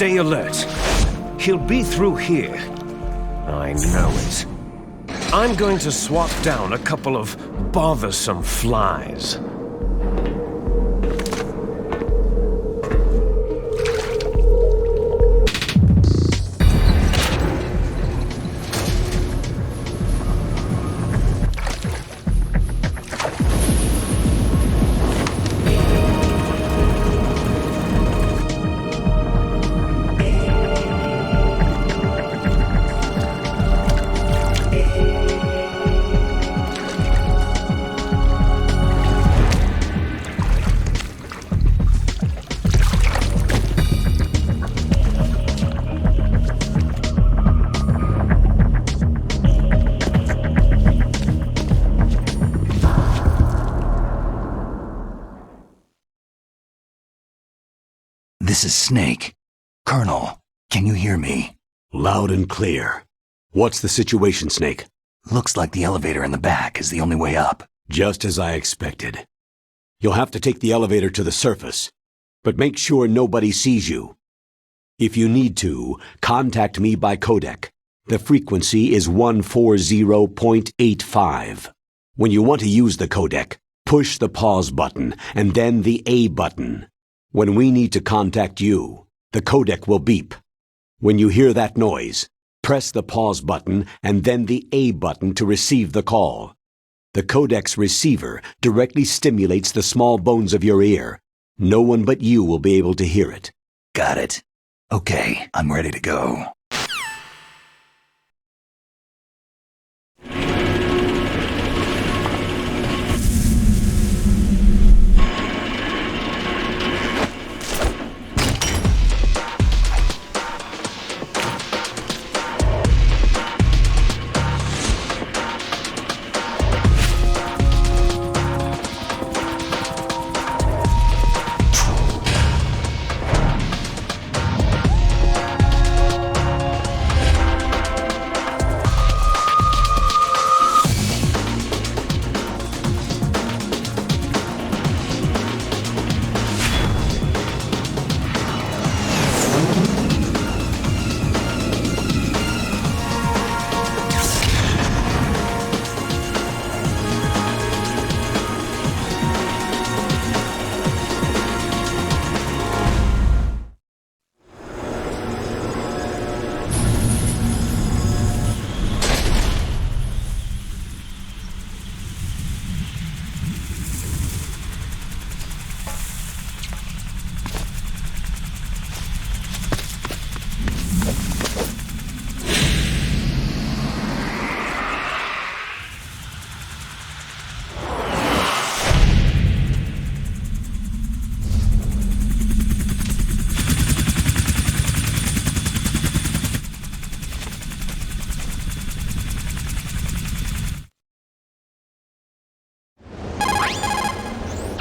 Stay alert. He'll be through here. I know it. I'm going to swat down a couple of bothersome flies. This is Snake. Colonel, can you hear me? Loud and clear. What's the situation, Snake? Looks like the elevator in the back is the only way up. Just as I expected. You'll have to take the elevator to the surface, but make sure nobody sees you. If you need to, contact me by codec. The frequency is 140.85. When you want to use the codec, push the pause button and then the A button. When we need to contact you, the codec will beep. When you hear that noise, press the pause button and then the A button to receive the call. The codec's receiver directly stimulates the small bones of your ear. No one but you will be able to hear it. Got it. Okay, I'm ready to go.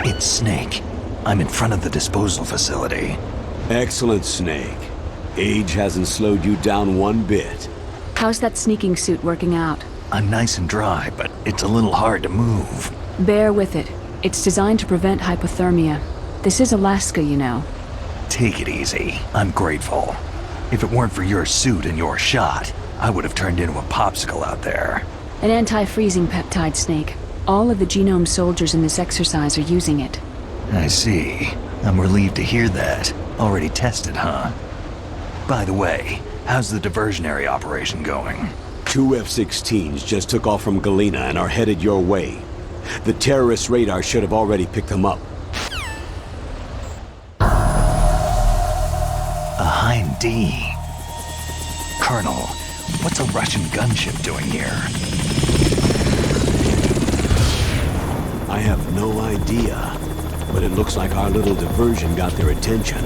It's Snake. I'm in front of the disposal facility. Excellent, Snake. Age hasn't slowed you down one bit. How's that sneaking suit working out? I'm nice and dry, but it's a little hard to move. Bear with it. It's designed to prevent hypothermia. This is Alaska, you know. Take it easy. I'm grateful. If it weren't for your suit and your shot, I would have turned into a popsicle out there. An anti-freezing peptide, Snake. All of the genome soldiers in this exercise are using it. I see. I'm relieved to hear that. Already tested, huh? By the way, how's the diversionary operation going? 2 F-16s just took off from Galena and are headed your way. The terrorist radar should have already picked them up. A Hind D. Colonel, what's a Russian gunship doing here? I have no idea, but it looks like our little diversion got their attention.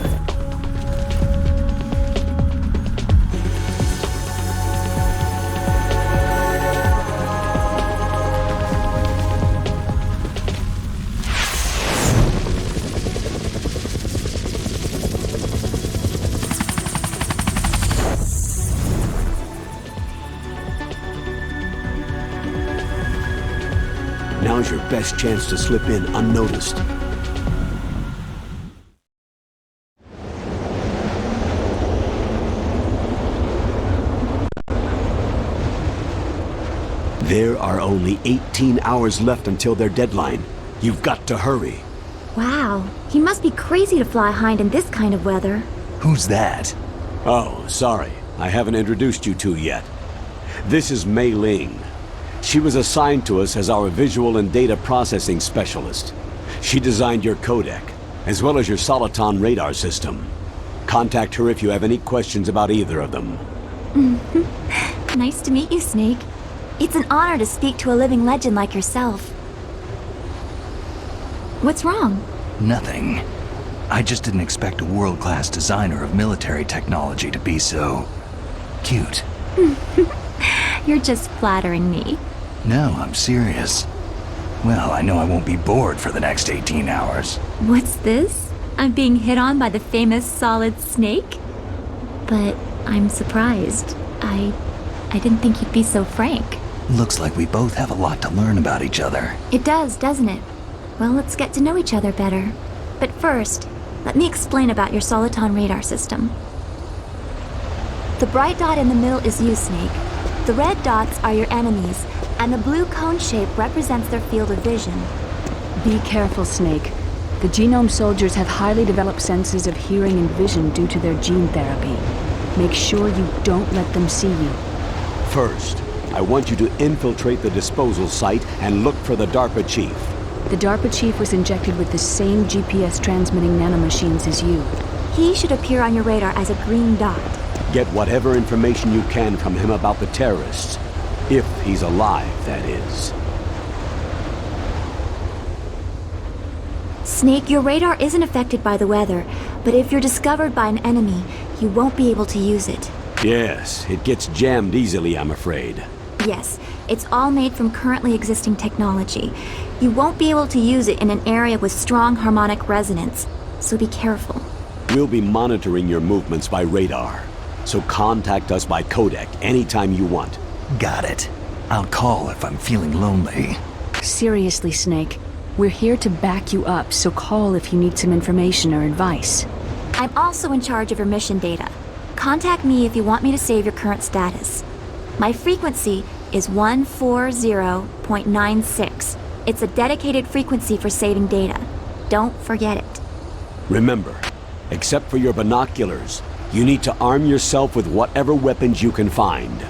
Now's your best chance to slip in unnoticed. There are only 18 hours left until their deadline. You've got to hurry. Wow, he must be crazy to fly hind in this kind of weather. Who's that? Oh, sorry. I haven't introduced you two yet. This is Mei Ling. She was assigned to us as our visual and data processing specialist. She designed your codec, as well as your Soliton radar system. Contact her if you have any questions about either of them. Nice to meet you, Snake. It's an honor to speak to a living legend like yourself. What's wrong? Nothing. I just didn't expect a world-class designer of military technology to be so... cute. You're just flattering me. No, I'm serious. Well, I know I won't be bored for the next 18 hours. What's this? I'm being hit on by the famous Solid Snake? But I'm surprised. I didn't think you'd be so frank. Looks like we both have a lot to learn about each other. It does, doesn't it? Well, let's get to know each other better. But first, let me explain about your Soliton radar system. The bright dot in the middle is you, Snake. The red dots are your enemies, and the blue cone shape represents their field of vision. Be careful, Snake. The genome soldiers have highly developed senses of hearing and vision due to their gene therapy. Make sure you don't let them see you. First, I want you to infiltrate the disposal site and look for the DARPA chief. The DARPA chief was injected with the same GPS transmitting nanomachines as you. He should appear on your radar as a green dot. Get whatever information you can from him about the terrorists. If he's alive, that is. Snake, your radar isn't affected by the weather, but if you're discovered by an enemy, you won't be able to use it. Yes, it gets jammed easily, I'm afraid. Yes, it's all made from currently existing technology. You won't be able to use it in an area with strong harmonic resonance, so be careful. We'll be monitoring your movements by radar, so contact us by codec anytime you want. Got it. I'll call if I'm feeling lonely. Seriously, Snake. We're here to back you up, so call if you need some information or advice. I'm also in charge of your mission data. Contact me if you want me to save your current status. My frequency is 140.96. It's a dedicated frequency for saving data. Don't forget it. Remember, except for your binoculars, you need to arm yourself with whatever weapons you can find.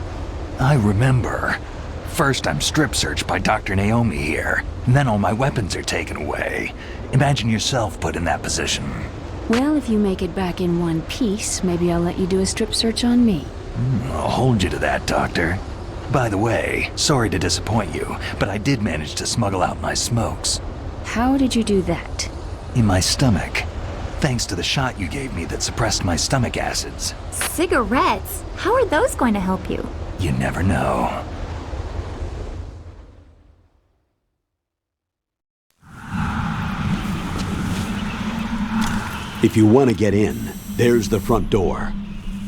I remember. First I'm strip searched by Dr. Naomi here, and then all my weapons are taken away. Imagine yourself put in that position. Well, if you make it back in one piece, maybe I'll let you do a strip search on me. I'll hold you to that, Doctor. By the way, sorry to disappoint you, but I did manage to smuggle out my smokes. How did you do that? In my stomach. Thanks to the shot you gave me that suppressed my stomach acids. Cigarettes? How are those going to help you? You never know. If you want to get in, there's the front door.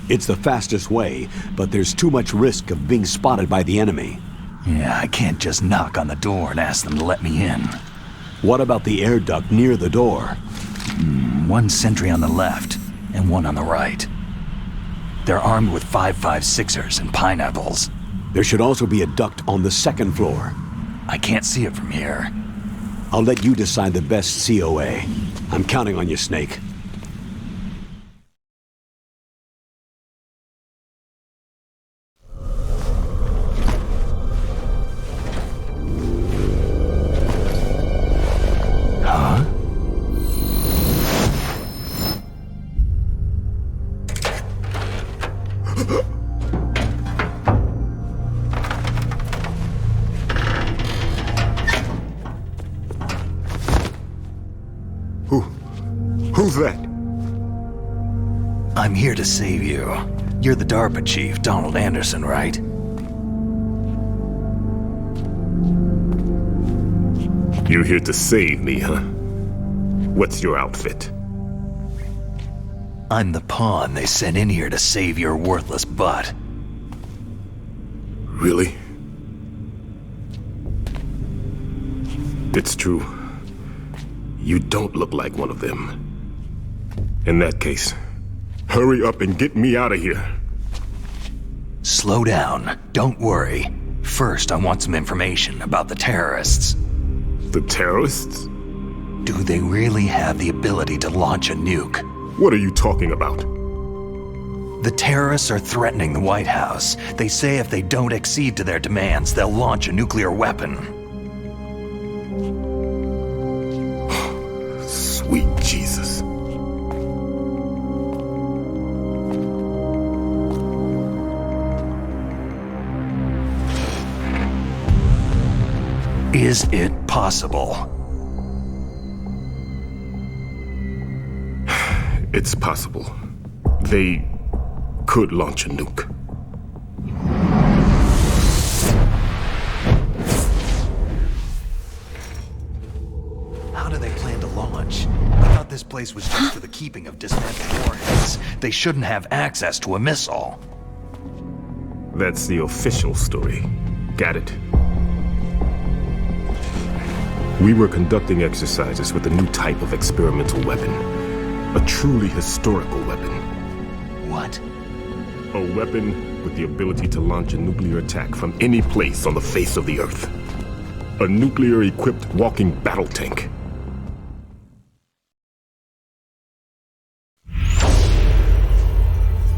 It's the fastest way, but there's too much risk of being spotted by the enemy. Yeah, I can't just knock on the door and ask them to let me in. What about the air duct near the door? One sentry on the left, and one on the right. They're armed with 5.56ers and pineapples. There should also be a duct on the second floor. I can't see it from here. I'll let you decide the best COA. I'm counting on you, Snake. Who's that? I'm here to save you. You're the DARPA chief, Donald Anderson, right? You're here to save me, huh? What's your outfit? I'm the pawn they sent in here to save your worthless butt. Really? It's true. You don't look like one of them. In that case, hurry up and get me out of here. Slow down. Don't worry. first, I want some information about the terrorists. The terrorists? Do they really have the ability to launch a nuke? What are you talking about? The terrorists are threatening the White House. They say if they don't accede to their demands, they'll launch a nuclear weapon. Sweet Jesus. Is it possible? It's possible. They could launch a nuke. How do they plan to launch? I thought this place was just for the keeping of dismantled warheads. They shouldn't have access to a missile. That's the official story. Got it? We were conducting exercises with a new type of experimental weapon. A truly historical weapon. What? A weapon with the ability to launch a nuclear attack from any place on the face of the Earth. A nuclear-equipped walking battle tank.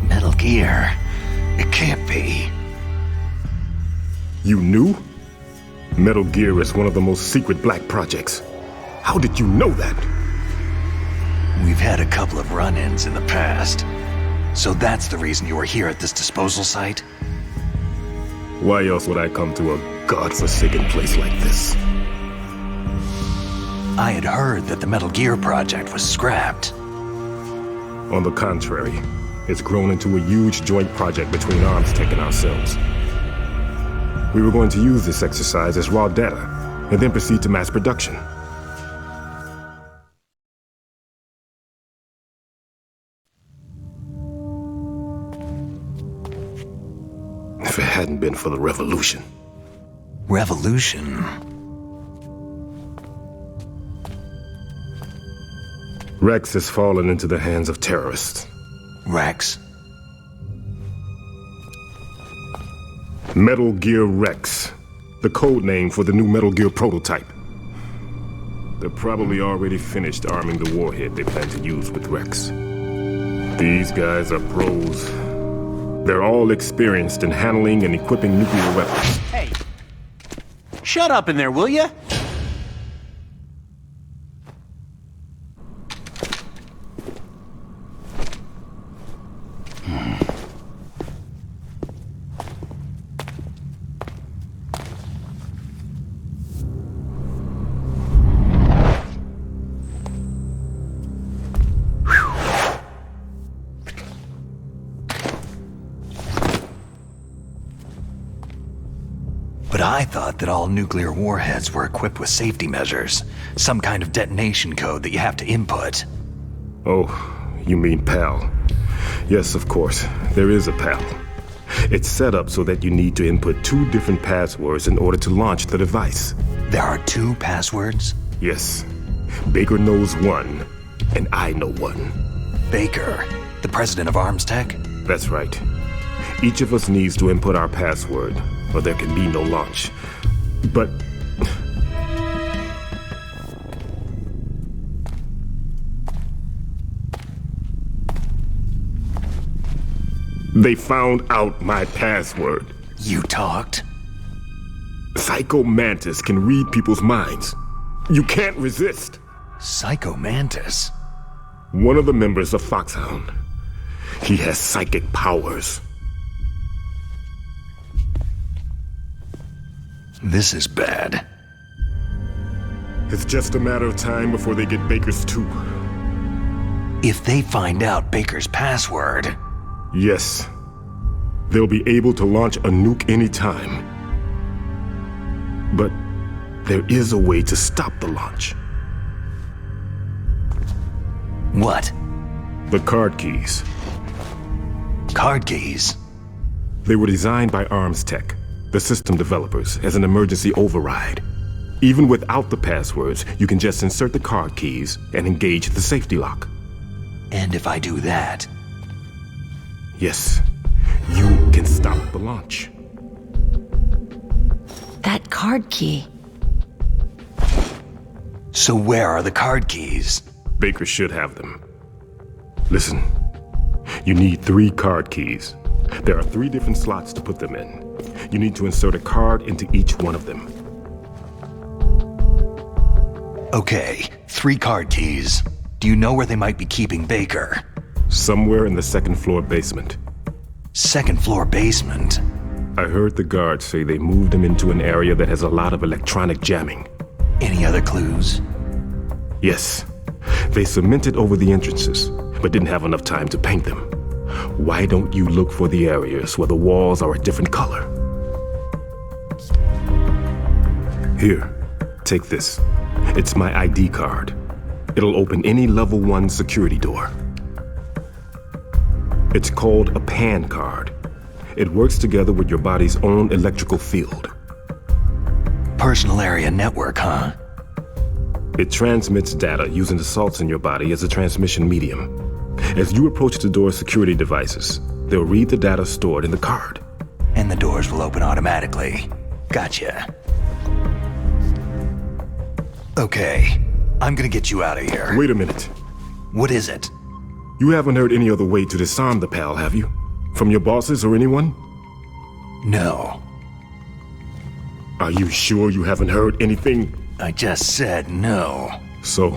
Metal Gear. It can't be. You knew? Metal Gear is one of the most secret black projects. How did you know that? We've had a couple of run-ins in the past. So that's the reason you were here at this disposal site? Why else would I come to a godforsaken place like this? I had heard that the Metal Gear project was scrapped. On the contrary, it's grown into a huge joint project between ArmsTech and ourselves. We were going to use this exercise as raw data, and then proceed to mass production. If it hadn't been for the revolution. Revolution? Rex has fallen into the hands of terrorists. Rex? Metal Gear Rex, the code name for the new Metal Gear prototype. They're probably already finished arming the warhead they plan to use with Rex. These guys are pros. They're all experienced in handling and equipping nuclear weapons. Hey, shut up in there, will ya? But I thought that all nuclear warheads were equipped with safety measures. Some kind of detonation code that you have to input. Oh, you mean PAL. Yes, of course, there is a PAL. It's set up so that you need to input 2 different passwords in order to launch the device. There are 2 passwords? Yes. Baker knows one, and I know one. Baker, the president of ArmsTech? That's right. Each of us needs to input our password, or there can be no launch. But they found out my password. You talked? Psycho Mantis can read people's minds. You can't resist. Psycho Mantis? One of the members of Foxhound. He has psychic powers. This is bad. It's just a matter of time before they get Baker's too. If they find out Baker's password... Yes. They'll be able to launch a nuke anytime. But there is a way to stop the launch. What? The card keys. Card keys? They were designed by ArmsTech, the system developers, as an emergency override. Even without the passwords, you can just insert the card keys and engage the safety lock. And if I do that... Yes, you can stop the launch. that card key. So where are the card keys? Baker should have them. Listen, you need 3 card keys. There are 3 different slots to put them in. You need to insert a card into each one of them. Okay, 3 card keys. Do you know where they might be keeping Baker? Somewhere in the 2nd floor basement. 2nd floor basement? I heard the guards say they moved him into an area that has a lot of electronic jamming. Any other clues? Yes. They cemented over the entrances, but didn't have enough time to paint them. Why don't you look for the areas where the walls are a different color? Here, take this. It's my ID card. It'll open any level 1 security door. It's called a PAN card. It works together with your body's own electrical field. Personal area network, huh? It transmits data using the salts in your body as a transmission medium. As you approach the door's security devices, they'll read the data stored in the card. And the doors will open automatically. Gotcha. Okay, I'm gonna get you out of here. Wait a minute. What is it? You haven't heard any other way to disarm the PAL, have you? From your bosses or anyone? No. Are you sure you haven't heard anything? I just said no. So,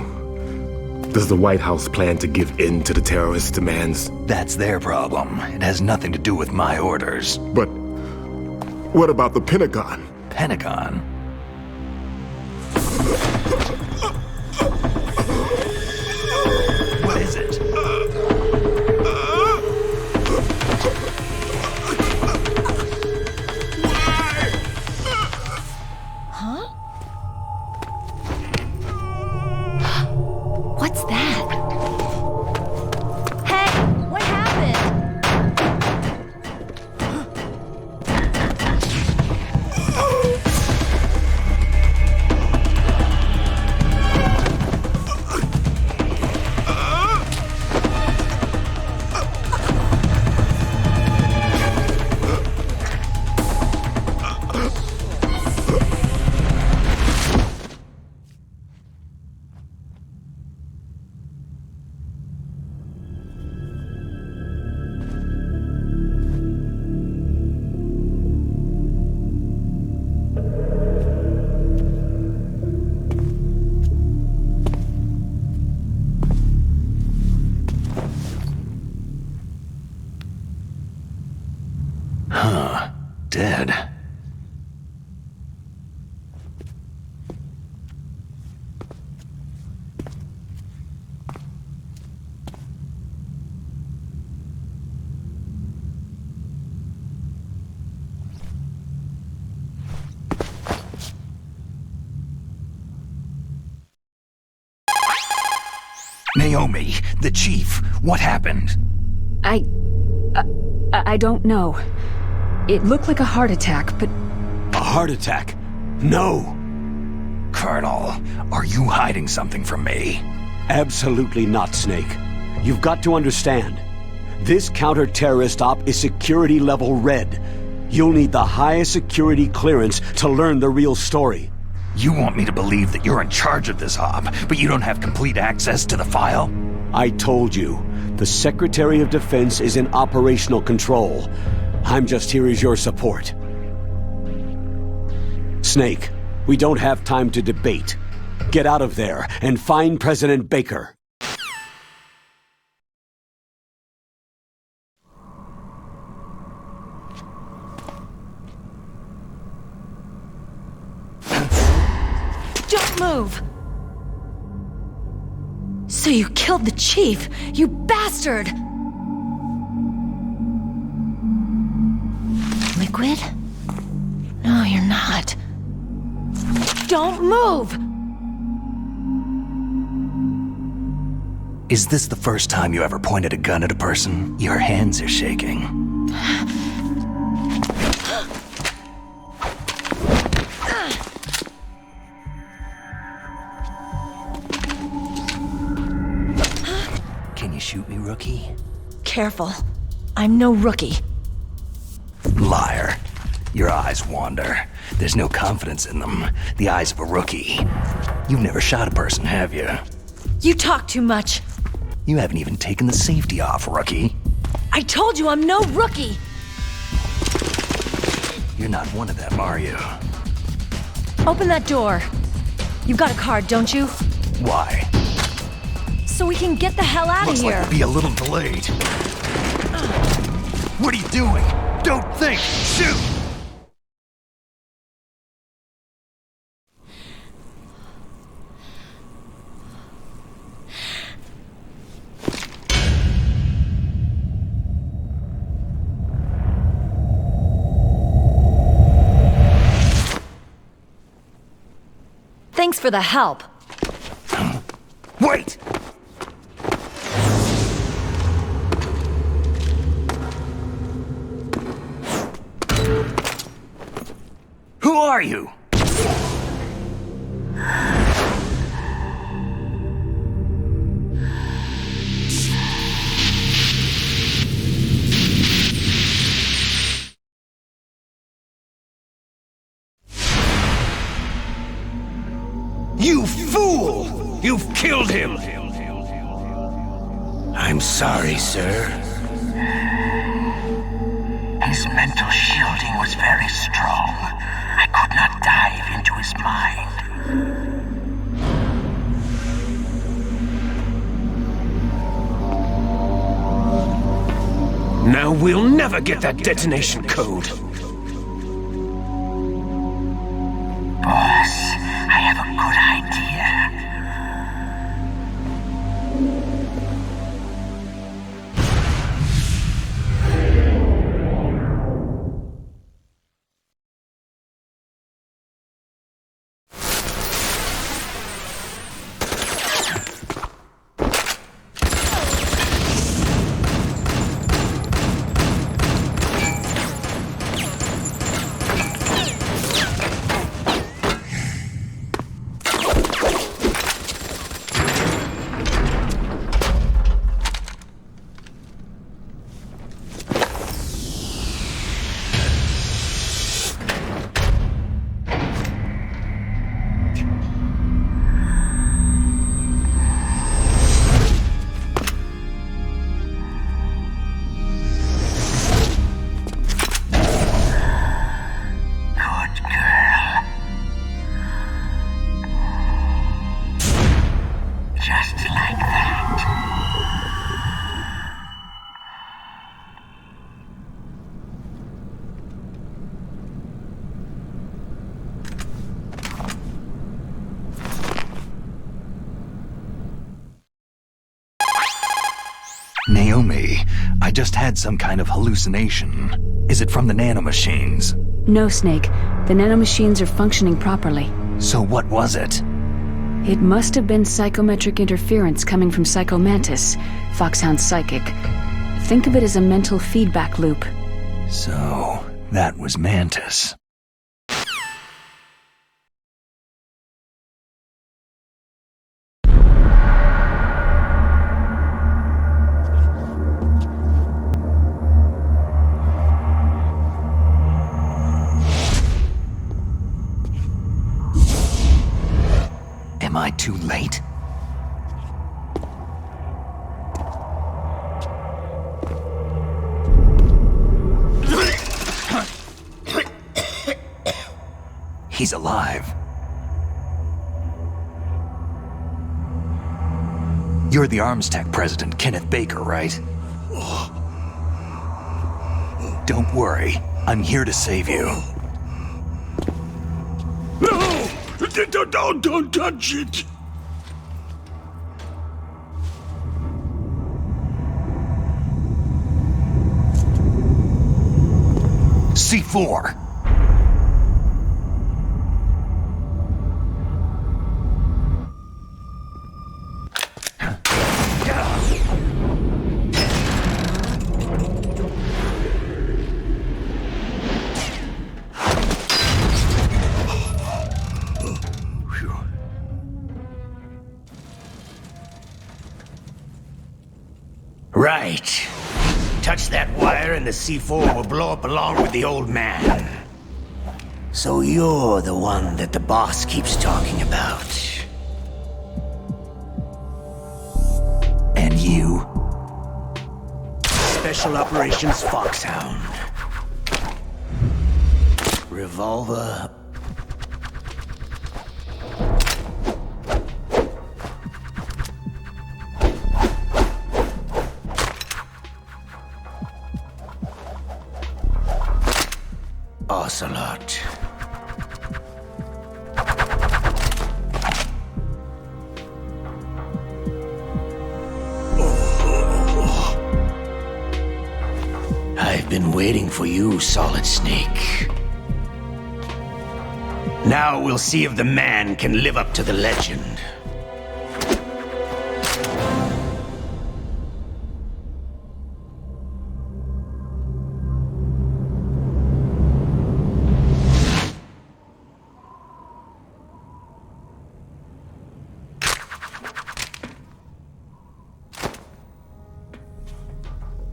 does the White House plan to give in to the terrorists' demands? That's their problem. It has nothing to do with my orders. But what about the Pentagon? Pentagon? What is it? What's that? Hey, what happened? Dead. Naomi, the chief, what happened? I don't know. It looked like a heart attack, but... A heart attack? No! Colonel, are you hiding something from me? Absolutely not, Snake. You've got to understand. This counter-terrorist op is security level red. You'll need the highest security clearance to learn the real story. You want me to believe that you're in charge of this op, but you don't have complete access to the file? I told you, the Secretary of Defense is in operational control. I'm just here as your support. Snake, we don't have time to debate. Get out of there and find President Baker. Don't move! So you killed the chief, you bastard! Liquid? No, you're not. Don't move! Is this the first time you ever pointed a gun at a person? Your hands are shaking. Can you shoot me, rookie? Careful. I'm no rookie. Liar. Your eyes wander. There's no confidence in them. The eyes of a rookie. You've never shot a person, have you? You talk too much. You haven't even taken the safety off, rookie. I told you I'm no rookie. You're not one of them, are you? Open that door. You've got a card, don't you? Why? So we can get the hell out Looks of here. like we'll be a little delayed. What are you doing? Don't think! Shoot! Thanks for the help. Wait! Who are you? You fool! You've killed him! I'm sorry, sir. His mental shielding was very strong. I could not dive into his mind. Now we'll never get that detonation code. Boss, I have a good idea. Naomi, I just had some kind of hallucination. Is it from the nanomachines? No, Snake. The nanomachines are functioning properly. So what was it? It must have been psychometric interference coming from Psycho Mantis, Foxhound's psychic. Think of it as a mental feedback loop. So, that was Mantis. Am I too late? He's alive. You're the Arms Tech president, Kenneth Baker, right? Don't worry. I'm here to save you. No! Don't touch it! C4! Right. Touch that wire and the C4 will blow up along with the old man. So you're the one that the boss keeps talking about. And you? Special Operations Foxhound. Revolver. Ocelot. I've been waiting for you, Solid Snake. Now we'll see if the man can live up to the legend.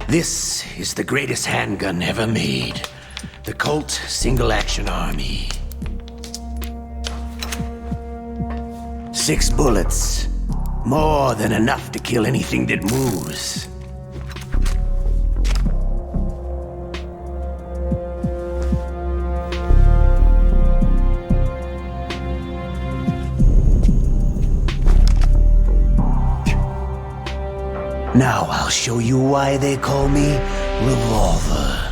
This is the greatest handgun ever made. The Colt Single Action Army. 6 bullets. More than enough to kill anything that moves. Now I'll show you why they call me Revolver.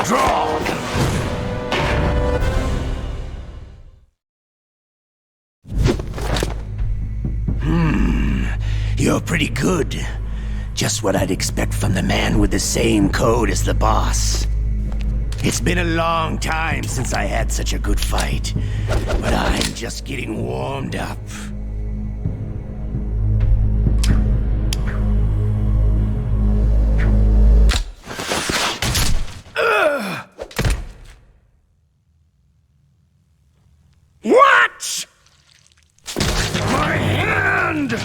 Draw! You're pretty good. Just what I'd expect from the man with the same code as the boss. It's been a long time since I had such a good fight, but I'm just getting warmed up. What? My hand!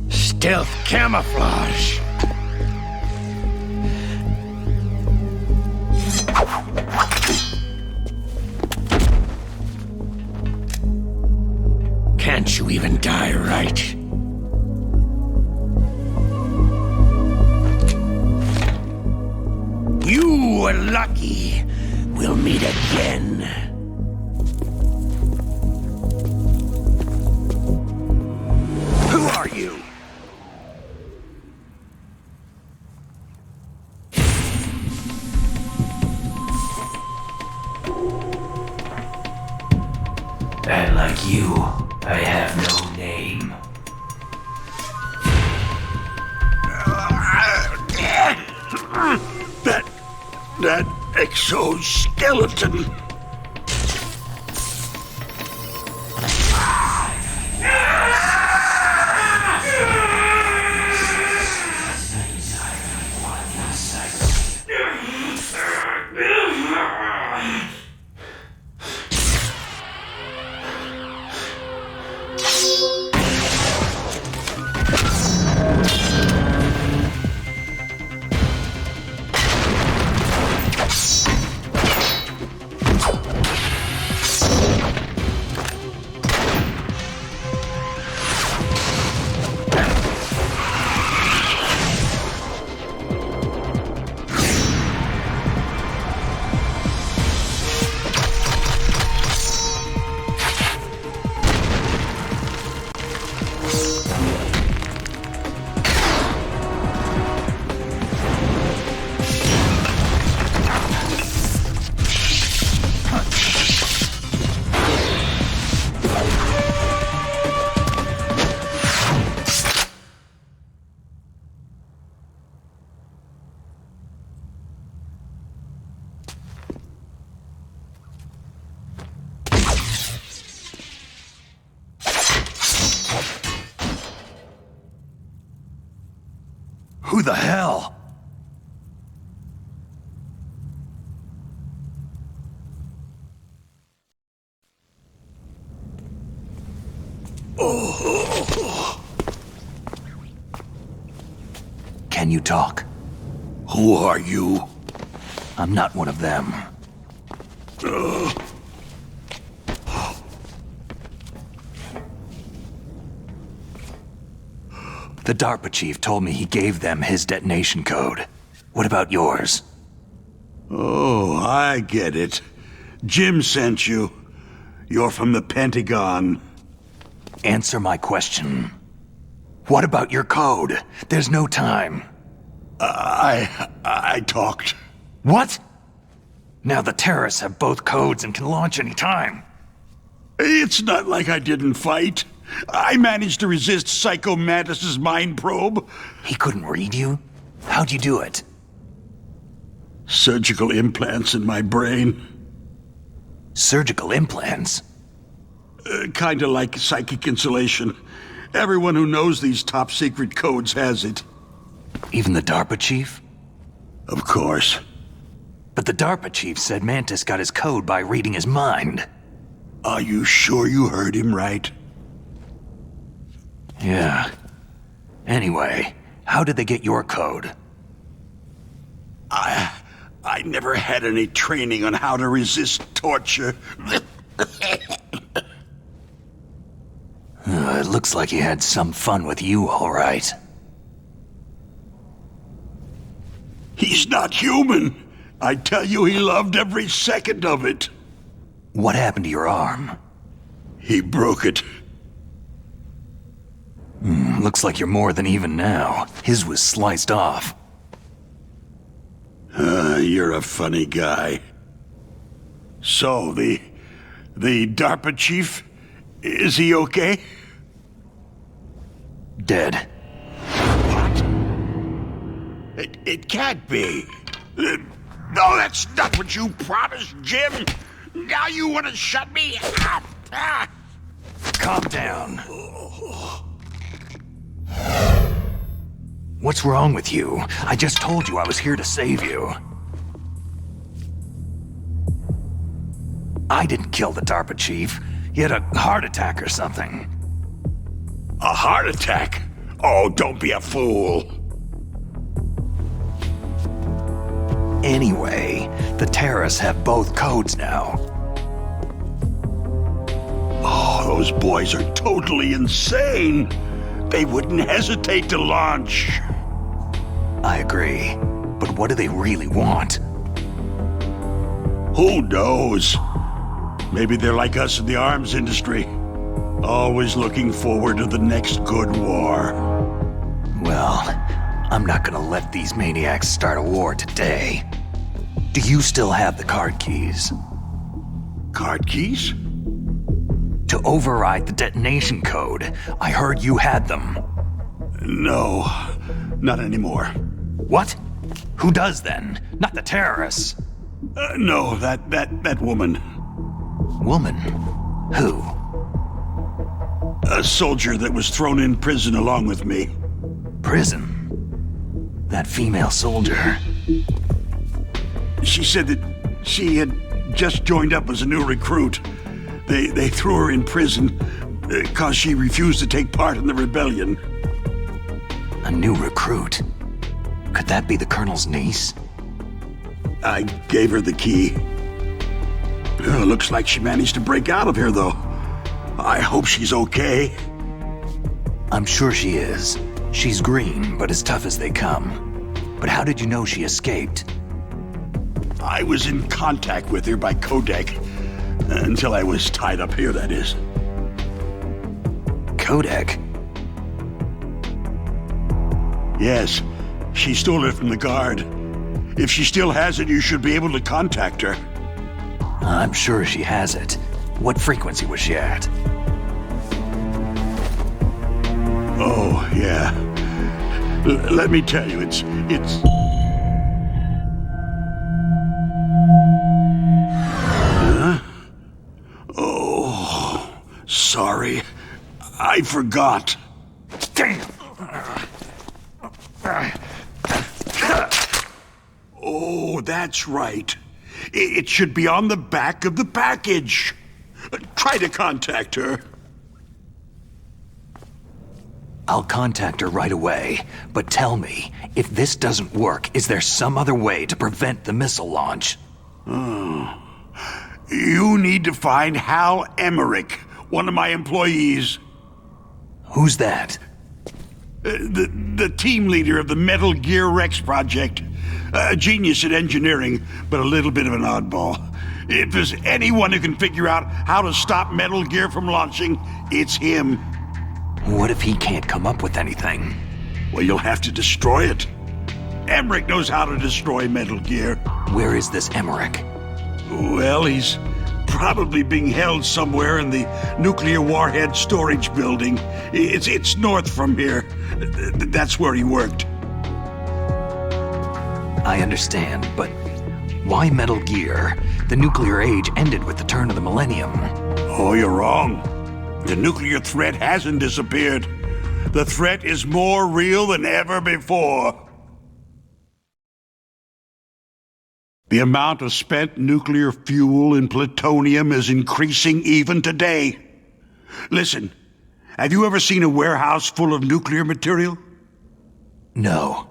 Stealth camouflage. Can't you even die right? You were lucky. We'll meet again. Who are you? And like you, I have no name. That exoskeleton. Who the hell? Can you talk? Who are you? I'm not one of them. The DARPA chief told me he gave them his detonation code. What about yours? Oh, I get it. Jim sent you. You're from the Pentagon. Answer my question. What about your code? There's no time. I talked. What? Now the terrorists have both codes and can launch any time. It's not like I didn't fight. I managed to resist Psycho Mantis's mind probe. He couldn't read you? How'd you do it? Surgical implants in my brain. Surgical implants? Kinda like psychic insulation. Everyone who knows these top-secret codes has it. Even the DARPA chief? Of course. But the DARPA chief said Mantis got his code by reading his mind. Are you sure you heard him right? Yeah. Anyway, how did they get your code? I never had any training on how to resist torture. It looks like he had some fun with you, all right. He's not human. I tell you, he loved every second of it. What happened to your arm? He broke it. Looks like you're more than even now. His was sliced off. You're a funny guy. So, the DARPA chief, is he okay? Dead. What? It can't be. No, that's not what you promised, Jim. Now you want to shut me up. Calm down. What's wrong with you? I just told you I was here to save you. I didn't kill the DARPA chief. He had a heart attack or something. A heart attack? Oh, don't be a fool. Anyway, the terrorists have both codes now. Oh, those boys are totally insane. They wouldn't hesitate to launch. I agree. But what do they really want? Who knows? Maybe they're like us in the arms industry. Always looking forward to the next good war. Well, I'm not gonna let these maniacs start a war today. Do you still have the card keys? Card keys? To override the detonation code. I heard you had them. No, not anymore. What? Who does then? Not the terrorists. No, that woman. Woman? Who? A soldier that was thrown in prison along with me. Prison? That female soldier. She said that she had just joined up as a new recruit. They threw her in prison because she refused to take part in the rebellion. A new recruit? Could that be the Colonel's niece? I gave her the key. Looks like she managed to break out of here, though. I hope she's okay. I'm sure she is. She's green, but as tough as they come. But how did you know she escaped? I was in contact with her by codec. Until I was tied up here, that is. Codec? Yes. She stole it from the guard. If she still has it, you should be able to contact her. I'm sure she has it. What frequency was she at? Oh, yeah. Let me tell you, it's... Huh? Oh, sorry. I forgot. Damn! that's right. It should be on the back of the package. Try to contact her. I'll contact her right away, but tell me, if this doesn't work, is there some other way to prevent the missile launch? You need to find Hal Emmerich, one of my employees. Who's that? The team leader of the Metal Gear Rex project. A genius at engineering, but a little bit of an oddball. If there's anyone who can figure out how to stop Metal Gear from launching, it's him. What if he can't come up with anything? Well, you'll have to destroy it. Emmerich knows how to destroy Metal Gear. Where is this Emmerich? Well, he's probably being held somewhere in the nuclear warhead storage building. It's north from here. That's where he worked. I understand, but why Metal Gear? The nuclear age ended with the turn of the millennium. Oh, you're wrong. The nuclear threat hasn't disappeared. The threat is more real than ever before. The amount of spent nuclear fuel and plutonium is increasing even today. Listen, have you ever seen a warehouse full of nuclear material? No.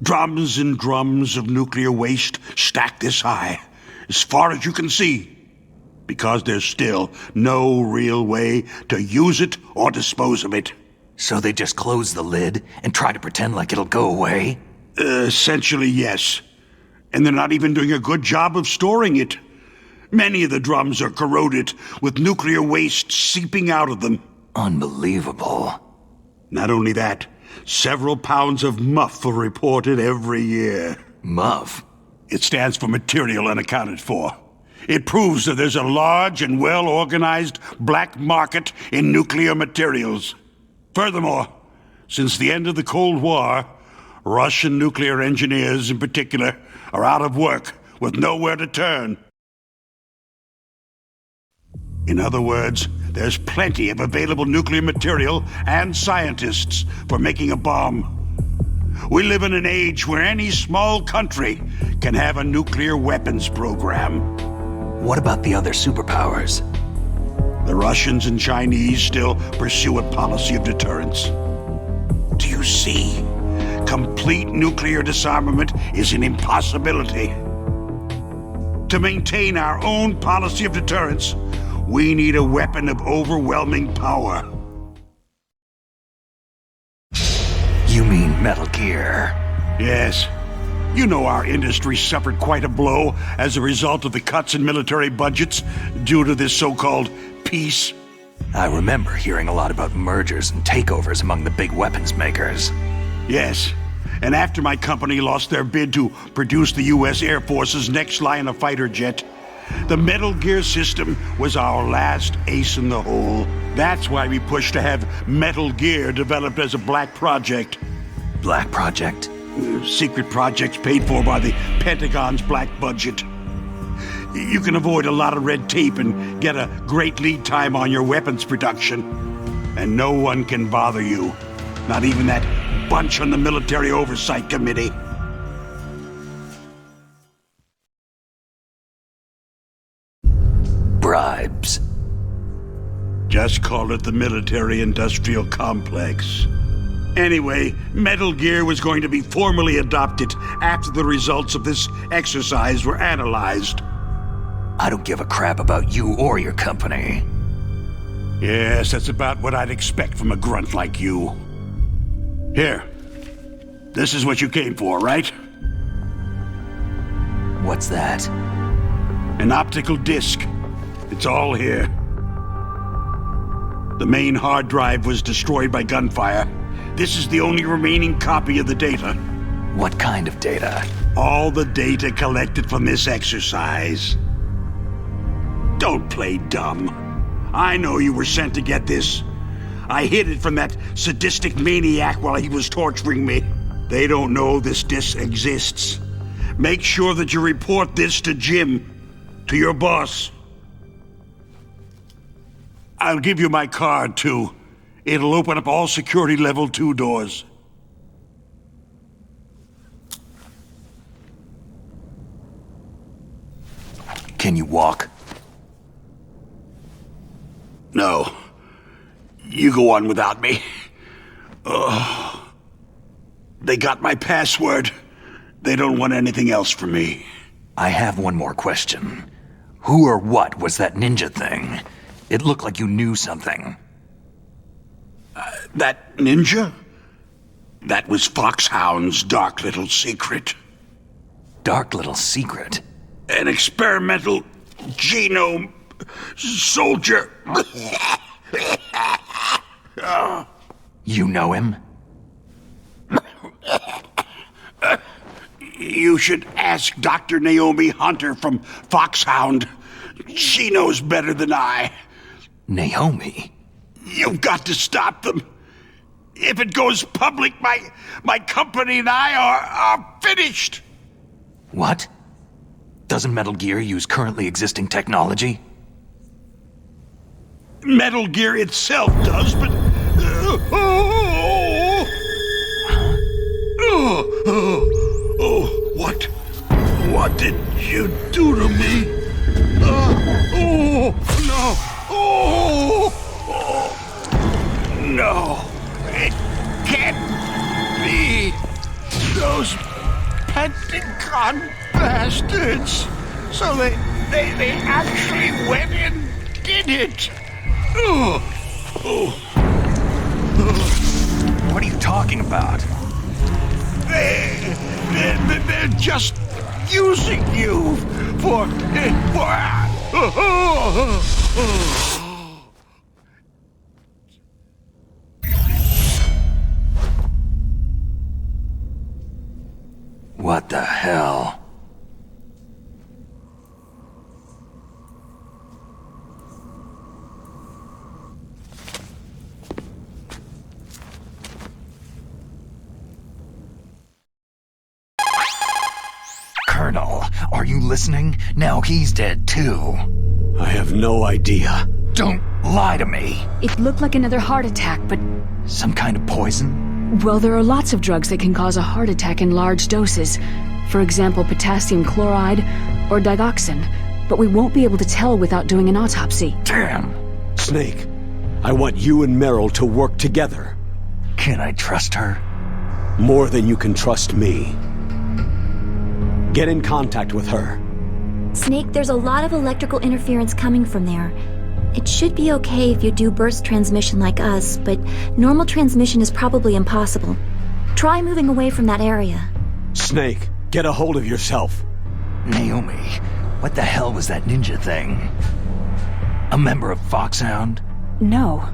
Drums and drums of nuclear waste stacked this high, as far as you can see, because there's still no real way to use it or dispose of it. So they just close the lid and try to pretend like it'll go away? Essentially, yes. And they're not even doing a good job of storing it. Many of the drums are corroded, with nuclear waste seeping out of them. Unbelievable. Not only that, several pounds of MUF are reported every year. MUF? It stands for Material Unaccounted For. It proves that there's a large and well-organized black market in nuclear materials. Furthermore, since the end of the Cold War, Russian nuclear engineers in particular are out of work with nowhere to turn. In other words, there's plenty of available nuclear material and scientists for making a bomb. We live in an age where any small country can have a nuclear weapons program. What about the other superpowers? The Russians and Chinese still pursue a policy of deterrence. Do you see? Complete nuclear disarmament is an impossibility. To maintain our own policy of deterrence, we need a weapon of overwhelming power. You mean Metal Gear? Yes. You know our industry suffered quite a blow as a result of the cuts in military budgets due to this so-called peace. I remember hearing a lot about mergers and takeovers among the big weapons makers. Yes. And after my company lost their bid to produce the U.S. Air Force's next line of fighter jet, the Metal Gear system was our last ace in the hole. That's why we pushed to have Metal Gear developed as a black project. Black project? Secret projects paid for by the Pentagon's black budget. You can avoid a lot of red tape and get a great lead time on your weapons production. And no one can bother you. Not even that bunch on the Military Oversight Committee. Bribes. Just call it the military-industrial complex. Anyway, Metal Gear was going to be formally adopted after the results of this exercise were analyzed. I don't give a crap about you or your company. Yes, that's about what I'd expect from a grunt like you. Here. This is what you came for, right? What's that? An optical disc. It's all here. The main hard drive was destroyed by gunfire. This is the only remaining copy of the data. What kind of data? All the data collected from this exercise. Don't play dumb. I know you were sent to get this. I hid it from that sadistic maniac while he was torturing me. They don't know this disc exists. Make sure that you report this to Jim, to your boss. I'll give you my card, too. It'll open up all security level 2 doors. Can you walk? No. You go on without me. They got my password. They don't want anything else from me. I have one more question. Who or what was that ninja thing? It looked like you knew something. That ninja? That was Foxhound's dark little secret. Dark little secret? An experimental genome soldier. You know him? You should ask Dr. Naomi Hunter from Foxhound. She knows better than I. Naomi? You've got to stop them. If it goes public, my company and I are finished. What? Doesn't Metal Gear use currently existing technology? Metal Gear itself does, but... What did you do to me? No. It can't be. Those Pentagon bastards. So they actually went and did it. What are you talking about? They're just using you for... What the hell? Colonel, are you listening? Now he's dead too. I have no idea. Don't lie to me. It looked like another heart attack, but... Some kind of poison? Well, there are lots of drugs that can cause a heart attack in large doses. For example, potassium chloride or digoxin. But we won't be able to tell without doing an autopsy. Damn. Snake, I want you and Meryl to work together. Can I trust her? More than you can trust me. Get in contact with her. Snake, there's a lot of electrical interference coming from there. It should be okay if you do burst transmission like us, but normal transmission is probably impossible. Try moving away from that area. Snake, get a hold of yourself. Naomi, what the hell was that ninja thing? A member of Foxhound? No.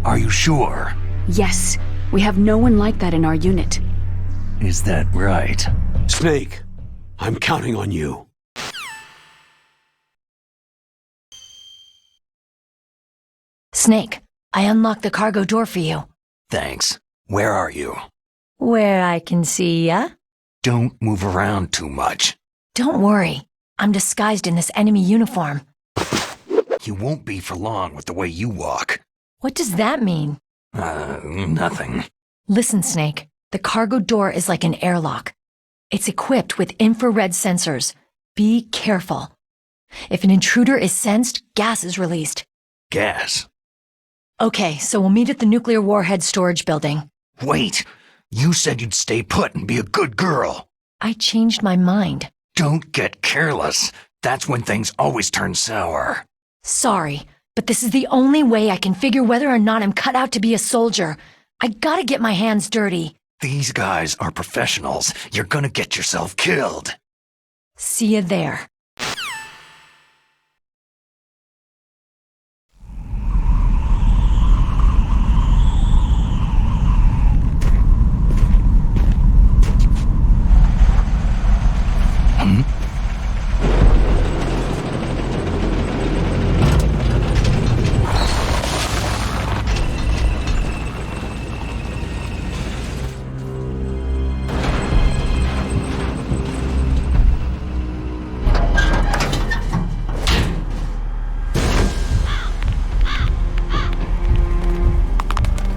Are you sure? Yes. We have no one like that in our unit. Is that right? Snake, I'm counting on you. Snake, I unlocked the cargo door for you. Thanks. Where are you? Where I can see ya. Don't move around too much. Don't worry. I'm disguised in this enemy uniform. You won't be for long with the way you walk. What does that mean? Nothing. Listen, Snake. The cargo door is like an airlock. It's equipped with infrared sensors. Be careful. If an intruder is sensed, gas is released. Gas? Okay, so we'll meet at the nuclear warhead storage building. Wait! You said you'd stay put and be a good girl. I changed my mind. Don't get careless. That's when things always turn sour. Sorry, but this is the only way I can figure whether or not I'm cut out to be a soldier. I gotta get my hands dirty. These guys are professionals. You're gonna get yourself killed. See you there.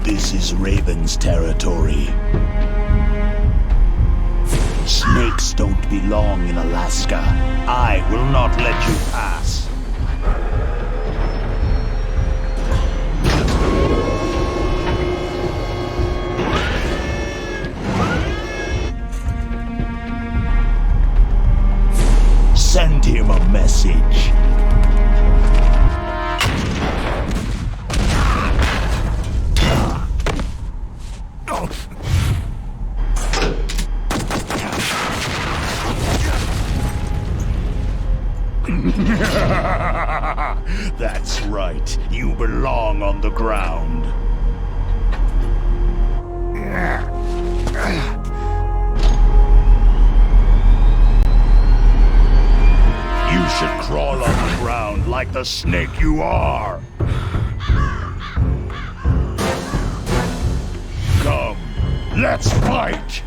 This is Raven's territory. Snake's Rex don't belong in Alaska. I will not let you pass. Send him a message. That's right. You belong on the ground. You should crawl on the ground like the snake you are. Come, let's fight!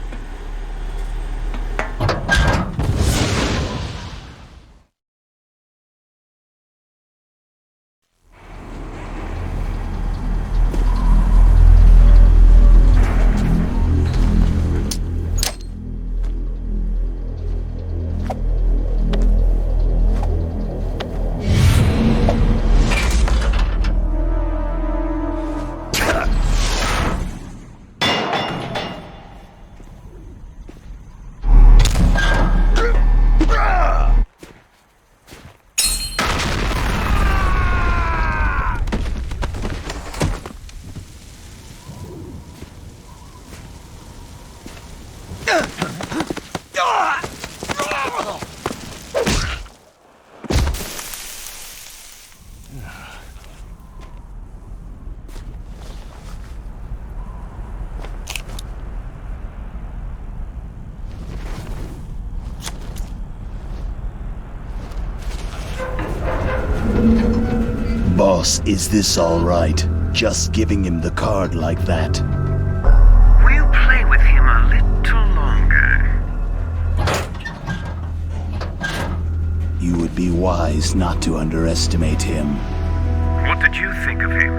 Boss, is this all right? Just giving him the card like that. We'll play with him a little longer. You would be wise not to underestimate him. What did you think of him?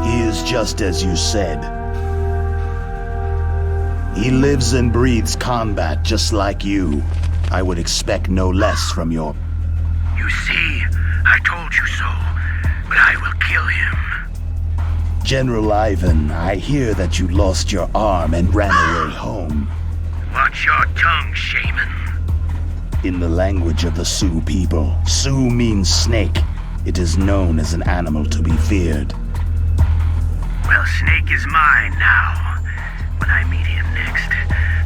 He is just as you said. He lives and breathes combat just like you. I would expect no less from your... You see, I told you so, but I will kill him. General Ivan, I hear that you lost your arm and ran away home. Watch your tongue, shaman. In the language of the Sioux people, Sioux means snake. It is known as an animal to be feared. Well, Snake is mine now. When I meet him next,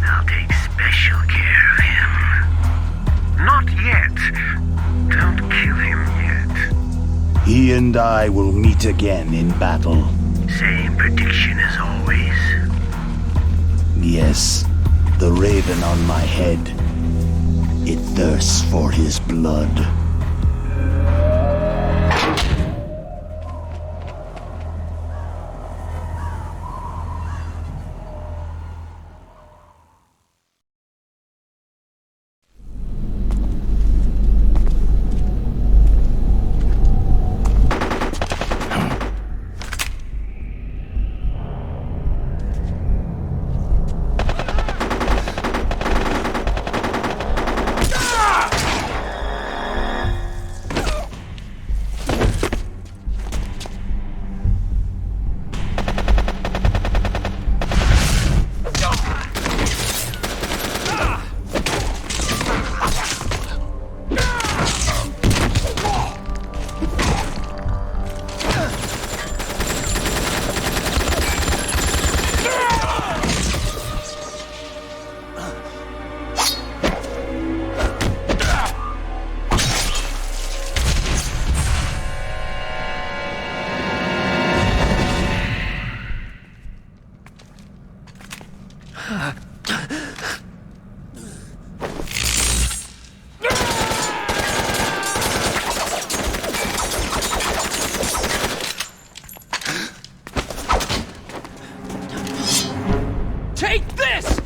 I'll take special care of him. Not yet. Don't kill him yet. He and I will meet again in battle. Same prediction as always. Yes, the raven on my head. It thirsts for his blood. Take this!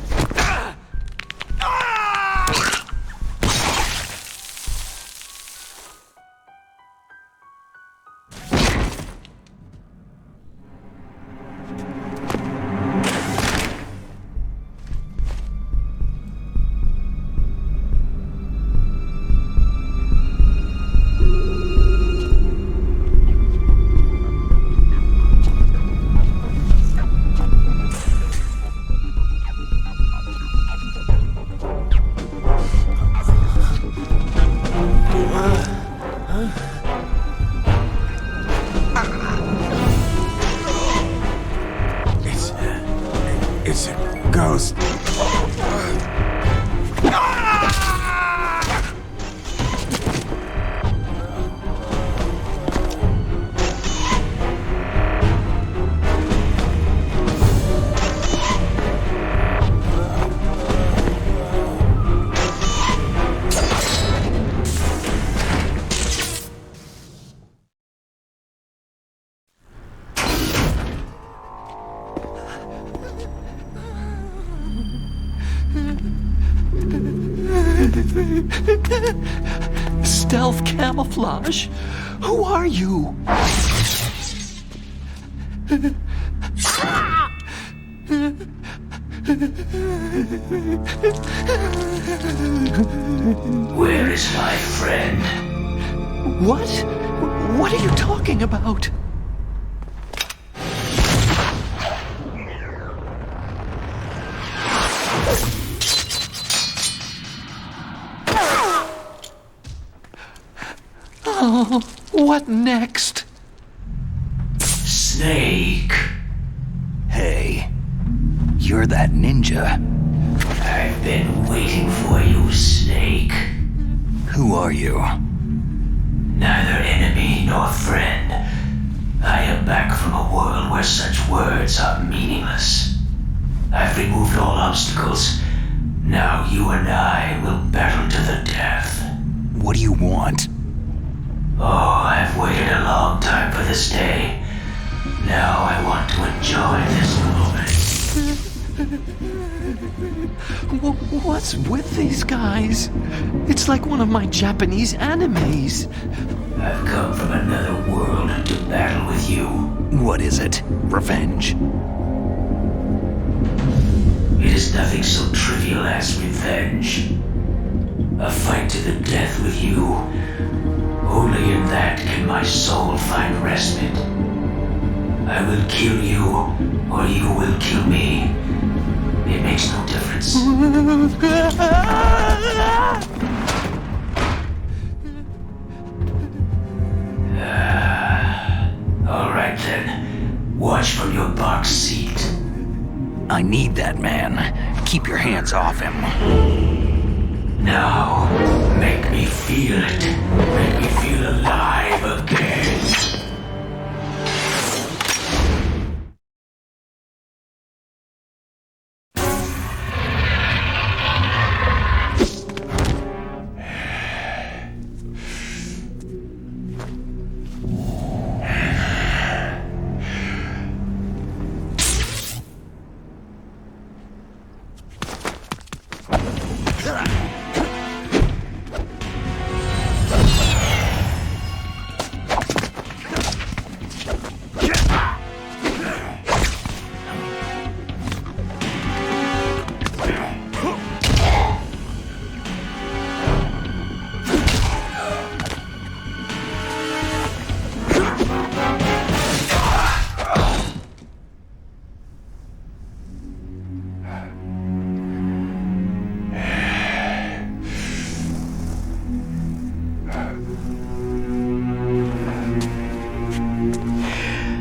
Stealth camouflage? Who are you? Where is my friend? What? What are you talking about? Oh, what next? Snake. Hey, you're that ninja. I've been waiting for you, Snake. Who are you? Neither enemy nor friend. I am back from a world where such words are meaningless. I've removed all obstacles. Now you and I will battle to the death. What do you want? Oh, I've waited a long time for this day. Now I want to enjoy this moment. What's with these guys? It's like one of my Japanese animes. I've come from another world to battle with you. What is it? Revenge? It is nothing so trivial as revenge. A fight to the death with you. Only in that can my soul find respite. I will kill you, or you will kill me. It makes no difference. All right then. Watch from your box seat. I need that man. Keep your hands off him. Now, make me feel it. Make me feel alive again.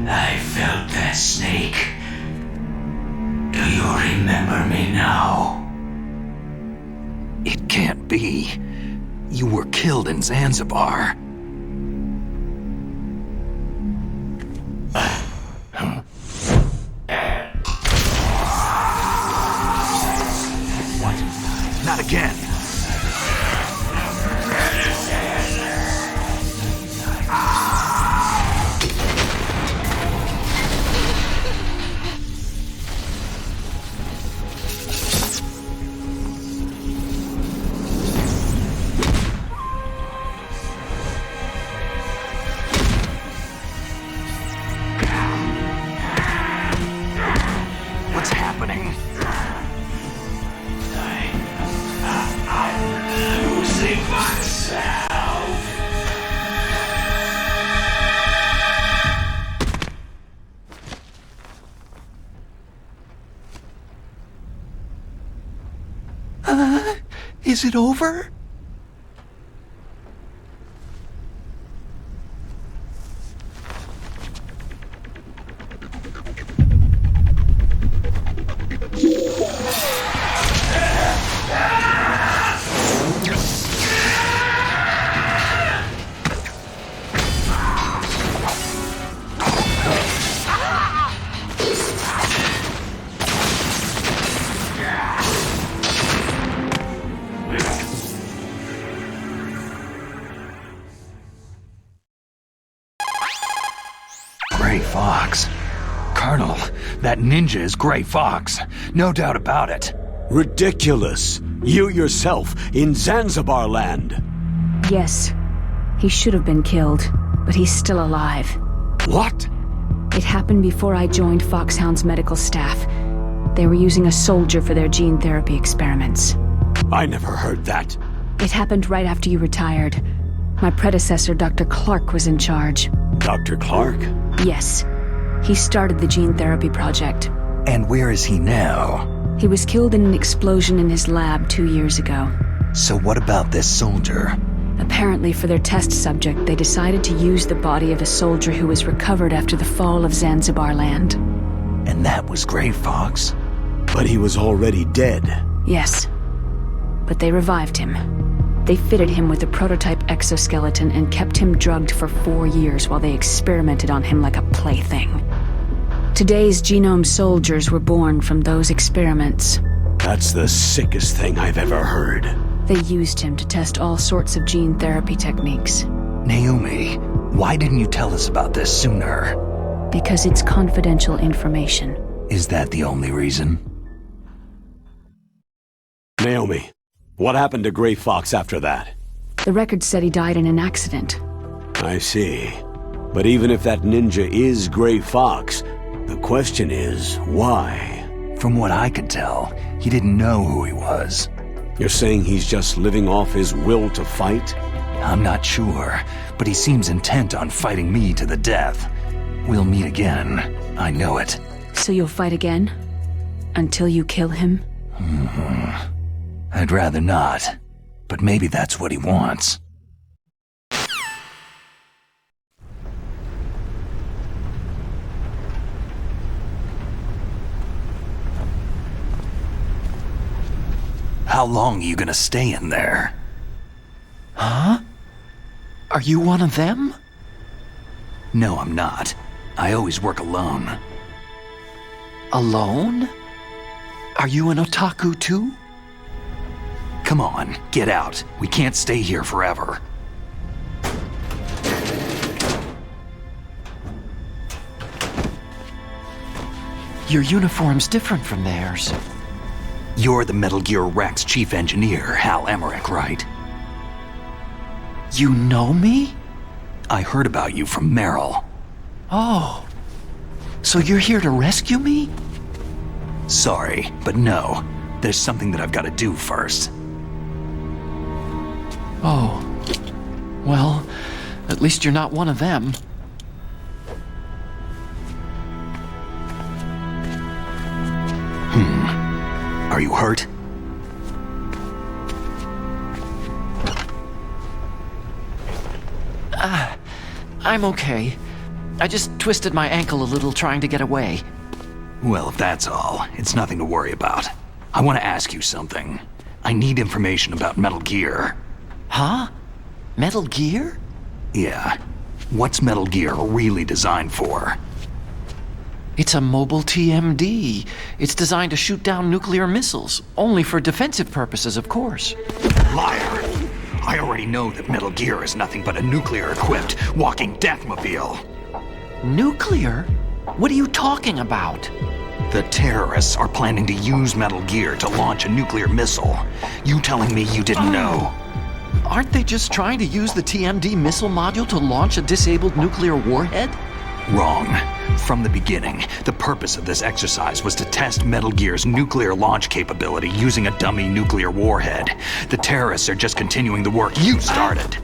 I felt that, Snake. Do you remember me now? It can't be. You were killed in Zanzibar. What? Not again. What's happening? I'm losing myself. Is it over? Gray Fox. Colonel, that ninja is Gray Fox. No doubt about it. Ridiculous. You yourself in Zanzibar land. Yes. He should have been killed, but he's still alive. What? It happened before I joined Foxhound's medical staff. They were using a soldier for their gene therapy experiments. I never heard that. It happened right after you retired. My predecessor, Dr. Clark, was in charge. Dr. Clark? Yes. He started the gene therapy project. And where is he now? He was killed in an explosion in his lab 2 years ago. So what about this soldier? Apparently, for their test subject, they decided to use the body of a soldier who was recovered after the fall of Zanzibar land. And that was Gray Fox? But he was already dead. Yes. But they revived him. They fitted him with a prototype exoskeleton and kept him drugged for 4 years while they experimented on him like a plaything. Today's genome soldiers were born from those experiments. That's the sickest thing I've ever heard. They used him to test all sorts of gene therapy techniques. Naomi, why didn't you tell us about this sooner? Because it's confidential information. Is that the only reason? Naomi, what happened to Gray Fox after that? The record said he died in an accident. I see. But even if that ninja is Gray Fox, the question is, why? From what I could tell, he didn't know who he was. You're saying he's just living off his will to fight? I'm not sure, but he seems intent on fighting me to the death. We'll meet again. I know it. So you'll fight again? Until you kill him? I'd rather not, but maybe that's what he wants. How long are you gonna stay in there? Huh? Are you one of them? No, I'm not. I always work alone. Alone? Are you an otaku too? Come on, get out. We can't stay here forever. Your uniform's different from theirs. You're the Metal Gear Rex chief engineer, Hal Emmerich, right? You know me? I heard about you from Meryl. Oh. So you're here to rescue me? Sorry, but no. There's something that I've got to do first. Oh. Well, at least you're not one of them. Are you hurt? I'm okay. I just twisted my ankle a little trying to get away. Well, if that's all, it's nothing to worry about. I want to ask you something. I need information about Metal Gear. Huh? Metal Gear? Yeah. What's Metal Gear really designed for? It's a mobile TMD. It's designed to shoot down nuclear missiles. Only for defensive purposes, of course. Liar! I already know that Metal Gear is nothing but a nuclear-equipped walking deathmobile. Nuclear? What are you talking about? The terrorists are planning to use Metal Gear to launch a nuclear missile. You telling me you didn't know? Aren't they just trying to use the TMD missile module to launch a disabled nuclear warhead? Wrong. From the beginning, the purpose of this exercise was to test Metal Gear's nuclear launch capability using a dummy nuclear warhead. The terrorists are just continuing the work you started.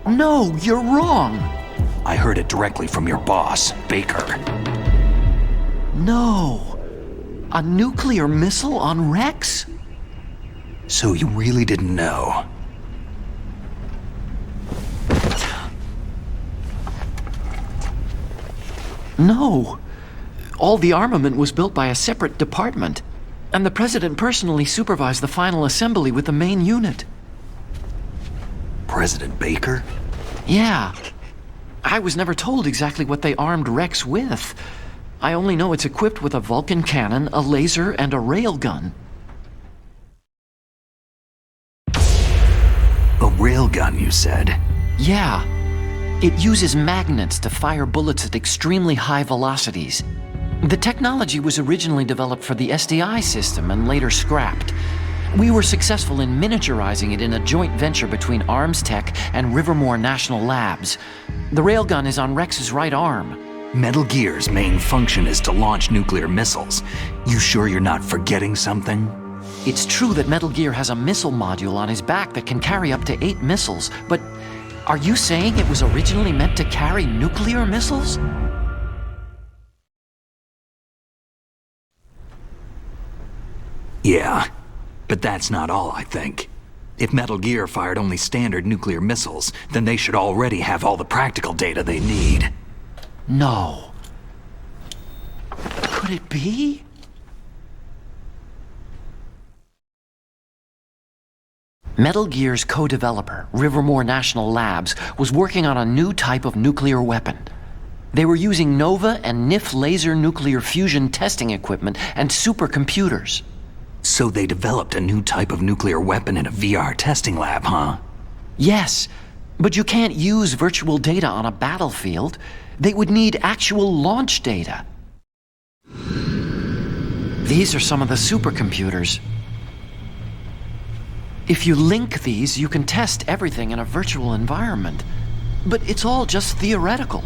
No, you're wrong. I heard it directly from your boss, Baker. No. A nuclear missile on Rex? So you really didn't know? No. All the armament was built by a separate department, and the president personally supervised the final assembly with the main unit. President Baker? Yeah. I was never told exactly what they armed Rex with. I only know it's equipped with a Vulcan cannon, a laser, and a railgun. A railgun, you said? Yeah. It uses magnets to fire bullets at extremely high velocities. The technology was originally developed for the SDI system and later scrapped. We were successful in miniaturizing it in a joint venture between Arms Tech and Rivermore National Labs. The railgun is on Rex's right arm. Metal Gear's main function is to launch nuclear missiles. You sure you're not forgetting something? It's true that Metal Gear has a missile module on his back that can carry up to 8 missiles, but are you saying it was originally meant to carry nuclear missiles? Yeah, but that's not all, I think. If Metal Gear fired only standard nuclear missiles, then they should already have all the practical data they need. No. Could it be? Metal Gear's co-developer, Rivermore National Labs, was working on a new type of nuclear weapon. They were using NOVA and NIF laser nuclear fusion testing equipment and supercomputers. So they developed a new type of nuclear weapon in a VR testing lab, huh? Yes, but you can't use virtual data on a battlefield. They would need actual launch data. These are some of the supercomputers. If you link these, you can test everything in a virtual environment. But it's all just theoretical.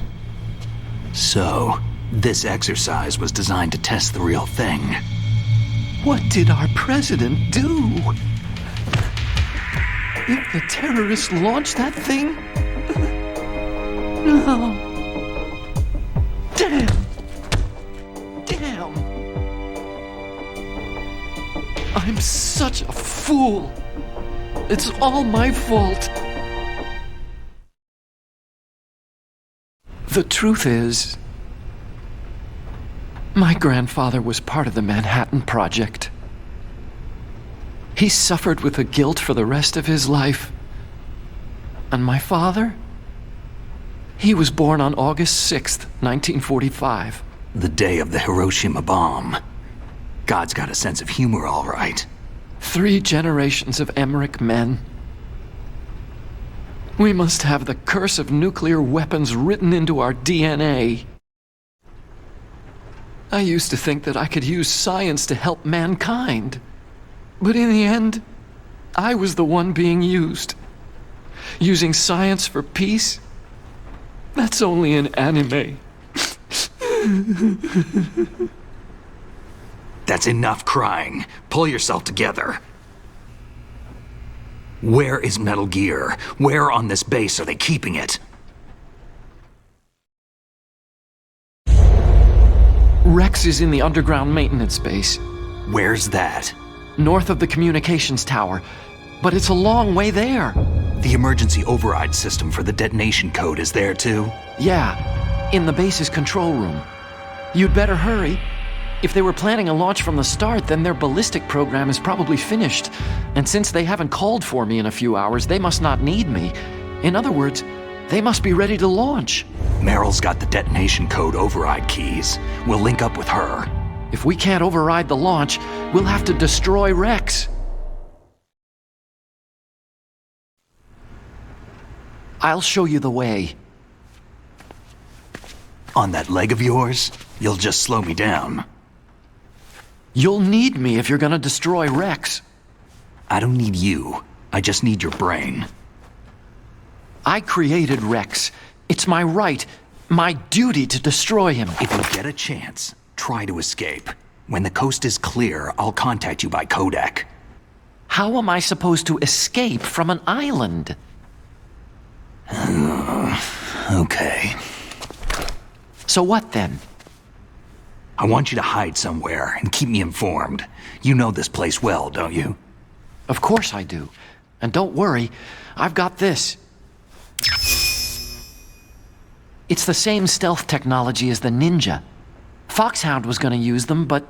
So, this exercise was designed to test the real thing. What did our president do? If the terrorists launched that thing? No. Damn. Damn. I'm such a fool. It's all my fault. The truth is, my grandfather was part of the Manhattan Project. He suffered with the guilt for the rest of his life. And my father? He was born on August 6th, 1945. The day of the Hiroshima bomb. God's got a sense of humor, all right. 3 generations of Emmerich men. We must have the curse of nuclear weapons written into our DNA. I used to think that I could use science to help mankind. But in the end, I was the one being used. Using science for peace? That's only in anime. That's enough crying. Pull yourself together. Where is Metal Gear? Where on this base are they keeping it? Rex is in the underground maintenance base. Where's that? North of the communications tower. But it's a long way there. The emergency override system for the detonation code is there too? Yeah, in the base's control room. You'd better hurry. If they were planning a launch from the start, then their ballistic program is probably finished. And since they haven't called for me in a few hours, they must not need me. In other words, they must be ready to launch. Meryl's got the detonation code override keys. We'll link up with her. If we can't override the launch, we'll have to destroy Rex. I'll show you the way. On that leg of yours, you'll just slow me down. You'll need me if you're gonna destroy Rex. I don't need you. I just need your brain. I created Rex. It's my right, my duty to destroy him. If you get a chance, try to escape. When the coast is clear, I'll contact you by codec. How am I supposed to escape from an island? Okay. So what then? I want you to hide somewhere and keep me informed. You know this place well, don't you? Of course I do. And don't worry, I've got this. It's the same stealth technology as the Ninja. Foxhound was gonna use them, but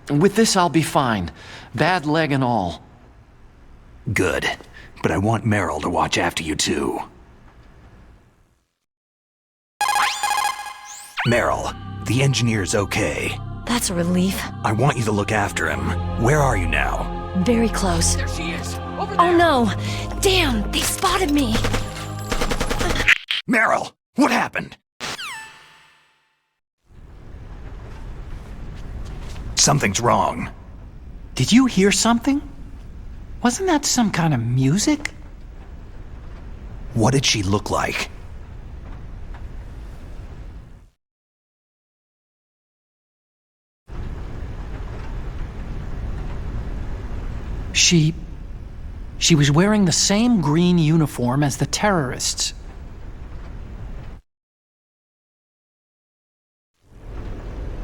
with this I'll be fine. Bad leg and all. Good. But I want Meryl to watch after you too. Meryl, the engineer's okay. That's a relief. I want you to look after him. Where are you now? Very close. There she is. Over there. Oh no! Damn, they spotted me! Meryl, what happened? Something's wrong. Did you hear something? Wasn't that some kind of music? What did she look like? She was wearing the same green uniform as the terrorists.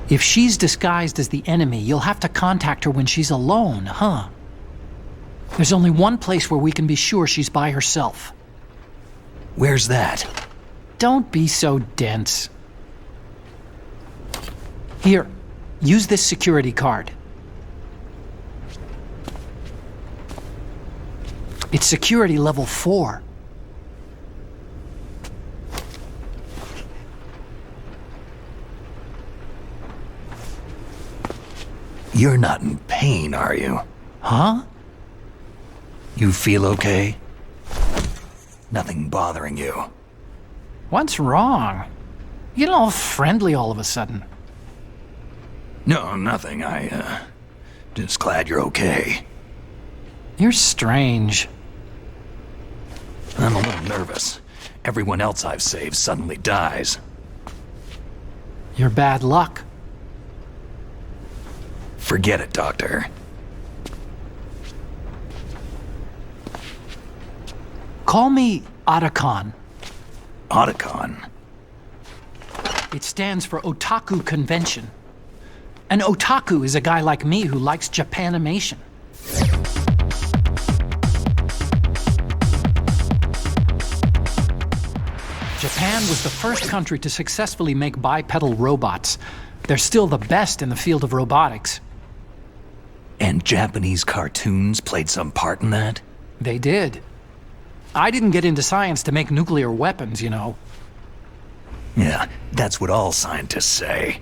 If she's disguised as the enemy, you'll have to contact her when she's alone, huh? There's only one place where we can be sure she's by herself. Where's that? Don't be so dense. Here, use this security card. It's security level 4. You're not in pain, are you? Huh? You feel okay? Nothing bothering you? What's wrong? You get all friendly all of a sudden. No, nothing. Just glad you're okay. You're strange. I'm a little nervous. Everyone else I've saved suddenly dies. You're bad luck. Forget it, Doctor. Call me Otacon. Otacon? It stands for Otaku Convention. An otaku is a guy like me who likes Japanimation. Japan was the first country to successfully make bipedal robots. They're still the best in the field of robotics. And Japanese cartoons played some part in that? They did. I didn't get into science to make nuclear weapons, you know. Yeah, that's what all scientists say.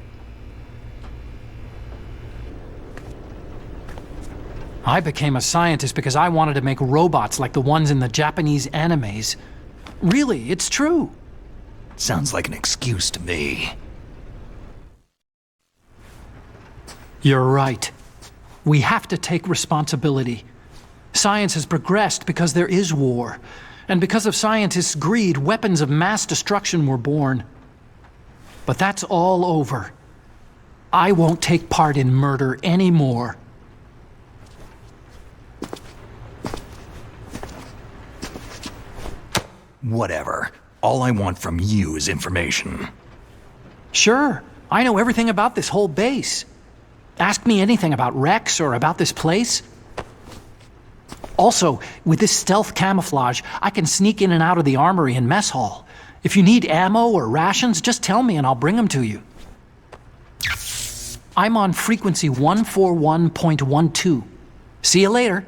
I became a scientist because I wanted to make robots like the ones in the Japanese animes. Really, it's true. Sounds like an excuse to me. You're right. We have to take responsibility. Science has progressed because there is war. And because of scientists' greed, weapons of mass destruction were born. But that's all over. I won't take part in murder anymore. Whatever. All I want from you is information. Sure, I know everything about this whole base. Ask me anything about Rex or about this place. Also, with this stealth camouflage, I can sneak in and out of the armory and mess hall. If you need ammo or rations, just tell me and I'll bring them to you. I'm on frequency 141.12. See you later.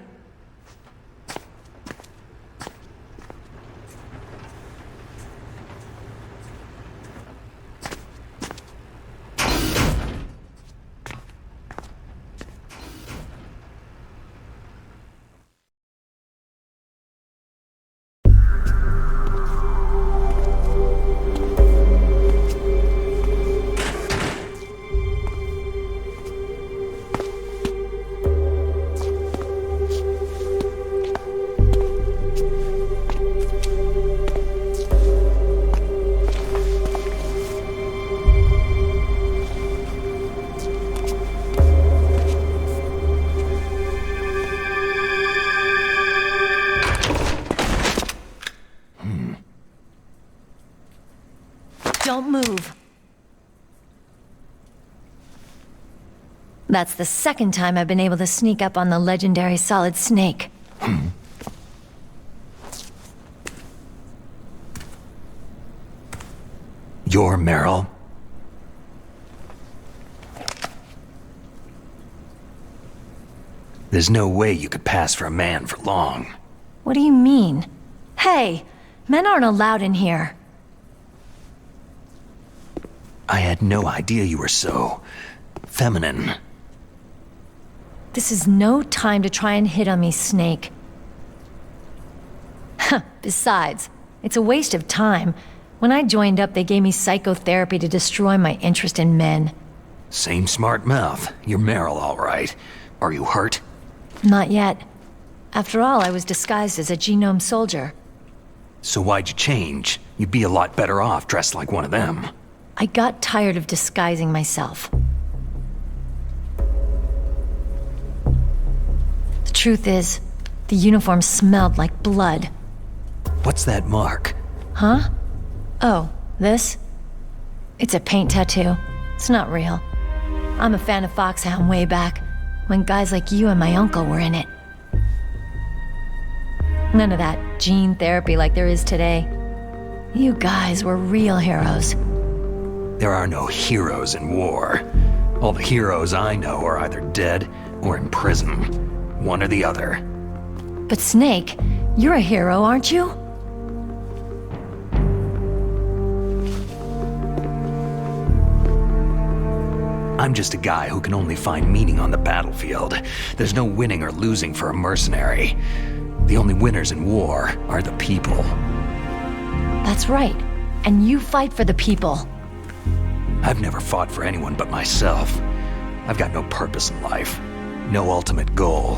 Don't move. That's the second time I've been able to sneak up on the legendary Solid Snake. You're Meryl? There's no way you could pass for a man for long. What do you mean? Hey, men aren't allowed in here. I had no idea you were so feminine. This is no time to try and hit on me, Snake. Besides, it's a waste of time. When I joined up, they gave me psychotherapy to destroy my interest in men. Same smart mouth. You're Meryl, all right. Are you hurt? Not yet. After all, I was disguised as a genome soldier. So why'd you change? You'd be a lot better off dressed like one of them. I got tired of disguising myself. The truth is, the uniform smelled like blood. What's that mark? Huh? Oh, this? It's a paint tattoo. It's not real. I'm a fan of Foxhound way back, when guys like you and my uncle were in it. None of that gene therapy like there is today. You guys were real heroes. There are no heroes in war. All the heroes I know are either dead or in prison. One or the other. But Snake, you're a hero, aren't you? I'm just a guy who can only find meaning on the battlefield. There's no winning or losing for a mercenary. The only winners in war are the people. That's right. And you fight for the people. I've never fought for anyone but myself. I've got no purpose in life. No ultimate goal.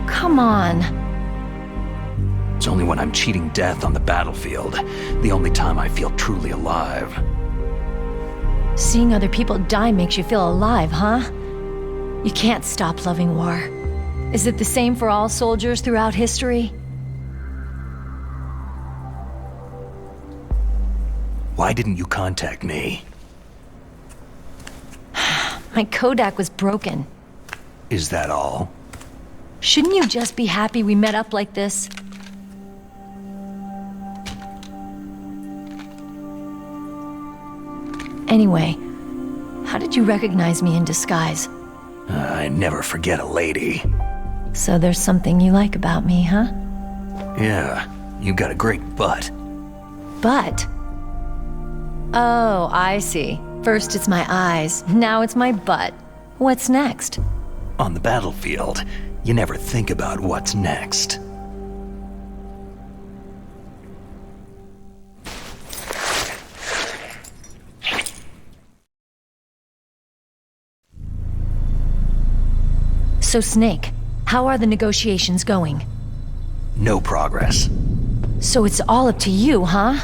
Come on. It's only when I'm cheating death on the battlefield, the only time I feel truly alive. Seeing other people die makes you feel alive, huh? You can't stop loving war. Is it the same for all soldiers throughout history? Why didn't you contact me? My Kodak was broken. Is that all? Shouldn't you just be happy we met up like this? Anyway, how did you recognize me in disguise? I never forget a lady. So there's something you like about me, huh? Yeah, you got a great butt. Butt? Oh, I see. First it's my eyes, now it's my butt. What's next? On the battlefield, you never think about what's next. So Snake, how are the negotiations going? No progress. So it's all up to you, huh?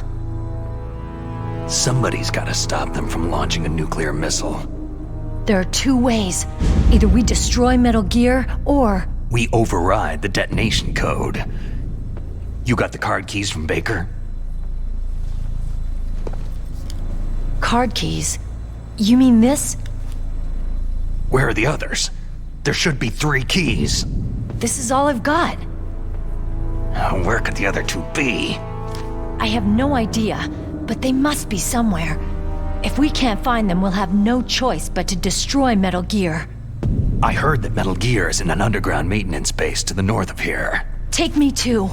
Somebody's gotta stop them from launching a nuclear missile. There are two ways. Either we destroy Metal Gear, or... We override the detonation code. You got the card keys from Baker? Card keys? You mean this? Where are the others? There should be 3 keys. This is all I've got. Where could the other 2 be? I have no idea, but they must be somewhere. If we can't find them, we'll have no choice but to destroy Metal Gear. I heard that Metal Gear is in an underground maintenance base to the north of here. Take me too.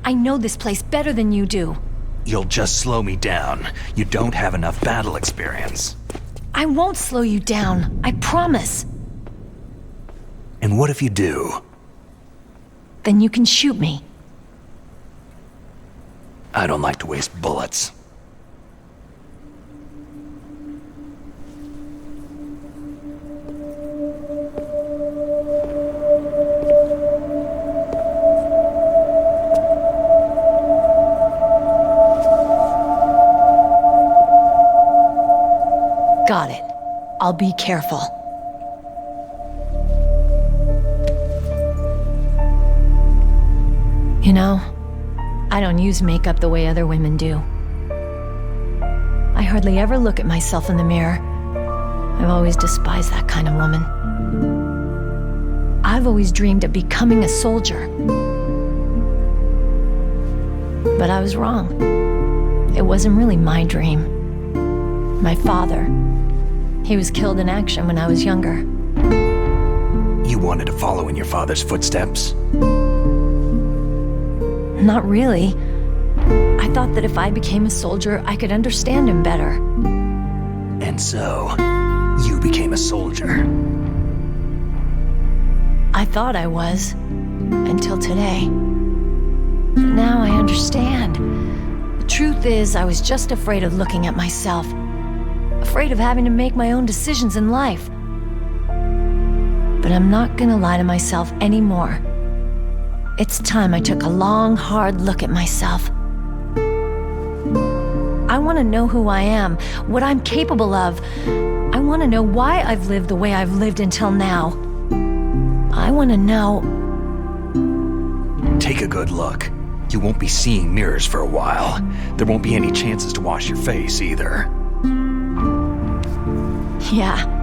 I know this place better than you do. You'll just slow me down. You don't have enough battle experience. I won't slow you down, I promise. And what if you do? Then you can shoot me. I don't like to waste bullets. Got it. I'll be careful. You know, I don't use makeup the way other women do. I hardly ever look at myself in the mirror. I've always despised that kind of woman. I've always dreamed of becoming a soldier. But I was wrong. It wasn't really my dream. My father, he was killed in action when I was younger. You wanted to follow in your father's footsteps? Not really. I thought that if I became a soldier, I could understand him better. And so, you became a soldier. I thought I was, until today. But now I understand. The truth is, I was just afraid of looking at myself. afraid of having to make my own decisions in life. But I'm not gonna lie to myself anymore. It's time I took a long, hard look at myself. I want to know who I am, what I'm capable of. I want to know why I've lived the way I've lived until now. I want to know... Take a good look. You won't be seeing mirrors for a while. There won't be any chances to wash your face either. Yeah.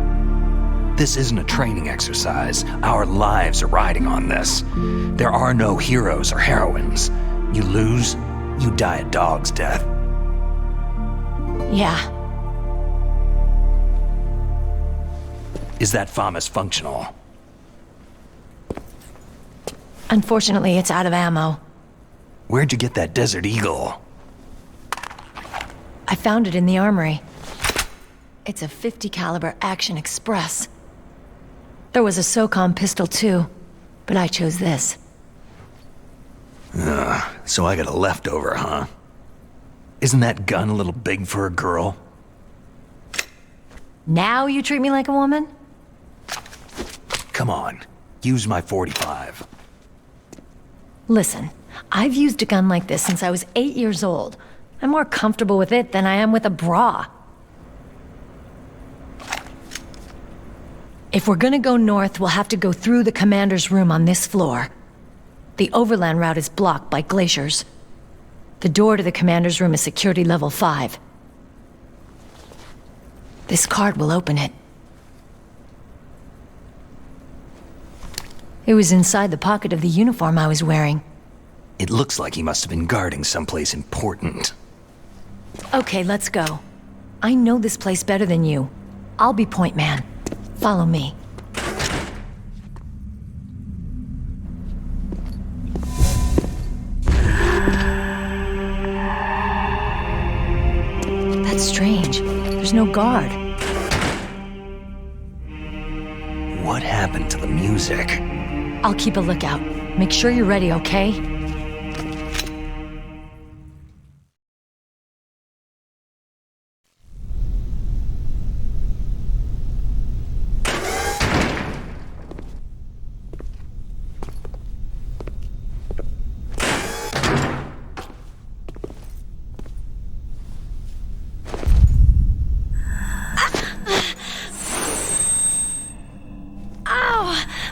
This isn't a training exercise. Our lives are riding on this. There are no heroes or heroines. You lose, you die a dog's death. Yeah. Is that FAMAS functional? Unfortunately, it's out of ammo. Where'd you get that Desert Eagle? I found it in the armory. It's a .50 caliber Action Express. There was a SOCOM pistol too, but I chose this. So I got a leftover, huh? Isn't that gun a little big for a girl? Now you treat me like a woman? Come on, use my .45. Listen, I've used a gun like this since I was 8 years old. I'm more comfortable with it than I am with a bra. If we're gonna go north, we'll have to go through the commander's room on this floor. The overland route is blocked by glaciers. The door to the commander's room is security level 5. This card will open it. It was inside the pocket of the uniform I was wearing. It looks like he must have been guarding someplace important. Okay, let's go. I know this place better than you. I'll be point man. Follow me. That's strange. There's no guard. What happened to the music? I'll keep a lookout. Make sure you're ready, okay?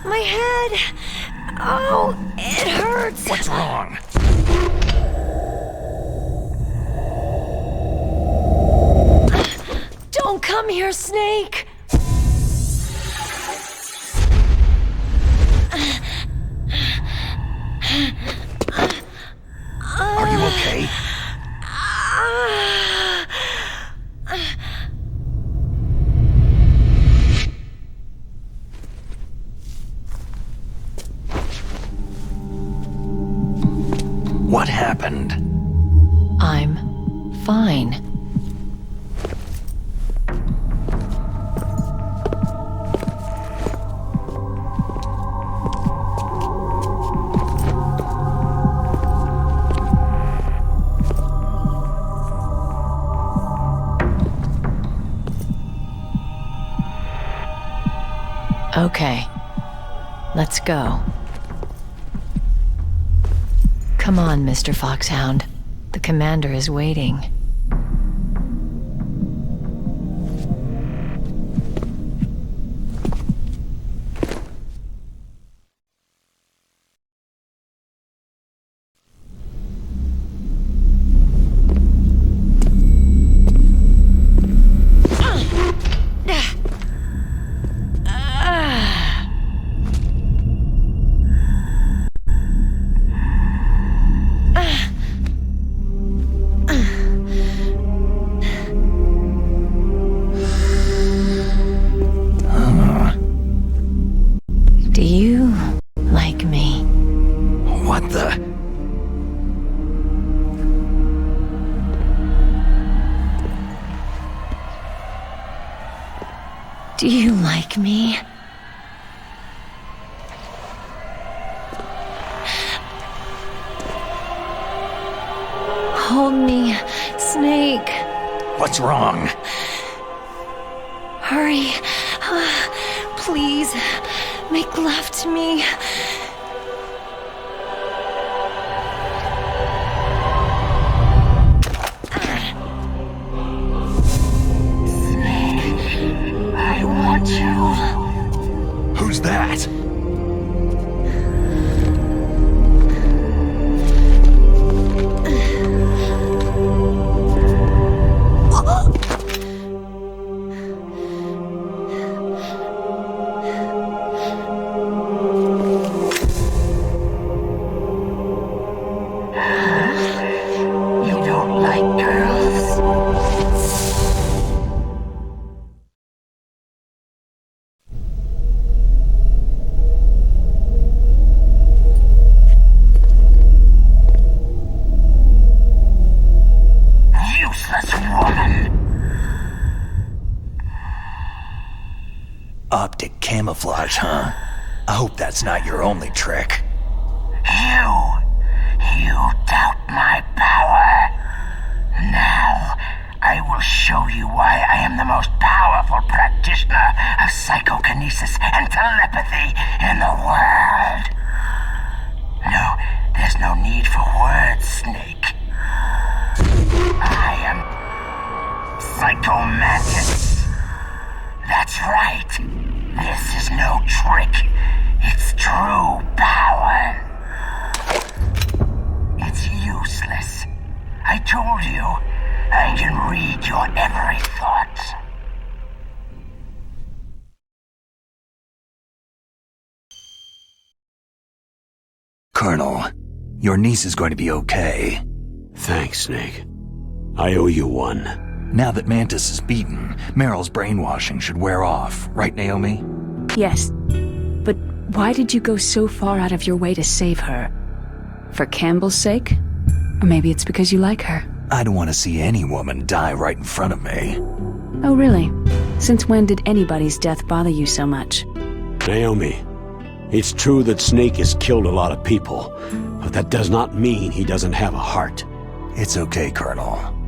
My head! Oh, it hurts! What's wrong? Don't come here, Snake! Are you okay? What happened? I'm fine. Okay, let's go. Come on, Mr. Foxhound. The commander is waiting. Do you like me? What the? Do you like me? Hold me, Snake. What's wrong? Hurry. Please, make love to me. Snake, I want you. Who's that? Optic camouflage, huh? I hope that's not your only trick. You doubt my power. Now, I will show you why I am the most powerful practitioner of psychokinesis and telepathy in the world. No, there's no need for words, Snake. I am Psychomantis. That's right. This is no trick. It's true power. It's useless. I told you, I can read your every thought. Colonel, your niece is going to be okay. Thanks, Snake. I owe you one. Now that Mantis is beaten, Meryl's brainwashing should wear off, right, Naomi? Yes. But why did you go so far out of your way to save her? For Campbell's sake? Or maybe it's because you like her? I don't want to see any woman die right in front of me. Oh, really? Since when did anybody's death bother you so much? Naomi, it's true that Snake has killed a lot of people, but that does not mean he doesn't have a heart. It's okay, Colonel.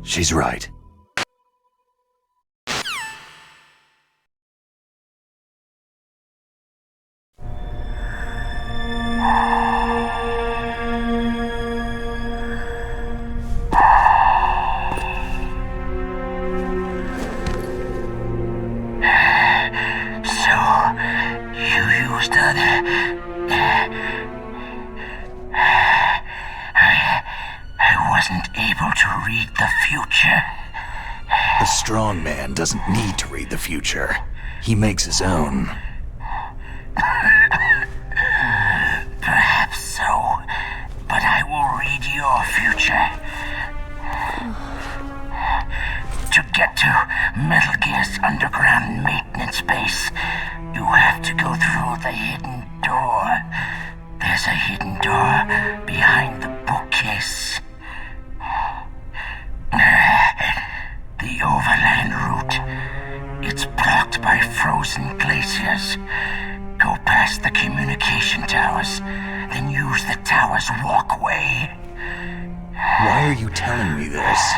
She's right. The strong man doesn't need to read the future. He makes his own. Perhaps so, but I will read your future. To get to Metal Gear's underground maintenance base, you have to go through the hidden door. There's a hidden door behind the bookcase. The overland route. It's blocked by frozen glaciers. Go past the communication towers, then use the tower's walkway. Why are you telling me this?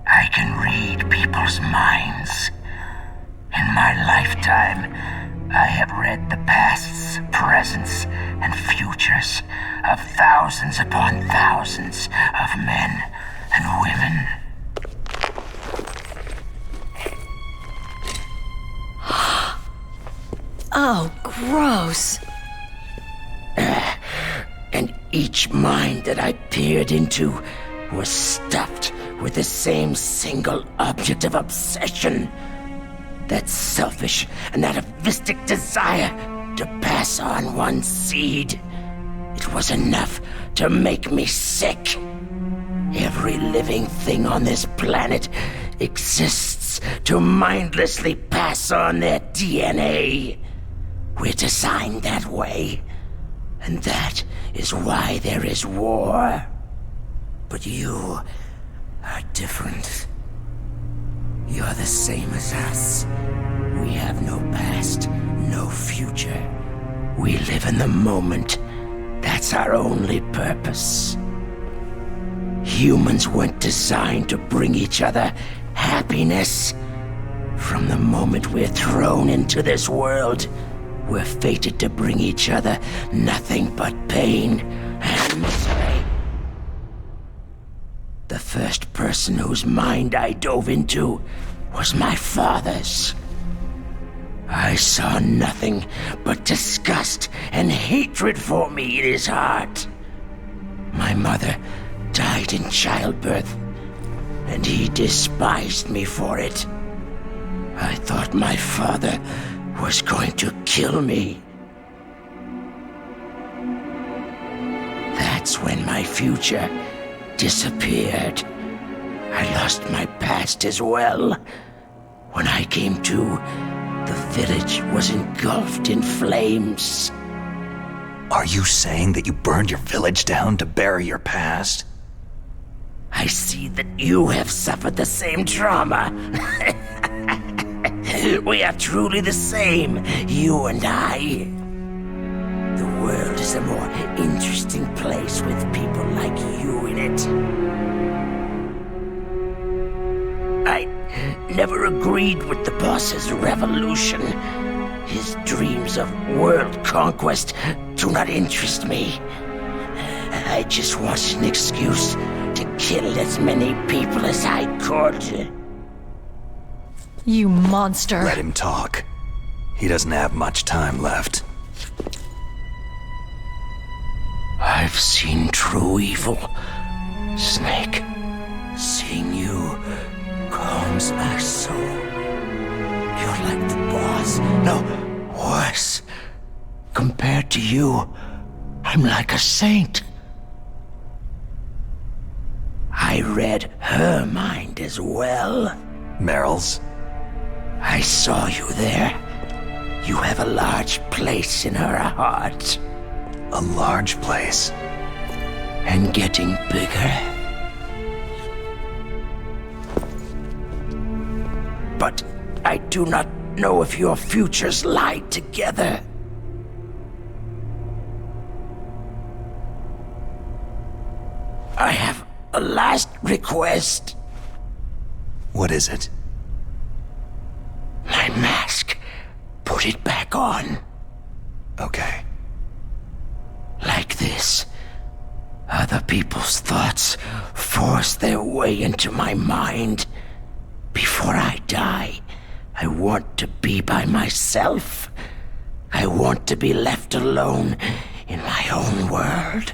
I can read people's minds. In my lifetime, I have read the pasts, presents, and futures of thousands upon thousands of men and women. Oh, gross. And each mind that I peered into was stuffed with the same single object of obsession. That selfish and atavistic desire to pass on one seed. It was enough to make me sick. Every living thing on this planet exists to mindlessly pass on their DNA. We're designed that way, and that is why there is war. But you are different. You're the same as us. We have no past, no future. We live in the moment. That's our only purpose. Humans weren't designed to bring each other happiness. From the moment we're thrown into this world, we're fated to bring each other nothing but pain and misery. The first person whose mind I dove into was my father's. I saw nothing but disgust and hatred for me in his heart. My mother died in childbirth, and he despised me for it. I thought my father was going to kill me. That's when my future disappeared. I lost my past as well. When I came to, the village was engulfed in flames. Are you saying that you burned your village down to bury your past? I see that you have suffered the same trauma. We are truly the same, you and I. The world is a more interesting place with people like you in it. I never agreed with the boss's revolution. His dreams of world conquest do not interest me. I just wanted an excuse to kill as many people as I could. You monster. Let him talk. He doesn't have much time left. I've seen true evil, Snake. Seeing you calms my soul. You're like the boss. No, worse. Compared to you, I'm like a saint. I read her mind as well. Meryl's? I saw you there. You have a large place in her heart. A large place? And getting bigger. But I do not know if your futures lie together. I have a last request. What is it? My mask. Put it back on. Okay. Like this. Other people's thoughts force their way into my mind. Before I die, I want to be by myself. I want to be left alone in my own world.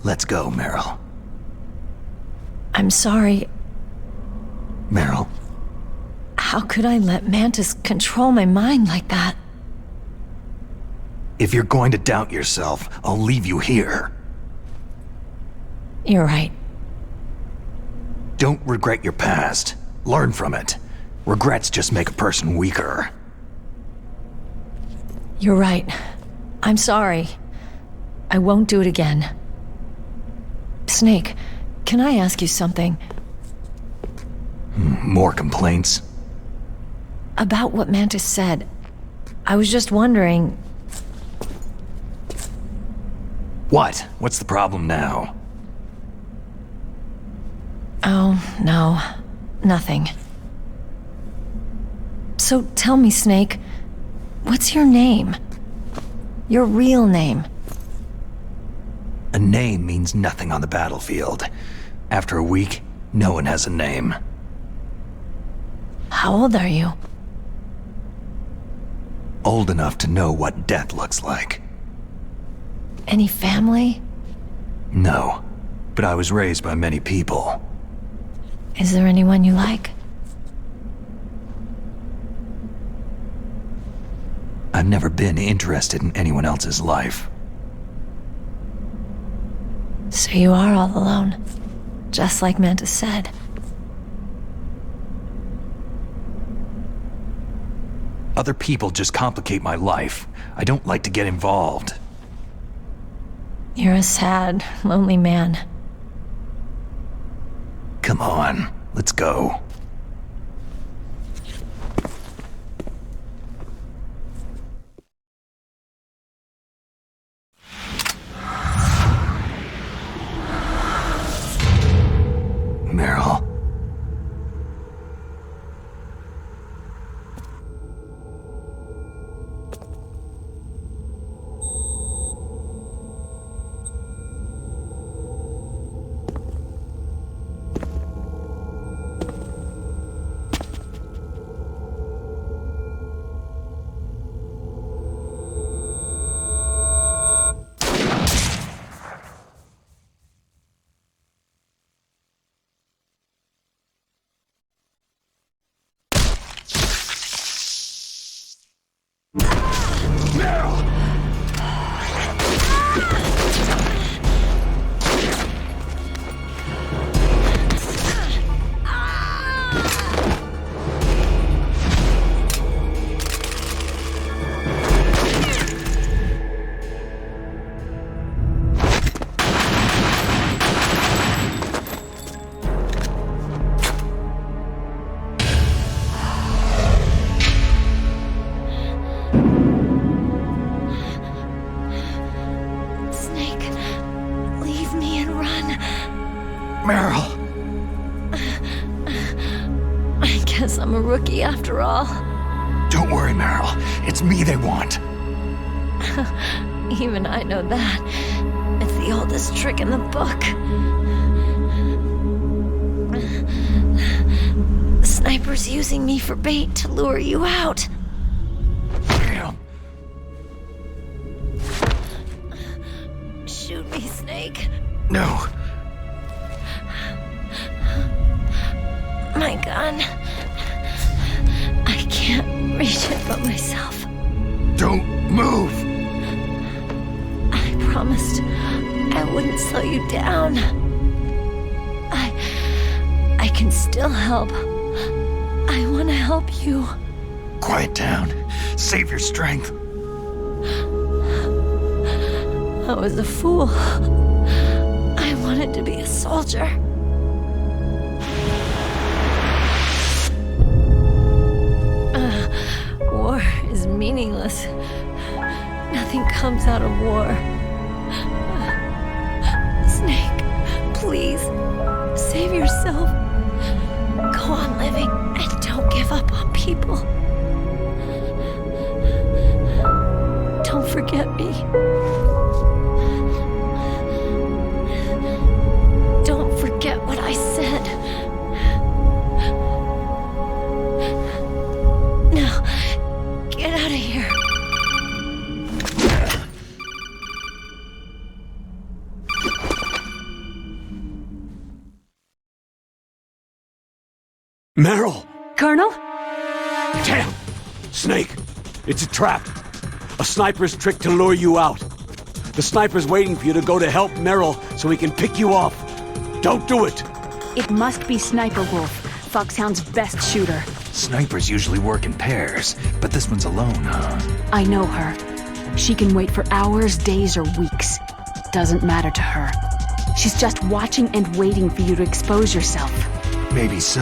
Let's go, Meryl. I'm sorry. Meryl? How could I let Mantis control my mind like that? If you're going to doubt yourself, I'll leave you here. You're right. Don't regret your past. Learn from it. Regrets just make a person weaker. You're right. I'm sorry. I won't do it again. Snake, can I ask you something? More complaints? About what Mantis said. I was just wondering... What? What's the problem now? Oh, no. Nothing. So tell me, Snake, what's your name? Your real name? A name means nothing on the battlefield. After a week, no one has a name. How old are you? Old enough to know what death looks like. Any family? No, but I was raised by many people. Is there anyone you like? I've never been interested in anyone else's life. So you are all alone, just like Mantis said. Other people just complicate my life. I don't like to get involved. You're a sad, lonely man. Come on, let's go. Meryl. I'm a rookie after all. Don't worry, Meryl. It's me they want. Even I know that. It's the oldest trick in the book. The sniper's using me for bait to lure you out. Damn. Shoot me, Snake. No. My gun. I can't reach it but myself. Don't move! I promised I wouldn't slow you down. I can still help. I want to help you. Quiet down. Save your strength. I was a fool. I wanted to be a soldier. War is meaningless. Nothing comes out of war. Snake, please, save yourself. Go on living and don't give up on people. Don't forget me. Don't forget what I said. Now, get out of here. Meryl! Colonel? Damn! Snake! It's a trap. A sniper's trick to lure you out. The sniper's waiting for you to go to help Meryl so he can pick you off. Don't do it! It must be Sniper Wolf, Foxhound's best shooter. Snipers usually work in pairs, but this one's alone, huh? I know her. She can wait for hours, days, or weeks. Doesn't matter to her. She's just watching and waiting for you to expose yourself. Maybe so,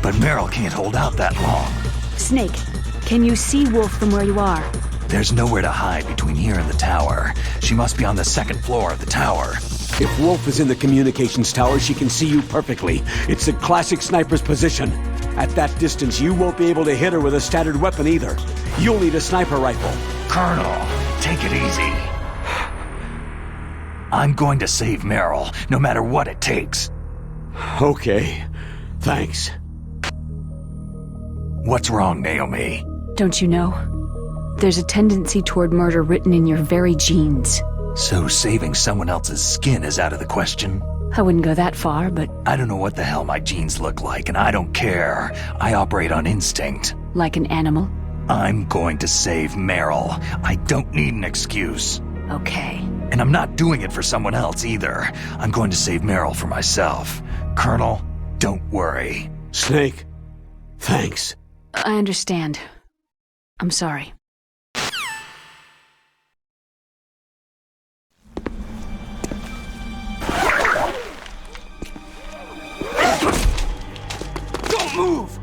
but Meryl can't hold out that long. Snake, can you see Wolf from where you are? There's nowhere to hide between here and the tower. She must be on the second floor of the tower. If Wolf is in the communications tower, she can see you perfectly. It's a classic sniper's position. At that distance, you won't be able to hit her with a standard weapon either. You'll need a sniper rifle. Colonel, take it easy. I'm going to save Meryl, no matter what it takes. Okay, thanks. What's wrong, Naomi? Don't you know? There's a tendency toward murder written in your very genes. So saving someone else's skin is out of the question? I wouldn't go that far, but... I don't know what the hell my genes look like, and I don't care. I operate on instinct. Like an animal? I'm going to save Meryl. I don't need an excuse. Okay. And I'm not doing it for someone else either. I'm going to save Meryl for myself. Colonel, don't worry. Snake, thanks. I understand. I'm sorry. Don't move!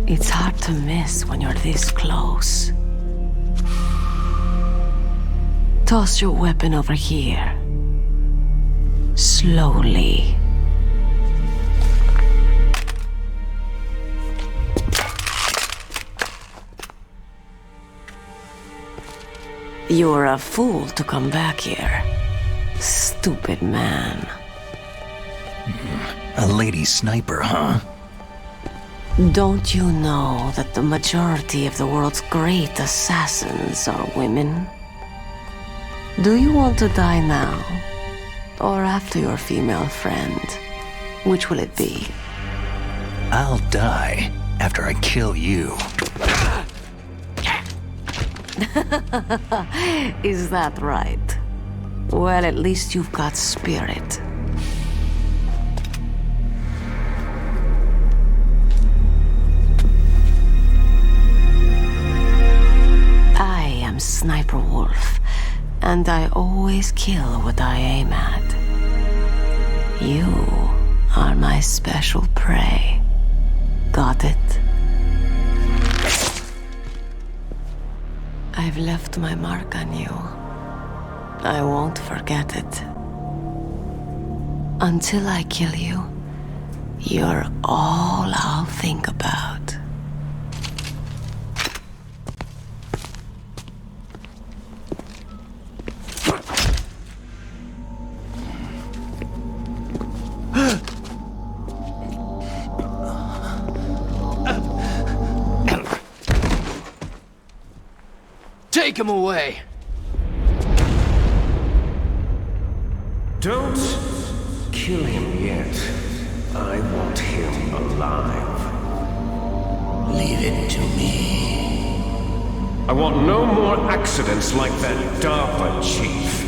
It's hard to miss when you're this close. Toss your weapon over here. Slowly. You're a fool to come back here. Stupid man. A lady sniper, huh? Don't you know that the majority of the world's great assassins are women? Do you want to die now? Or after your female friend? Which will it be? I'll die after I kill you. Is that right? Well, at least you've got spirit. I'm Sniper Wolf, and I always kill what I aim at. You are my special prey. Got it? I've left my mark on you. I won't forget it. Until I kill you, you're all I'll think about. Take him away! Don't kill him yet. I want him alive. Leave it to me. I want no more accidents like that DARPA chief.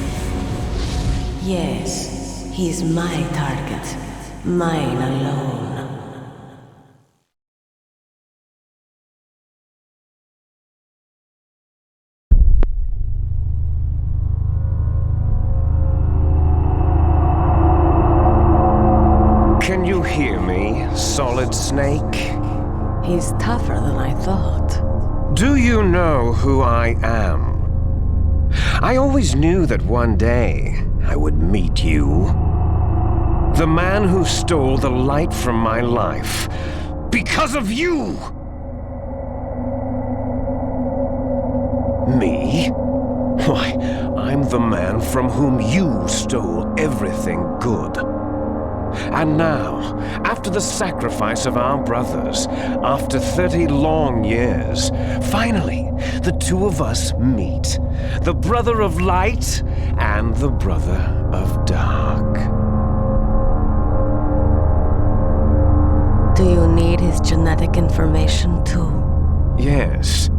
Yes, he's my target. Mine alone. Can you hear me, Solid Snake? He's tougher than I thought. Do you know who I am? I always knew that one day I would meet you. The man who stole the light from my life. Because of you! Me? Why, I'm the man from whom you stole everything good. And now, after the sacrifice of our brothers, after 30 long years, finally, the two of us meet. The brother of light and the brother of dark. Do you need his genetic information too? Yes.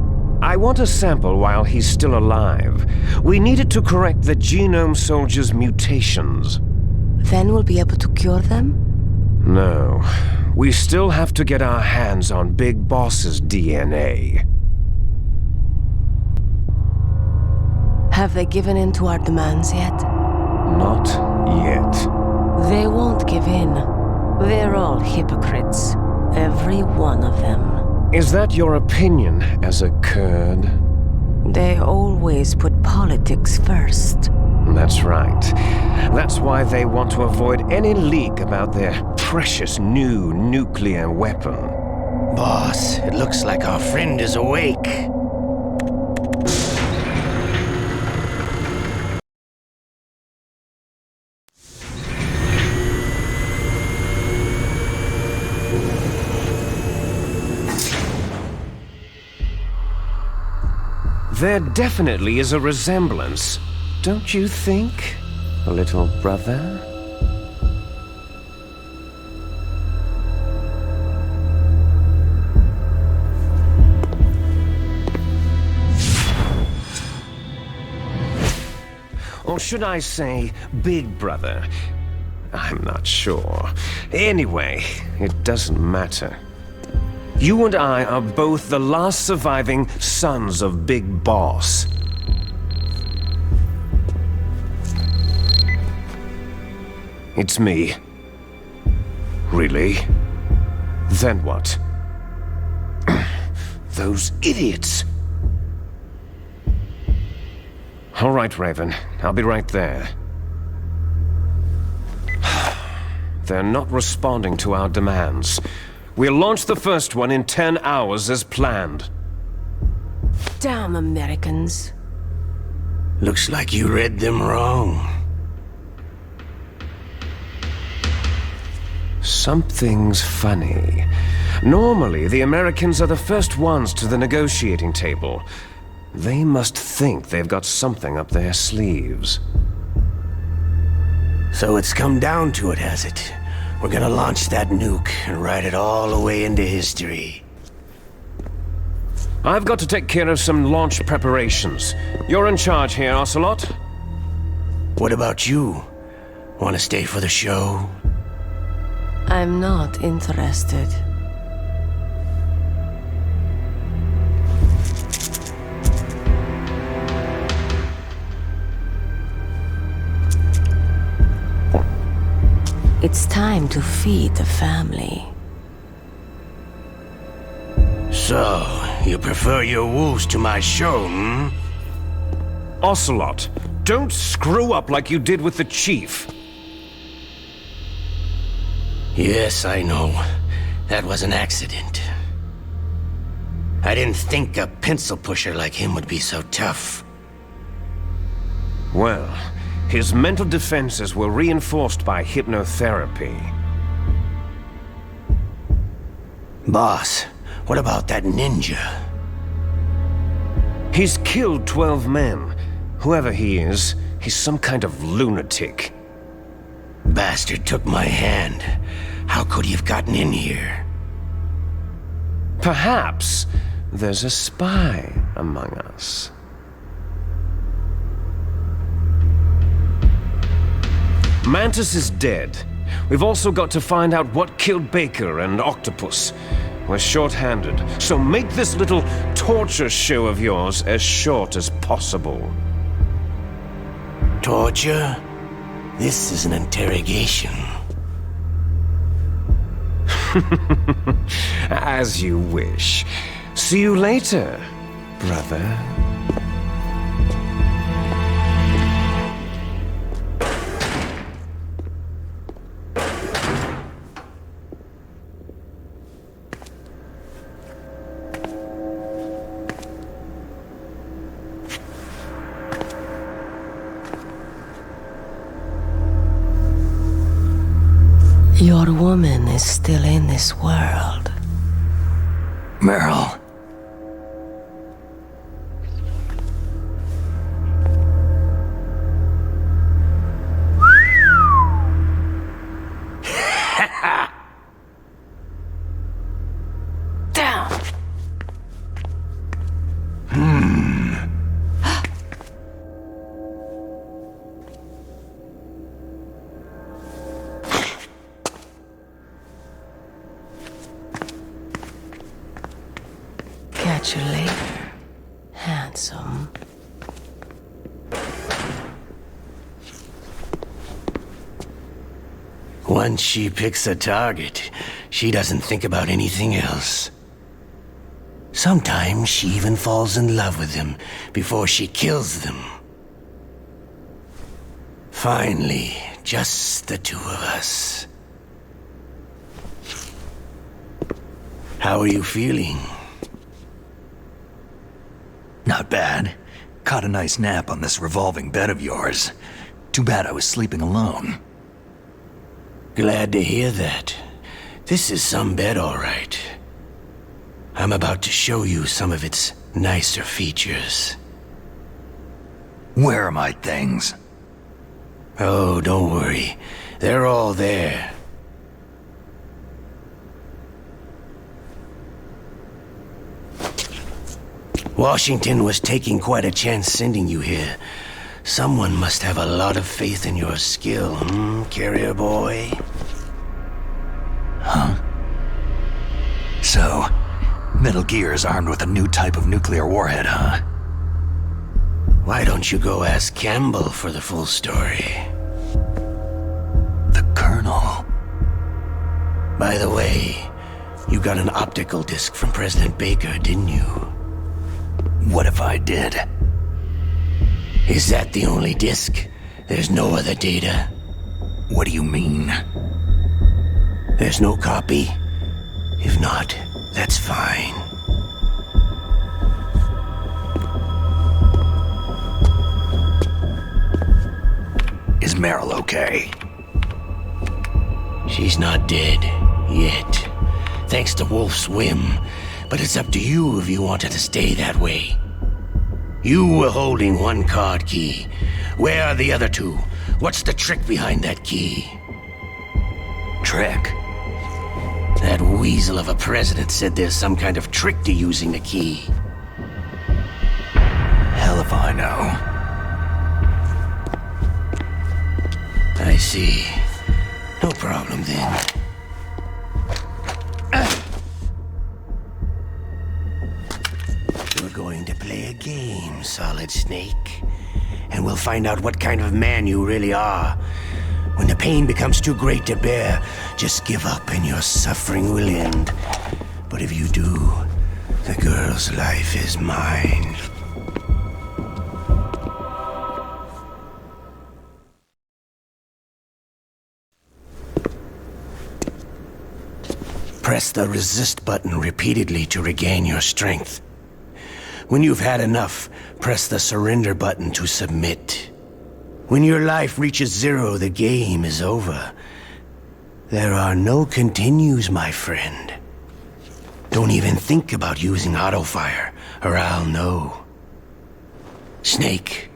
I want a sample while he's still alive. We need it to correct the Genome Soldier's mutations. Then we'll be able to cure them? No. we still have to get our hands on Big Boss's DNA. Have they given in to our demands yet? Not yet. They won't give in. They're all hypocrites. Every one of them. Is that your opinion as a Kurd? They always put politics first. That's right. That's why they want to avoid any leak about their precious new nuclear weapon. Boss, it looks like our friend is awake. There definitely is a resemblance, don't you think, little brother? Or should I say, big brother? I'm not sure. Anyway, it doesn't matter. You and I are both the last surviving sons of Big Boss. It's me. Really? Then what? Those idiots! All right, Raven. I'll be right there. They're not responding to our demands. We'll launch the first one in 10 hours as planned. Damn Americans. Looks like you read them wrong. Something's funny. Normally, the Americans are the first ones to the negotiating table. They must think they've got something up their sleeves. So it's come down to it, has it? We're gonna launch that nuke and write it all away into history. I've got to take care of some launch preparations. You're in charge here, Ocelot. What about you? Want to stay for the show? I'm not interested. It's time to feed the family. So, you prefer your wolves to my show, hmm? Ocelot, don't screw up like you did with the chief. Yes, I know. That was an accident. I didn't think a pencil pusher like him would be so tough. Well, his mental defenses were reinforced by hypnotherapy. Boss, what about that ninja? He's killed 12 men. Whoever he is, he's some kind of lunatic. Bastard took my hand. How could he have gotten in here? Perhaps there's a spy among us. Mantis is dead. We've also got to find out what killed Baker and Octopus. We're short-handed, so make this little torture show of yours as short as possible. Torture? This is an interrogation. As you wish. See you later, brother. Your woman is still in this world. Meryl. Down! about you later, handsome. Once she picks a target, she doesn't think about anything else. Sometimes she even falls in love with them before she kills them. Finally, just the two of us. How are you feeling? Not bad. Caught a nice nap on this revolving bed of yours. Too bad I was sleeping alone. Glad to hear that. This is some bed, all right. I'm about to show you some of its nicer features. Where are my things? Oh, don't worry. They're all there. Washington was taking quite a chance sending you here. Someone must have a lot of faith in your skill, carrier boy? Huh? So, Metal Gear is armed with a new type of nuclear warhead, huh? Why don't you go ask Campbell for the full story? The Colonel. By the way, you got an optical disc from President Baker, didn't you? What if I did? Is that the only disc? There's no other data? What do you mean? There's no copy? If not, that's fine. Is Meryl okay? She's not dead, yet. Thanks to Wolf's whim. But it's up to you if you want her to stay that way. You were holding one card key. Where are the other two? What's the trick behind that key? Trick? That weasel of a president said there's some kind of trick to using the key. Hell if I know. I see. No problem then. We're going to play a game, Solid Snake. And we'll find out what kind of man you really are. When the pain becomes too great to bear, just give up and your suffering will end. But if you do, the girl's life is mine. Press the resist button repeatedly to regain your strength. When you've had enough, press the surrender button to submit. When your life reaches 0, the game is over. There are no continues, my friend. Don't even think about using auto-fire, or I'll know. Snake,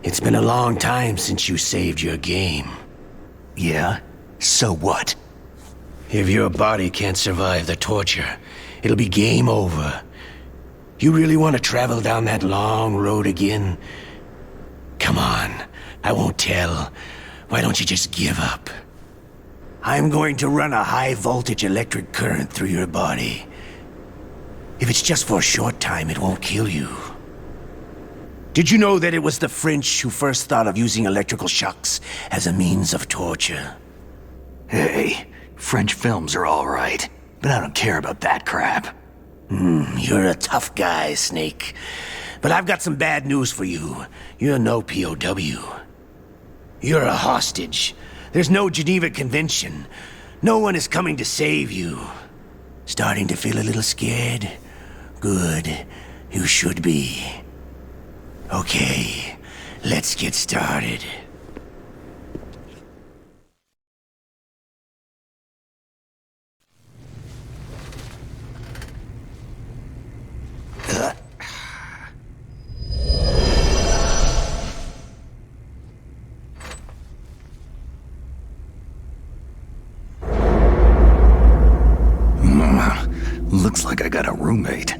it's been a long time since you saved your game. Yeah? So what? If your body can't survive the torture, it'll be game over. You really want to travel down that long road again? Come on, I won't tell. Why don't you just give up? I'm going to run a high-voltage electric current through your body. If it's just for a short time, it won't kill you. Did you know that it was the French who first thought of using electrical shocks as a means of torture? Hey, French films are all right, but I don't care about that crap. You're a tough guy, Snake. But I've got some bad news for you. You're no POW. You're a hostage. There's no Geneva Convention. No one is coming to save you. Starting to feel a little scared? Good. You should be. Okay, let's get started. Looks like I got a roommate.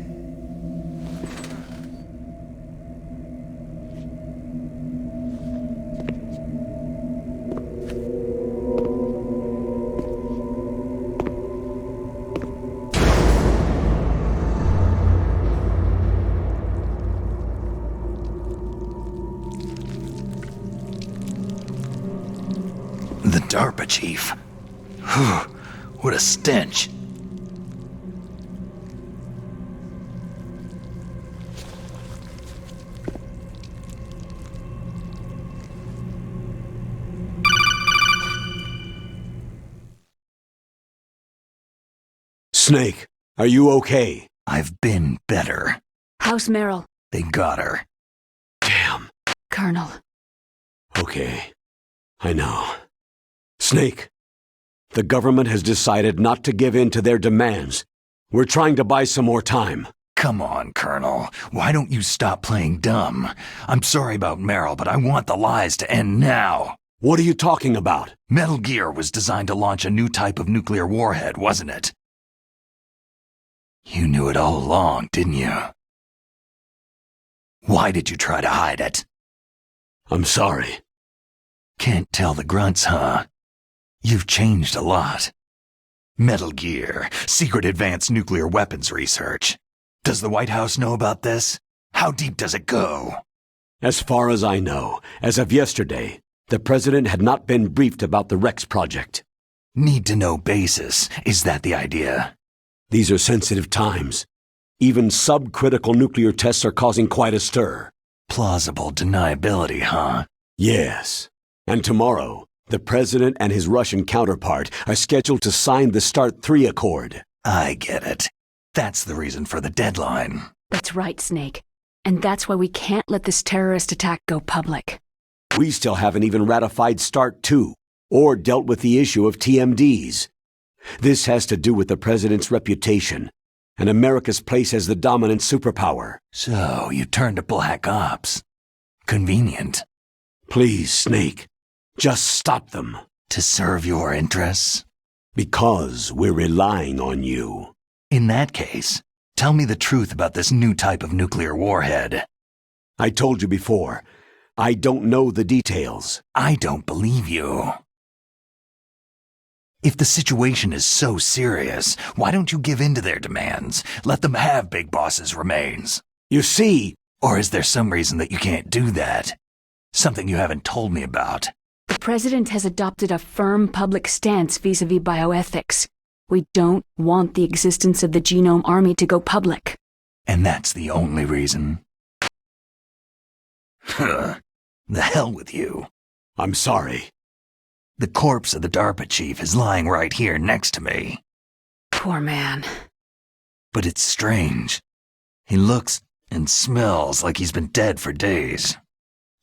DARPA chief. What a stench. Snake, are you okay? I've been better. How's Meryl? They got her. Damn. Colonel. Okay. I know. Snake, the government has decided not to give in to their demands. We're trying to buy some more time. Come on, Colonel. Why don't you stop playing dumb? I'm sorry about Meryl, but I want the lies to end now. What are you talking about? Metal Gear was designed to launch a new type of nuclear warhead, wasn't it? You knew it all along, didn't you? Why did you try to hide it? I'm sorry. Can't tell the grunts, huh? You've changed a lot. Metal Gear, secret advanced nuclear weapons research. Does the White House know about this? How deep does it go? As far as I know, as of yesterday, the president had not been briefed about the Rex project. Need-to-know basis. Is that the idea? These are sensitive times. Even subcritical nuclear tests are causing quite a stir. Plausible deniability, huh? Yes. And tomorrow, the president and his Russian counterpart are scheduled to sign the START 3 Accord. I get it. That's the reason for the deadline. That's right, Snake. And that's why we can't let this terrorist attack go public. We still haven't even ratified START 2 or dealt with the issue of TMDs. This has to do with the president's reputation and America's place as the dominant superpower. So, you turned to Black Ops. Convenient. Please, Snake, just stop them. To serve your interests? Because we're relying on you. In that case, tell me the truth about this new type of nuclear warhead. I told you before, I don't know the details. I don't believe you. If the situation is so serious, why don't you give in to their demands? Let them have Big Boss's remains. You see... Or is there some reason that you can't do that? Something you haven't told me about. The president has adopted a firm public stance vis-à-vis bioethics. We don't want the existence of the Genome Army to go public. And that's the only reason? The hell with you. I'm sorry. The corpse of the DARPA chief is lying right here next to me. Poor man. But it's strange. He looks and smells like he's been dead for days.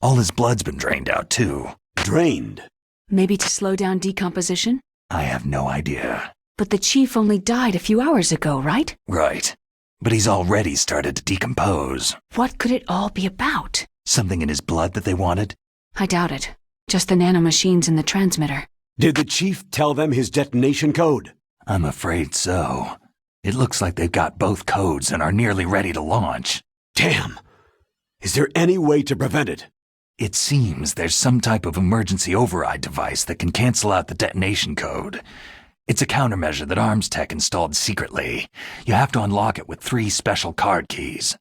All his blood's been drained out, too. Drained? Maybe to slow down decomposition? I have no idea. But the chief only died a few hours ago, right? Right. But he's already started to decompose. What could it all be about? Something in his blood that they wanted? I doubt it. Just the nanomachines in the transmitter. Did the chief tell them his detonation code? I'm afraid so. It looks like they've got both codes and are nearly ready to launch. Damn! Is there any way to prevent it? It seems there's some type of emergency override device that can cancel out the detonation code. It's a countermeasure that Arms Tech installed secretly. You have to unlock it with 3 special card keys.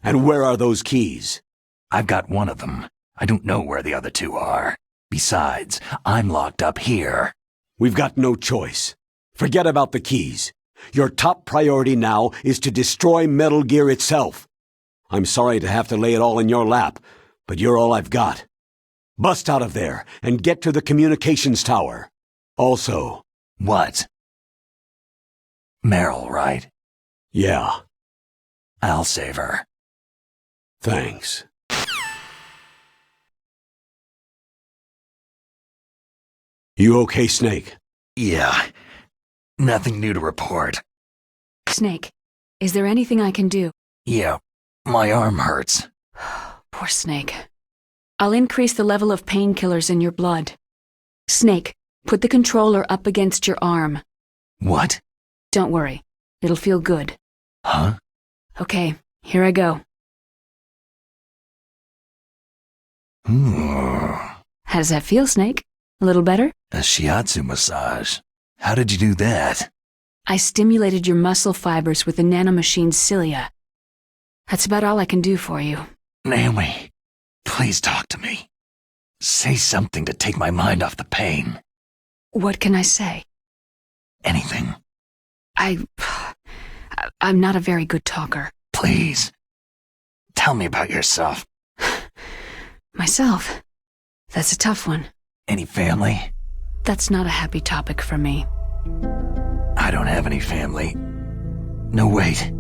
And where are those keys? I've got one of them. I don't know where the other 2 are. Besides, I'm locked up here. We've got no choice. Forget about the keys. Your top priority now is to destroy Metal Gear itself. I'm sorry to have to lay it all in your lap, but you're all I've got. Bust out of there and get to the communications tower. Also... What? Meryl, right? Yeah. I'll save her. Thanks. You okay, Snake? Yeah. Nothing new to report. Snake, is there anything I can do? Yeah, my arm hurts. Poor Snake. I'll increase the level of painkillers in your blood. Snake, put the controller up against your arm. What? Don't worry. It'll feel good. Huh? Okay, here I go. How does that feel, Snake? A little better? A shiatsu massage. How did you do that? I stimulated your muscle fibers with the nanomachine's cilia. That's about all I can do for you. Naomi, please talk to me. Say something to take my mind off the pain. What can I say? Anything. I'm not a very good talker. Please. Tell me about yourself. Myself? That's a tough one. Any family? That's not a happy topic for me. I don't have any family. No, wait.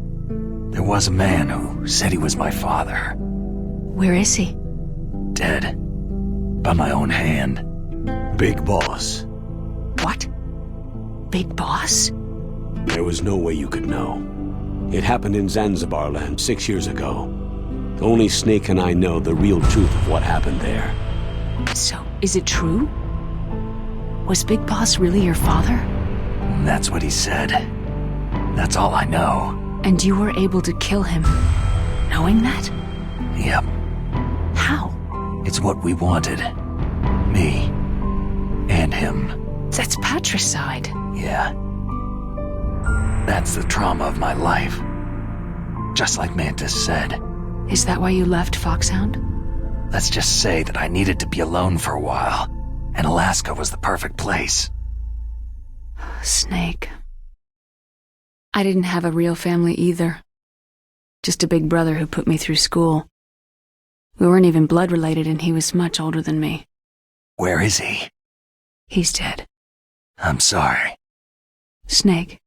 There was a man who said he was my father. Where is he? Dead. By my own hand. Big Boss. What? Big Boss? There was no way you could know. It happened in Zanzibar land 6 years ago. Only Snake and I know the real truth of what happened there. So, is it true? Was Big Boss really your father? That's what he said. That's all I know. And you were able to kill him, knowing that? Yep. How? It's what we wanted. Me. And him. That's patricide. Yeah. That's the trauma of my life. Just like Mantis said. Is that why you left Foxhound? Let's just say that I needed to be alone for a while, and Alaska was the perfect place. Snake. I didn't have a real family either. Just a big brother who put me through school. We weren't even blood related, and he was much older than me. Where is he? He's dead. I'm sorry. Snake.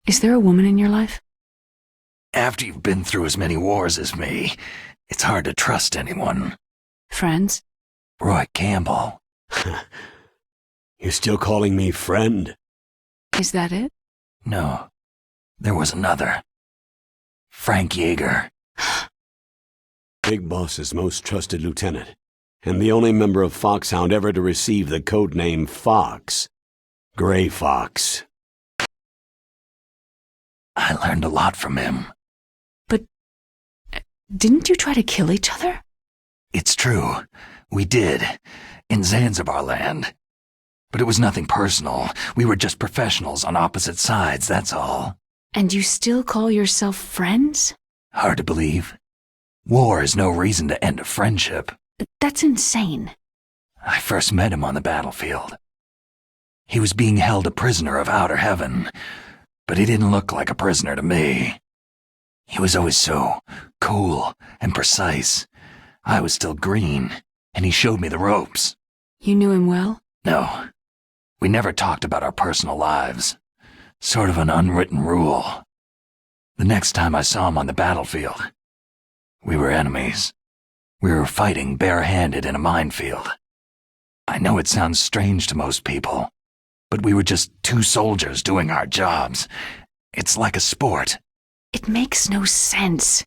Is there a woman in your life? After you've been through as many wars as me, it's hard to trust anyone. Friends? Roy Campbell. You're still calling me friend? Is that it? No. There was another. Frank Yeager. Big Boss's most trusted lieutenant, and the only member of Foxhound ever to receive the code name Fox. Gray Fox. I learned a lot from him. But didn't you try to kill each other? It's true. We did. In Zanzibar land. But it was nothing personal. We were just professionals on opposite sides, that's all. And you still call yourself friends? Hard to believe. War is no reason to end a friendship. That's insane. I first met him on the battlefield. He was being held a prisoner of outer heaven, but he didn't look like a prisoner to me. He was always so cool and precise. I was still green, and he showed me the ropes. You knew him well? No. We never talked about our personal lives. Sort of an unwritten rule. The next time I saw him on the battlefield, we were enemies. We were fighting bare-handed in a minefield. I know it sounds strange to most people, but we were just two soldiers doing our jobs. It's like a sport. It makes no sense.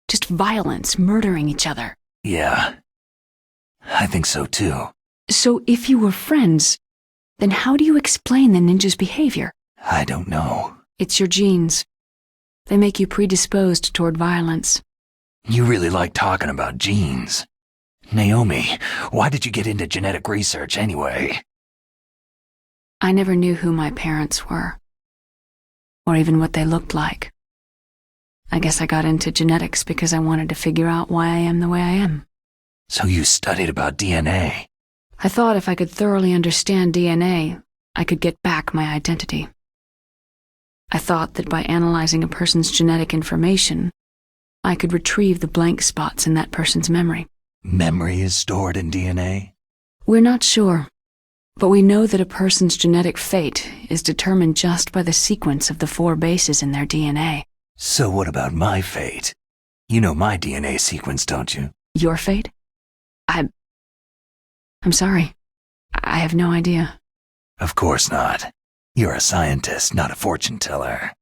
Just violence, murdering each other. Yeah. I think so too. So if you were friends, then how do you explain the ninja's behavior? I don't know. It's your genes. They make you predisposed toward violence. You really like talking about genes. Naomi, why did you get into genetic research anyway? I never knew who my parents were, or even what they looked like. I guess I got into genetics because I wanted to figure out why I am the way I am. So you studied about DNA? I thought if I could thoroughly understand DNA, I could get back my identity. I thought that by analyzing a person's genetic information, I could retrieve the blank spots in that person's memory. Memory is stored in DNA? We're not sure, but we know that a person's genetic fate is determined just by the sequence of the 4 bases in their DNA. So what about my fate? You know my DNA sequence, don't you? Your fate? I'm sorry. I have no idea. Of course not. You're a scientist, not a fortune teller.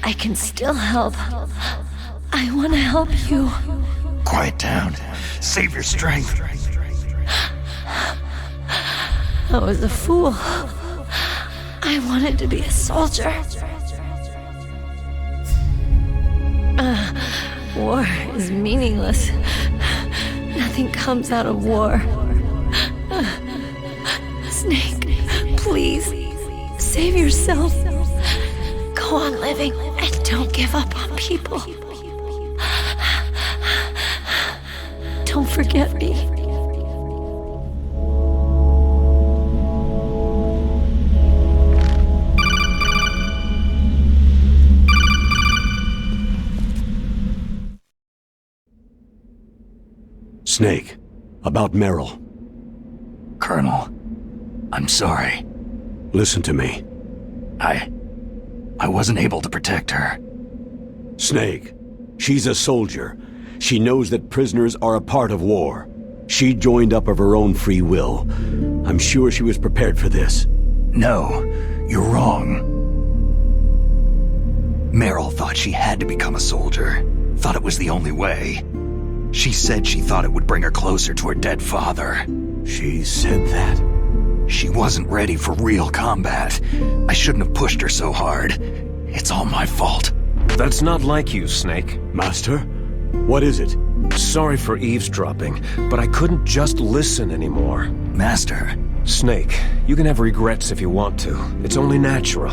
I can still help. I want to help you. Quiet down. Save your strength. I was a fool. I wanted to be a soldier. War is meaningless. Nothing comes out of war. Snake, please, save yourself. Go on living and don't give up on people. Don't forget me. Snake, about Meryl. Colonel, I'm sorry. Listen to me. I wasn't able to protect her. Snake, she's a soldier. She knows that prisoners are a part of war. She joined up of her own free will. I'm sure she was prepared for this. No, you're wrong. Meryl thought she had to become a soldier. Thought it was the only way. She said she thought it would bring her closer to her dead father. She said that? She wasn't ready for real combat. I shouldn't have pushed her so hard. It's all my fault. That's not like you, Snake. Master? What is it? Sorry for eavesdropping, but I couldn't just listen anymore. Master. Snake, you can have regrets if you want to. It's only natural.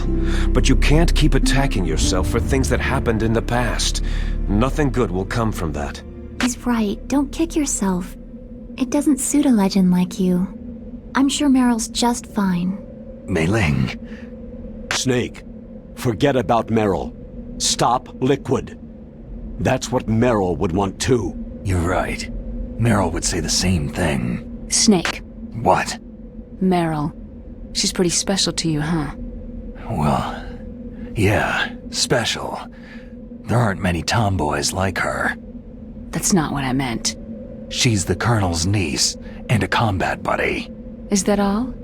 But you can't keep attacking yourself for things that happened in the past. Nothing good will come from that. He's right. Don't kick yourself. It doesn't suit a legend like you. I'm sure Meryl's just fine. Mei Ling. Snake, forget about Meryl. Stop Liquid. That's what Meryl would want too. You're right. Meryl would say the same thing. Snake. What? Meryl. She's pretty special to you, huh? Well, yeah, special. There aren't many tomboys like her. That's not what I meant. She's the Colonel's niece and a combat buddy. Is that all?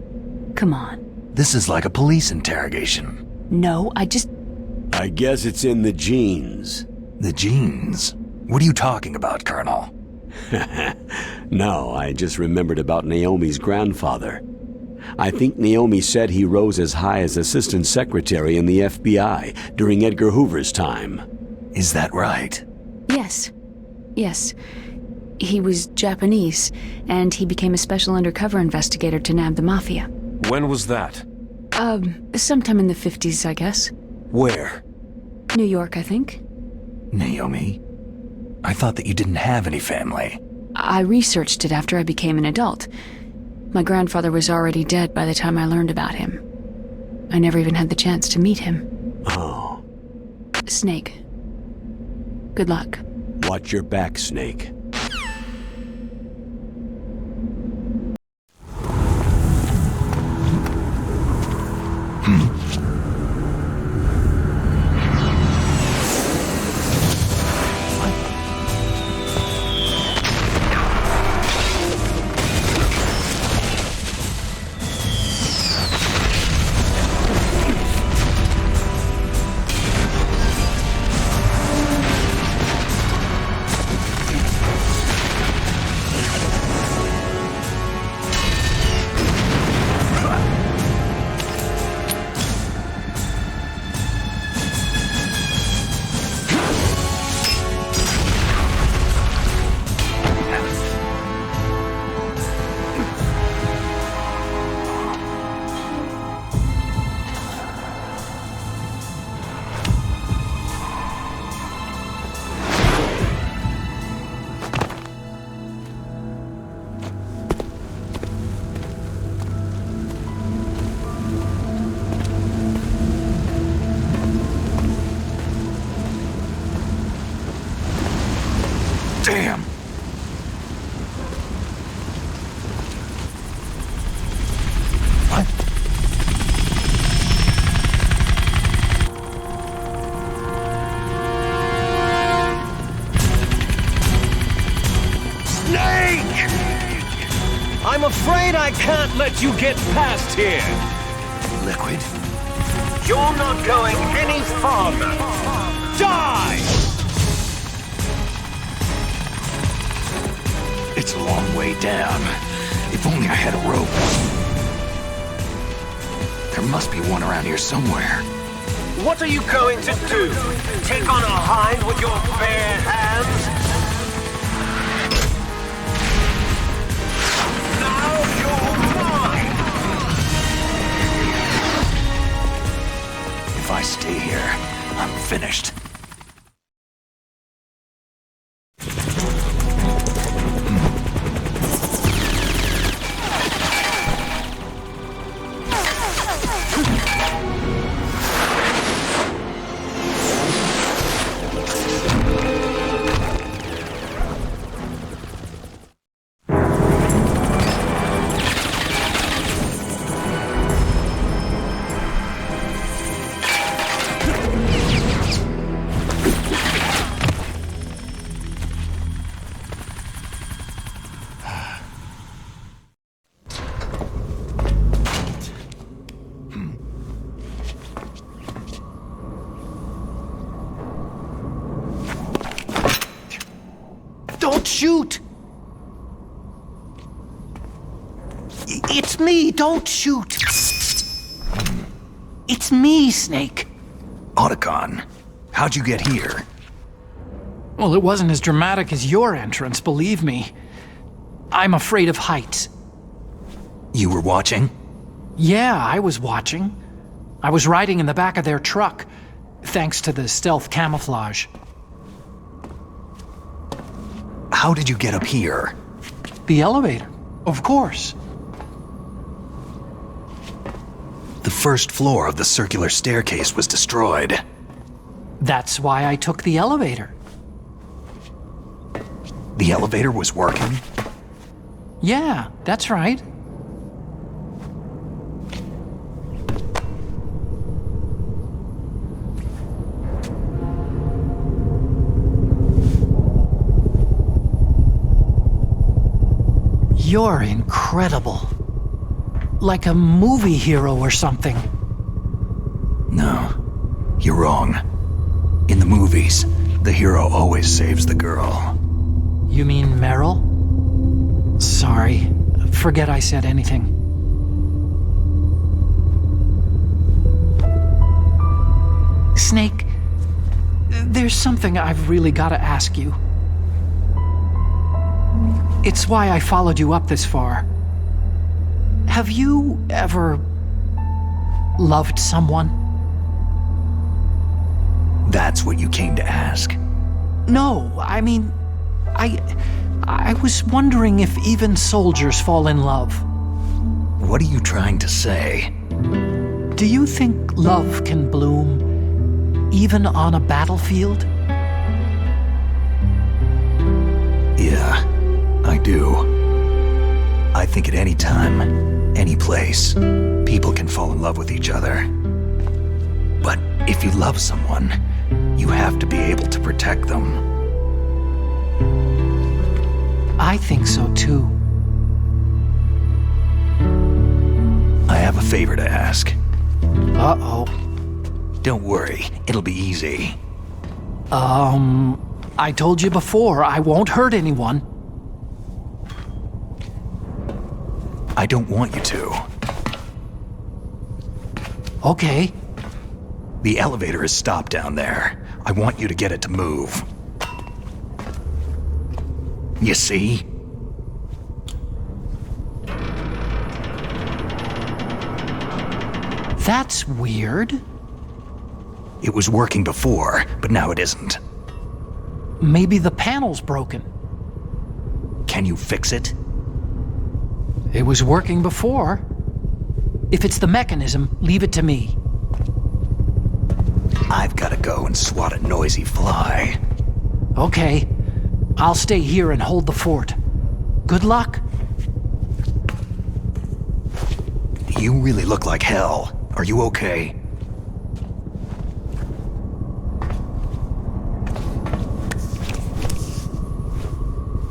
Come on. This is like a police interrogation. No, I guess it's in the genes. The genes? What are you talking about, Colonel? No, I just remembered about Naomi's grandfather. I think Naomi said he rose as high as assistant secretary in the FBI during Edgar Hoover's time. Is that right? Yes. Yes. He was Japanese, and he became a special undercover investigator to nab the Mafia. When was that? Sometime in the 50s, I guess. Where? New York, I think. Naomi? I thought that you didn't have any family. I researched it after I became an adult. My grandfather was already dead by the time I learned about him. I never even had the chance to meet him. Oh. Snake. Good luck. Watch your back, Snake. Damn! What? Snake! I'm afraid I can't let you get past here. Liquid? You're not going any farther. Die! It's a long way down. If only I had a rope. There must be one around here somewhere. What are you going to do? Take on a hind with your bare hands? Now you're mine! If I stay here, I'm finished. Don't shoot! It's me, don't shoot! It's me, Snake. Otacon, how'd you get here? Well, it wasn't as dramatic as your entrance, believe me. I'm afraid of heights. You were watching? Yeah, I was watching. I was riding in the back of their truck, thanks to the stealth camouflage. How did you get up here? The elevator, of course. The first floor of the circular staircase was destroyed. That's why I took the elevator. The elevator was working? Yeah, that's right. You're incredible. Like a movie hero or something. No, you're wrong. In the movies, the hero always saves the girl. You mean Meryl? Sorry, forget I said anything. Snake, there's something I've really got to ask you. It's why I followed you up this far. Have you ever loved someone? That's what you came to ask? No, I mean, I was wondering if even soldiers fall in love. What are you trying to say? Do you think love can bloom even on a battlefield? Yeah, I do. I think at any time, any place, people can fall in love with each other. But if you love someone, you have to be able to protect them. I think so too. I have a favor to ask. Uh-oh. Don't worry, it'll be easy. I told you before, I won't hurt anyone. I don't want you to. Okay. The elevator is stopped down there. I want you to get it to move. You see? That's weird. It was working before, but now it isn't. Maybe the panel's broken. Can you fix it? It was working before. If it's the mechanism, leave it to me. I've got to go and swat a noisy fly. Okay. I'll stay here and hold the fort. Good luck. You really look like hell. Are you okay?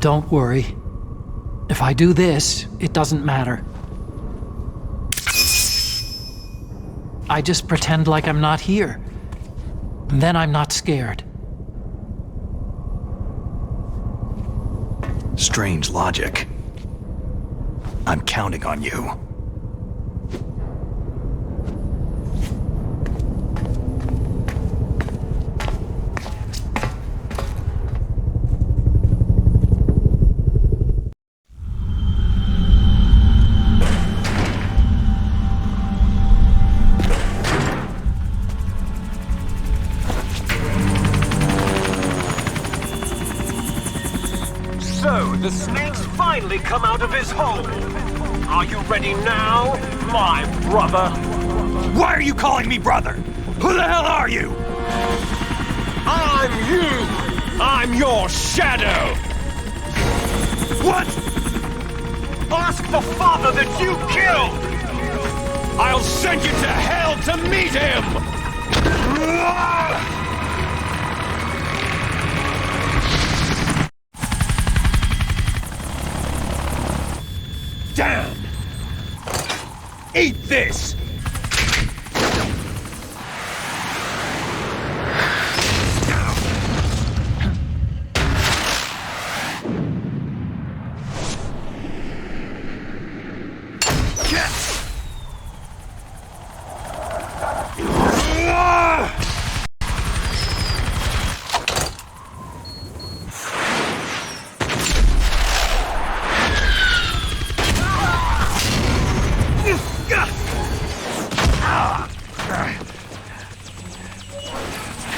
Don't worry. If I do this, it doesn't matter. I just pretend like I'm not here. And then I'm not scared. Strange logic. I'm counting on you. The snake's finally come out of his hole. Are you ready now, my brother? Why are you calling me brother? Who the hell are you? I'm you! I'm your shadow! What? Ask the father that you killed! I'll send you to hell to meet him! Damn! Eat this!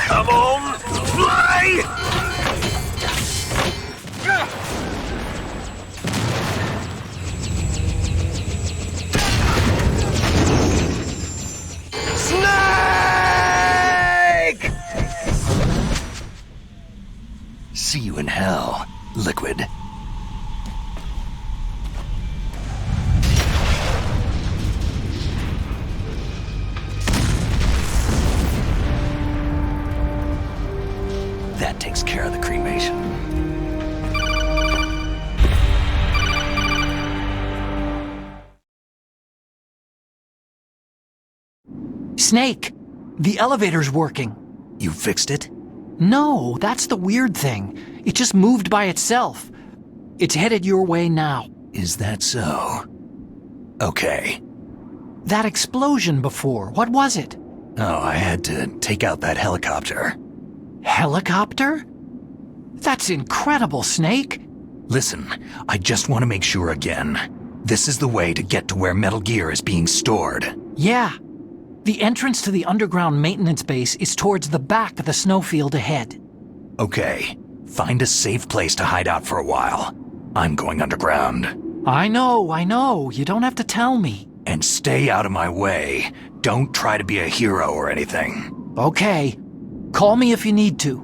Come on, fly! Snake! See you in hell, Liquid. That takes care of the cremation. Snake! The elevator's working. You fixed it? No, that's the weird thing. It just moved by itself. It's headed your way now. Is that so? Okay. That explosion before, what was it? Oh, I had to take out that helicopter. Helicopter? That's incredible, Snake. Listen, I just want to make sure again. This is the way to get to where Metal Gear is being stored. Yeah. The entrance to the underground maintenance base is towards the back of the snowfield ahead. Okay. Find a safe place to hide out for a while. I'm going underground. I know. You don't have to tell me. And stay out of my way. Don't try to be a hero or anything. Okay. Call me if you need to.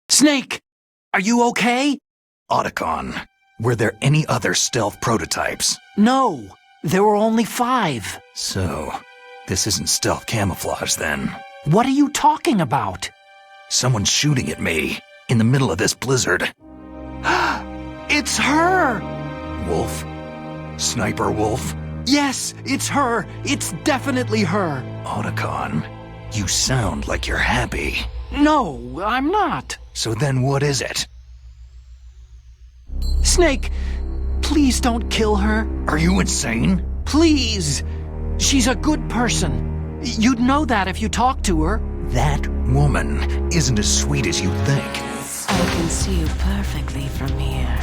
Snake! Are you okay? Otacon, were there any other stealth prototypes? No, there were only 5. So, this isn't stealth camouflage then. What are you talking about? Someone's shooting at me, in the middle of this blizzard. It's her! Wolf? Sniper Wolf? Yes, it's her! It's definitely her! Otacon, you sound like you're happy. No, I'm not. So then what is it? Snake, please don't kill her. Are you insane? Please! She's a good person. You'd know that if you talked to her. That woman isn't as sweet as you think. I can see you perfectly from here.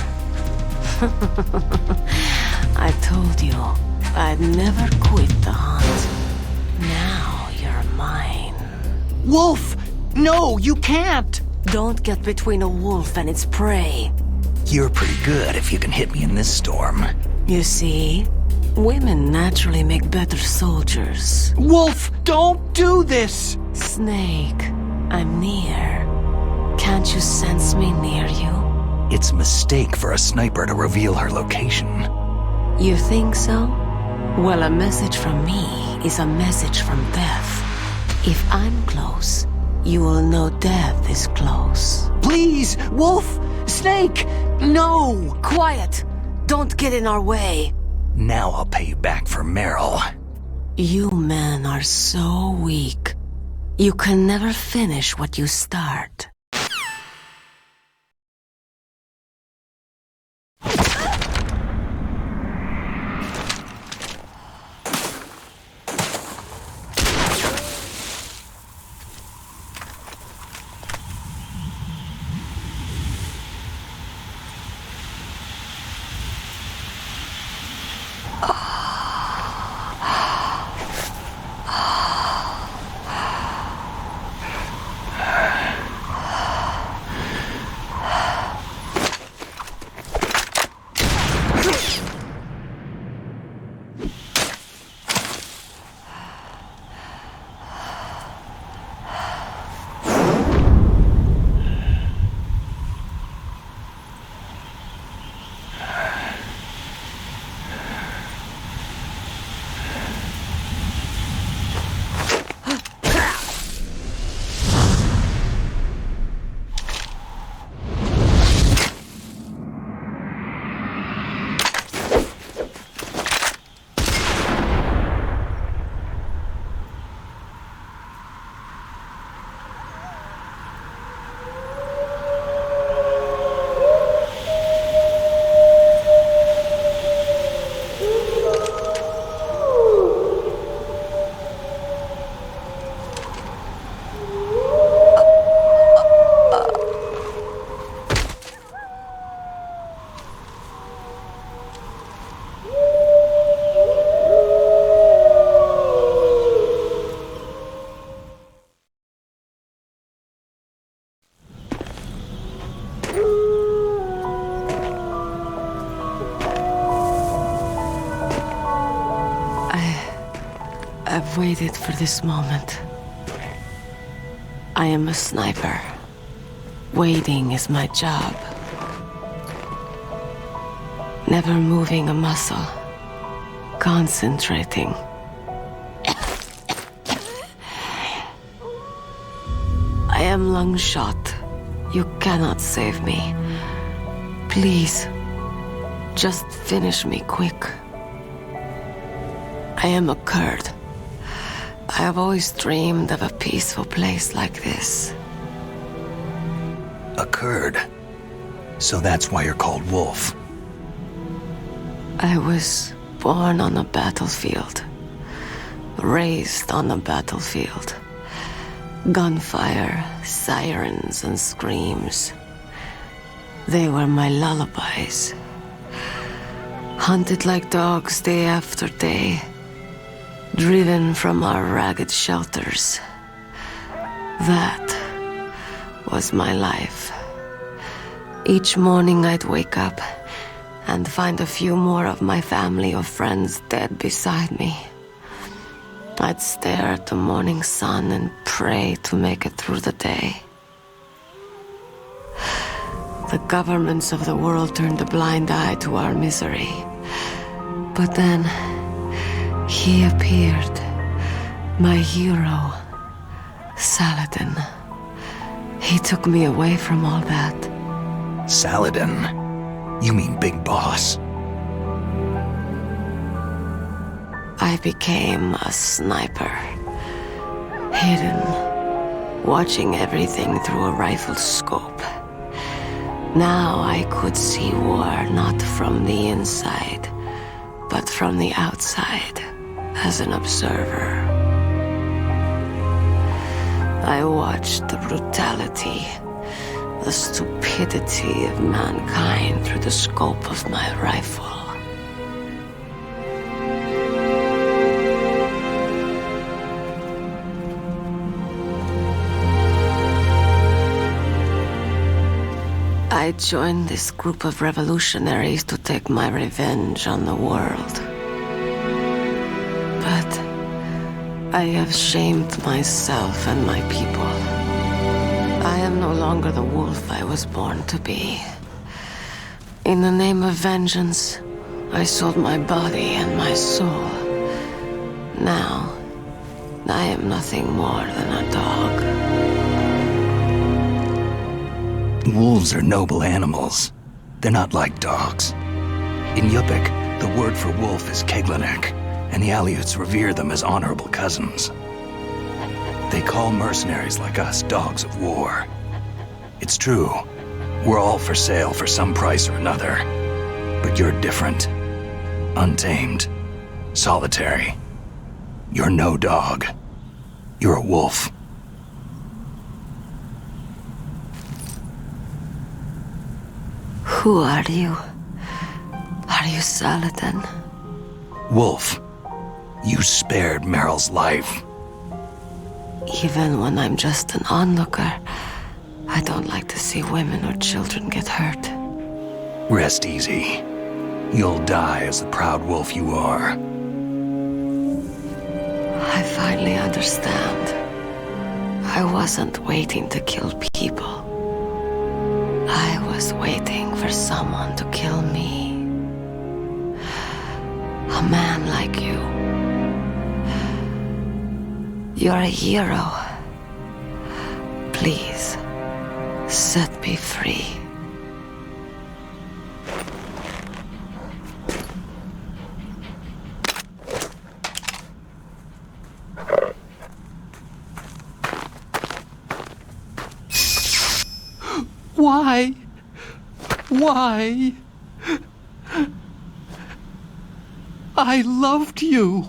I told you I'd never quit the hunt. Now you're mine. Wolf! No, you can't! Don't get between a wolf and its prey. You're pretty good if you can hit me in this storm. You see, women naturally make better soldiers. Wolf, don't do this! Snake, I'm near. Can't you sense me near you? It's a mistake for a sniper to reveal her location. You think so? Well, a message from me is a message from death. If I'm close, you will know death is close. Please, Wolf! Snake! No! Quiet! Don't get in our way. Now I'll pay you back for Meryl. You men are so weak. You can never finish what you start. I've waited for this moment. I am a sniper. Waiting is my job. Never moving a muscle. Concentrating. I am Lungshot. You cannot save me. Please, just finish me quick. I am a Kurd. I have always dreamed of a peaceful place like this. A Kurd? So that's why you're called Wolf. I was born on a battlefield. Raised on a battlefield. Gunfire, sirens, and screams. They were my lullabies. Hunted like dogs day after day. Driven from our ragged shelters. That was my life. Each morning I'd wake up and find a few more of my family or friends dead beside me. I'd stare at the morning sun and pray to make it through the day. The governments of the world turned a blind eye to our misery. But then he appeared, my hero, Saladin. He took me away from all that. Saladin? You mean Big Boss? I became a sniper. Hidden, watching everything through a rifle scope. Now I could see war not from the inside, but from the outside, as an observer. I watched the brutality, the stupidity of mankind through the scope of my rifle. I joined this group of revolutionaries to take my revenge on the world. But I have shamed myself and my people. I am no longer the wolf I was born to be. In the name of vengeance, I sold my body and my soul. Now, I am nothing more than a dog. Wolves are noble animals. They're not like dogs. In Yupik, The word for wolf is Keglanek, and the Aleuts revere them as honorable cousins. They call mercenaries like us dogs of war. It's true, we're all for sale for some price or another. But you're different. Untamed. Solitary. You're no dog. You're a wolf. Who are you? Are you Saladin? Wolf, you spared Meryl's life. Even when I'm just an onlooker, I don't like to see women or children get hurt. Rest easy. You'll die as the proud wolf you are. I finally understand. I wasn't waiting to kill people. I was waiting for someone to kill me. A man like you. You're a hero. Please, set me free. Why? Why? I loved you.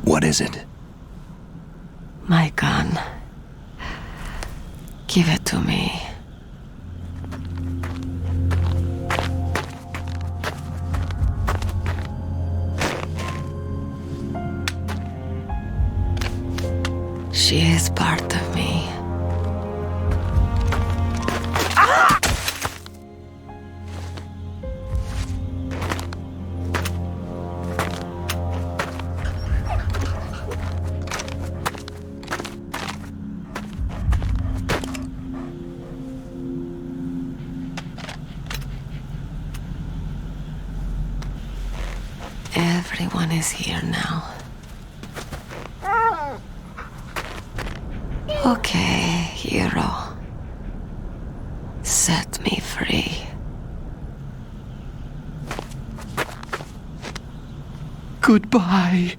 What is it? My gun. Give it to me. She is part of me. Everyone is here now. Okay, hero. Set me free. Goodbye.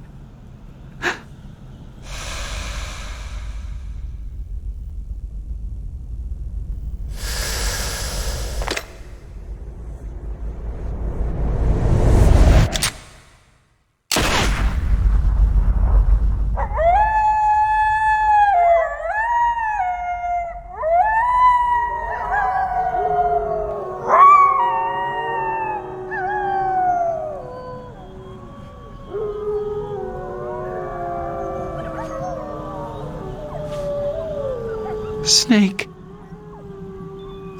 Snake,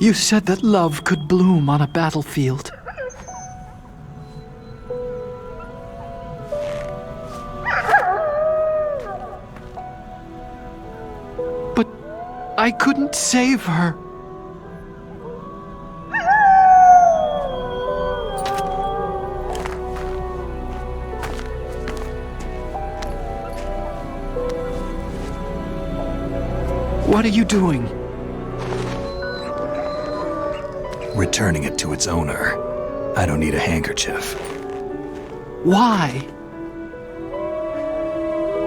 you said that love could bloom on a battlefield. But I couldn't save her. What are you doing? Returning it to its owner. I don't need a handkerchief. Why?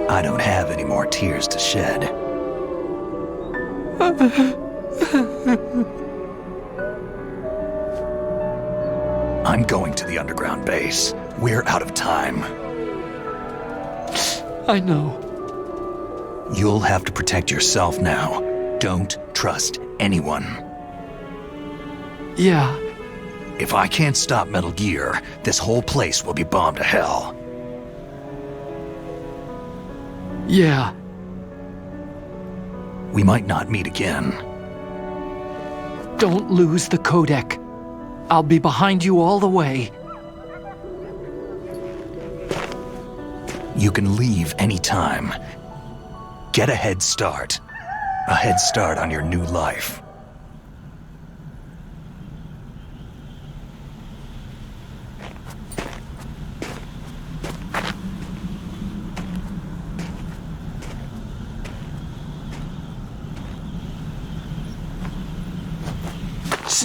I don't have any more tears to shed. I'm going to the underground base. We're out of time. I know. You'll have to protect yourself now. Don't trust anyone. Yeah. If I can't stop Metal Gear, this whole place will be bombed to hell. Yeah. We might not meet again. Don't lose the codec. I'll be behind you all the way. You can leave anytime. Get a head start. A head start on your new life.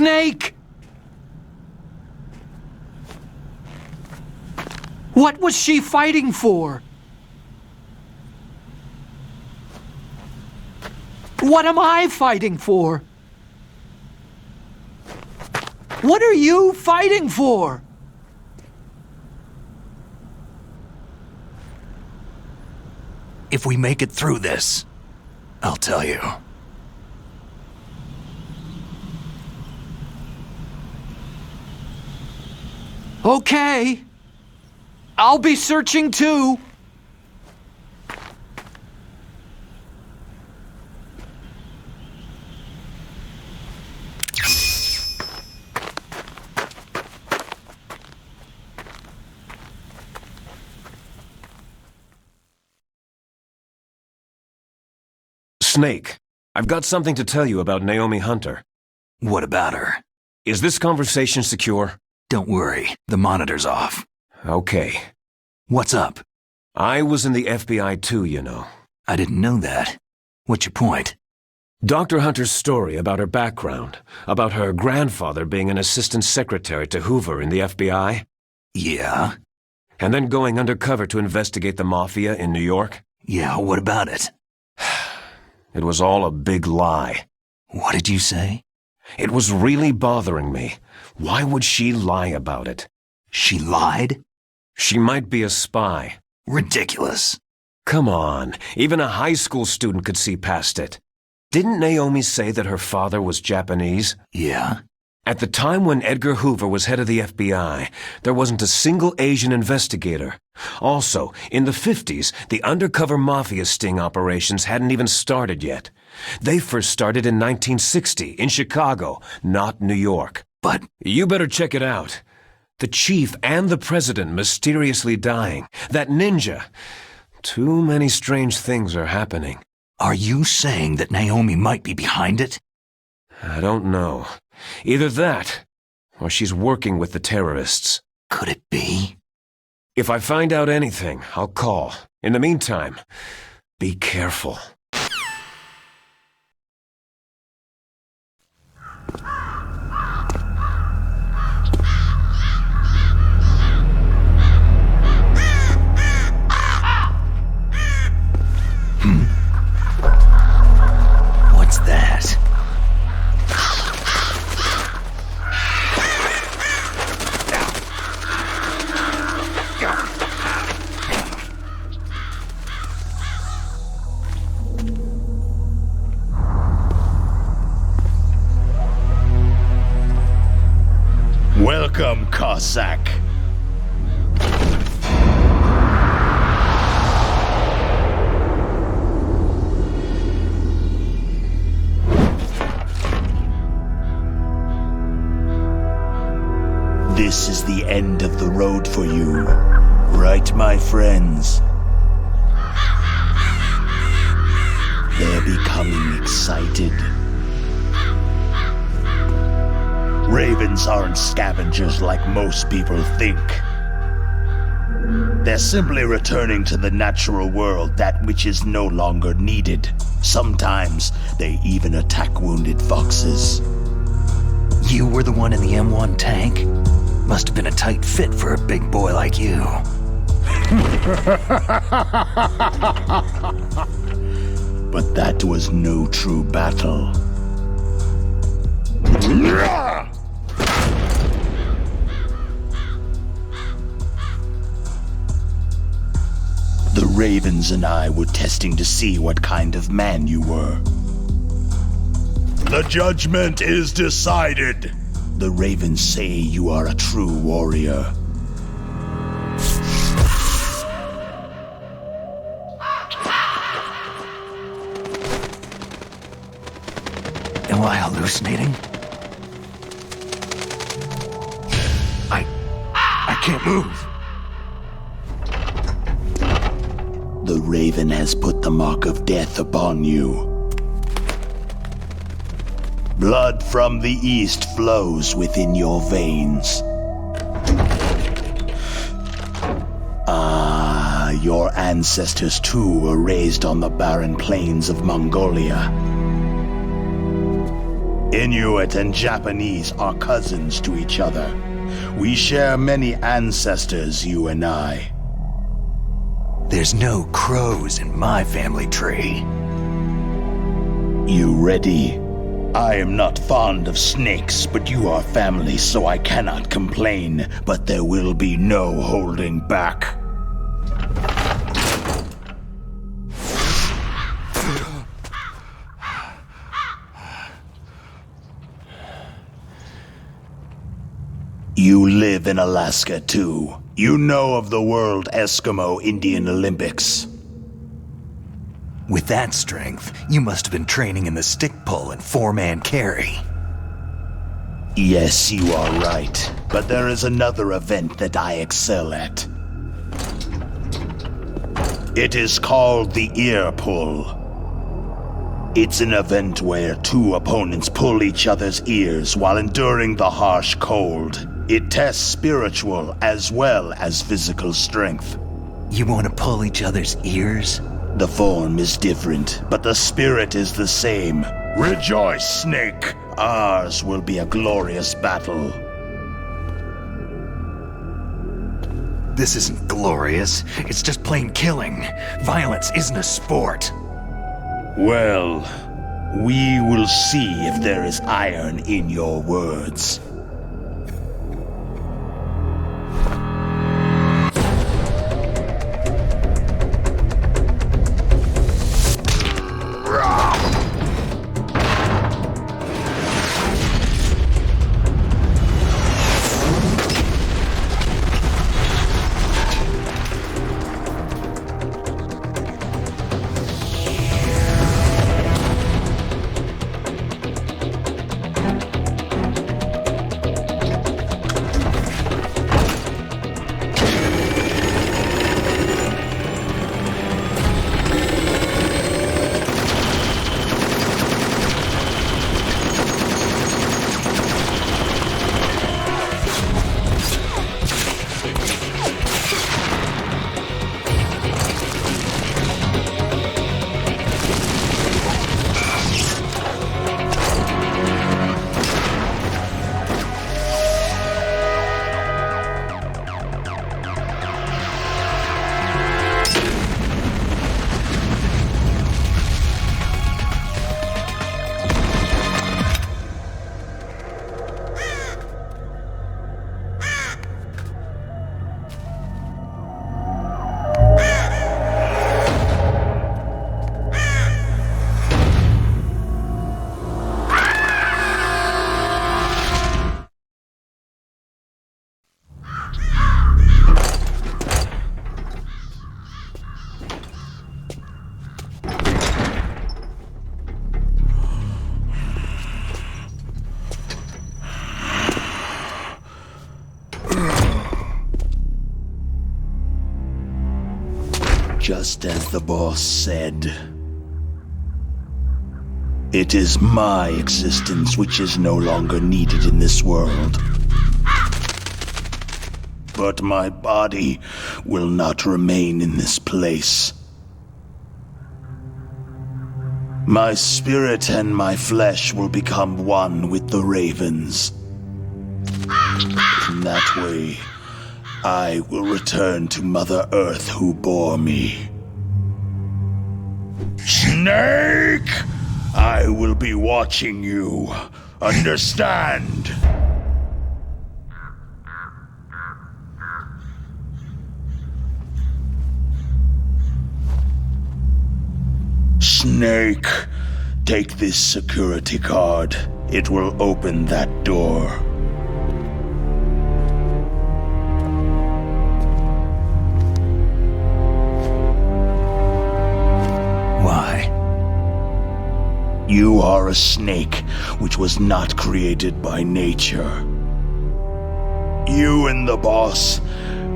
Snake! What was she fighting for? What am I fighting for? What are you fighting for? If we make it through this, I'll tell you. Okay. I'll be searching too. Snake, I've got something to tell you about Naomi Hunter. What about her? Is this conversation secure? Don't worry, the monitor's off. Okay. What's up? I was in the FBI too, you know. I didn't know that. What's your point? Dr. Hunter's story about her background, about her grandfather being an assistant secretary to Hoover in the FBI. Yeah? And then going undercover to investigate the mafia in New York. Yeah, what about it? It was all a big lie. What did you say? It was really bothering me. Why would she lie about it? She lied? She might be a spy. Ridiculous. Come on, even a high school student could see past it. Didn't Naomi say that her father was Japanese? Yeah. At the time when Edgar Hoover was head of the FBI, there wasn't a single Asian investigator. Also, in the 50s, the undercover mafia sting operations hadn't even started yet. They first started in 1960, in Chicago, not New York. But you better check it out. The chief and the president mysteriously dying. That ninja. Too many strange things are happening. Are you saying that Naomi might be behind it? I don't know. Either that, or she's working with the terrorists. Could it be? If I find out anything, I'll call. In the meantime, be careful. What's that? Welcome, Cossack. This is the end of the road for you, right, my friends? They're becoming excited. Ravens aren't scavengers like most people think. They're simply returning to the natural world that which is no longer needed. Sometimes they even attack wounded foxes. You were the one in the M1 tank? Must have been a tight fit for a big boy like you. But that was no true battle. The Ravens and I were testing to see what kind of man you were. The judgment is decided. The Ravens say you are a true warrior. Am I hallucinating? I can't move. The Raven has put the mark of death upon you. Blood from the east flows within your veins. Your ancestors too were raised on the barren plains of Mongolia. Inuit and Japanese are cousins to each other. We share many ancestors, you and I. There's no crows in my family tree. You ready? I am not fond of snakes, but you are family, so I cannot complain. But there will be no holding back. You live in Alaska, too. You know of the World Eskimo Indian Olympics. With that strength, you must have been training in the stick pull and four-man carry. Yes, you are right. But there is another event that I excel at. It is called the ear pull. It's an event where two opponents pull each other's ears while enduring the harsh cold. It tests spiritual as well as physical strength. You want to pull each other's ears? The form is different, but the spirit is the same. Rejoice, Snake! Ours will be a glorious battle. This isn't glorious. It's just plain killing. Violence isn't a sport. Well, we will see if there is iron in your words. Just as the boss said. It is my existence which is no longer needed in this world. But my body will not remain in this place. My spirit and my flesh will become one with the ravens. In that way, I will return to Mother Earth who bore me. Snake! I will be watching you. Understand? Snake, take this security card. It will open that door. Why? You are a snake which was not created by nature. You and the boss,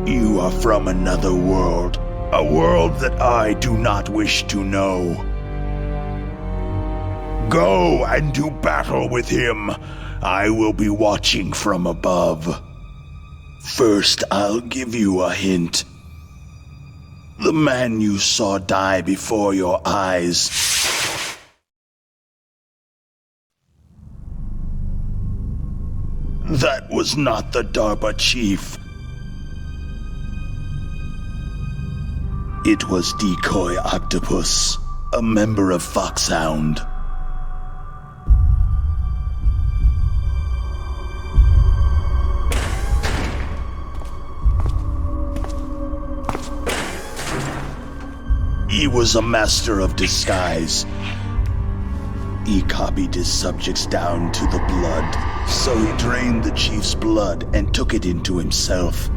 you are from another world. A world that I do not wish to know. Go and do battle with him. I will be watching from above. First, I'll give you a hint. The man you saw die before your eyes was not the DARPA chief. It was Decoy Octopus, a member of Foxhound. He was a master of disguise. He copied his subjects down to the blood, so he drained the chief's blood and took it into himself.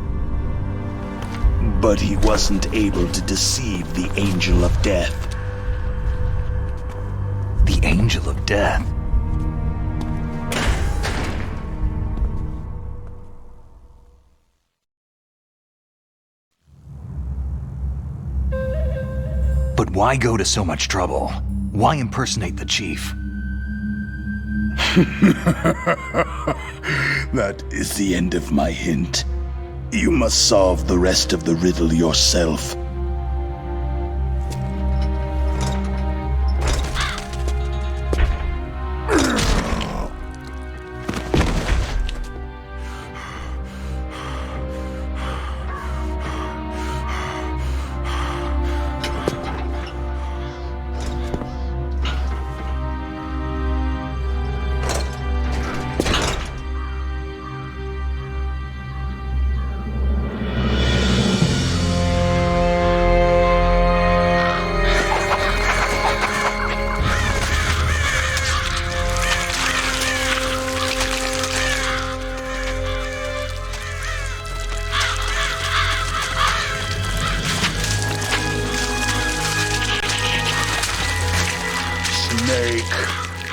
But he wasn't able to deceive the Angel of Death. The Angel of Death? But why go to so much trouble? Why impersonate the chief? That is the end of my hint. You must solve the rest of the riddle yourself.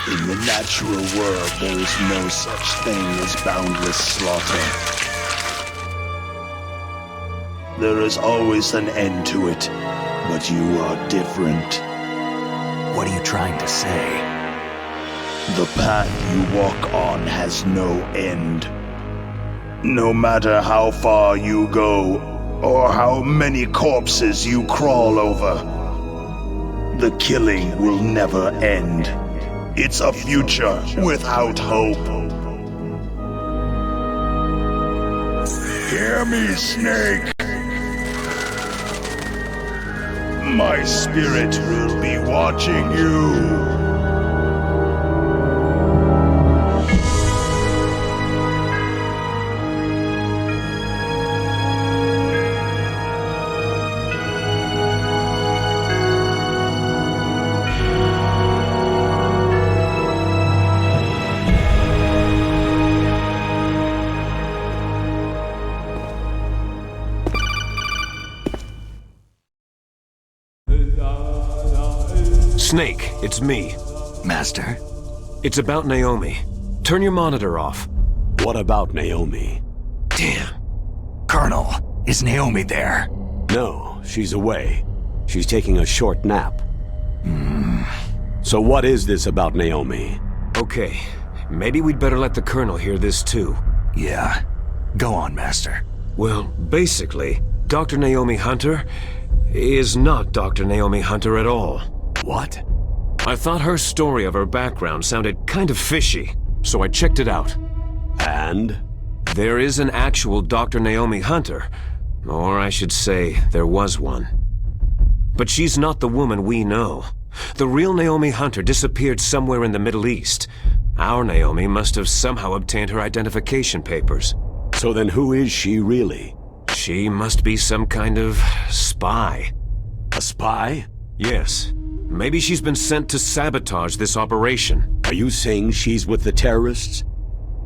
In the natural world, there is no such thing as boundless slaughter. There is always an end to it, but you are different. What are you trying to say? The path you walk on has no end. No matter how far you go, or how many corpses you crawl over, the killing will never end. It's a future without hope. Hear me, Snake. My spirit will be watching you. Snake, it's me. Master? It's about Naomi. Turn your monitor off. What about Naomi? Damn. Colonel, is Naomi there? No, she's away. She's taking a short nap. So what is this about Naomi? Okay, maybe we'd better let the Colonel hear this too. Yeah. Go on, Master. Well, basically, Dr. Naomi Hunter is not Dr. Naomi Hunter at all. What? I thought her story of her background sounded kind of fishy, so I checked it out. And? There is an actual Dr. Naomi Hunter, or I should say, there was one. But she's not the woman we know. The real Naomi Hunter disappeared somewhere in the Middle East. Our Naomi must have somehow obtained her identification papers. So then who is she really? She must be some kind of spy. A spy? Yes. Maybe she's been sent to sabotage this operation. Are you saying she's with the terrorists?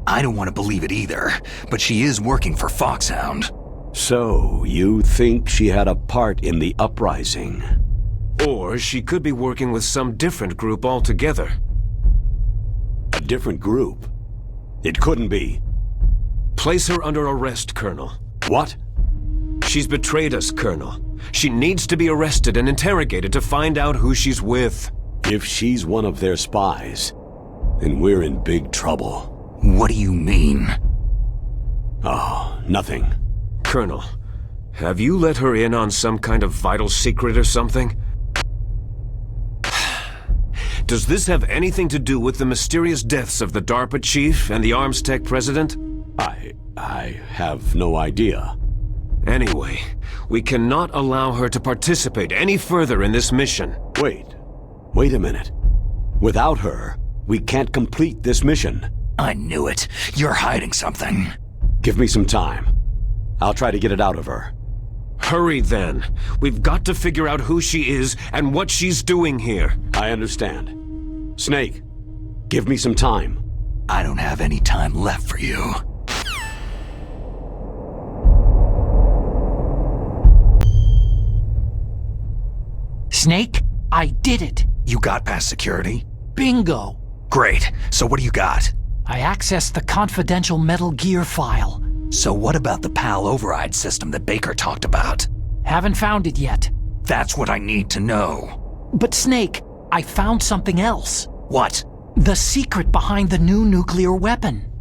I don't want to believe it either, but she is working for Foxhound. So, you think she had a part in the uprising? Or she could be working with some different group altogether. A different group? It couldn't be. Place her under arrest, Colonel. What? She's betrayed us, Colonel. She needs to be arrested and interrogated to find out who she's with. If she's one of their spies, then we're in big trouble. What do you mean? Oh, nothing. Colonel, have you let her in on some kind of vital secret or something? Does this have anything to do with the mysterious deaths of the DARPA chief and the Arms Tech president? I have no idea. Anyway, we cannot allow her to participate any further in this mission. Wait a minute. Without her, we can't complete this mission. I knew it. You're hiding something. Give me some time. I'll try to get it out of her. Hurry then. We've got to figure out who she is and what she's doing here. I understand. Snake, give me some time. I don't have any time left for you. Snake, I did it. You got past security? Bingo. Great. So what do you got? I accessed the confidential Metal Gear file. So what about the PAL override system that Baker talked about? Haven't found it yet. That's what I need to know. But Snake, I found something else. What? The secret behind the new nuclear weapon.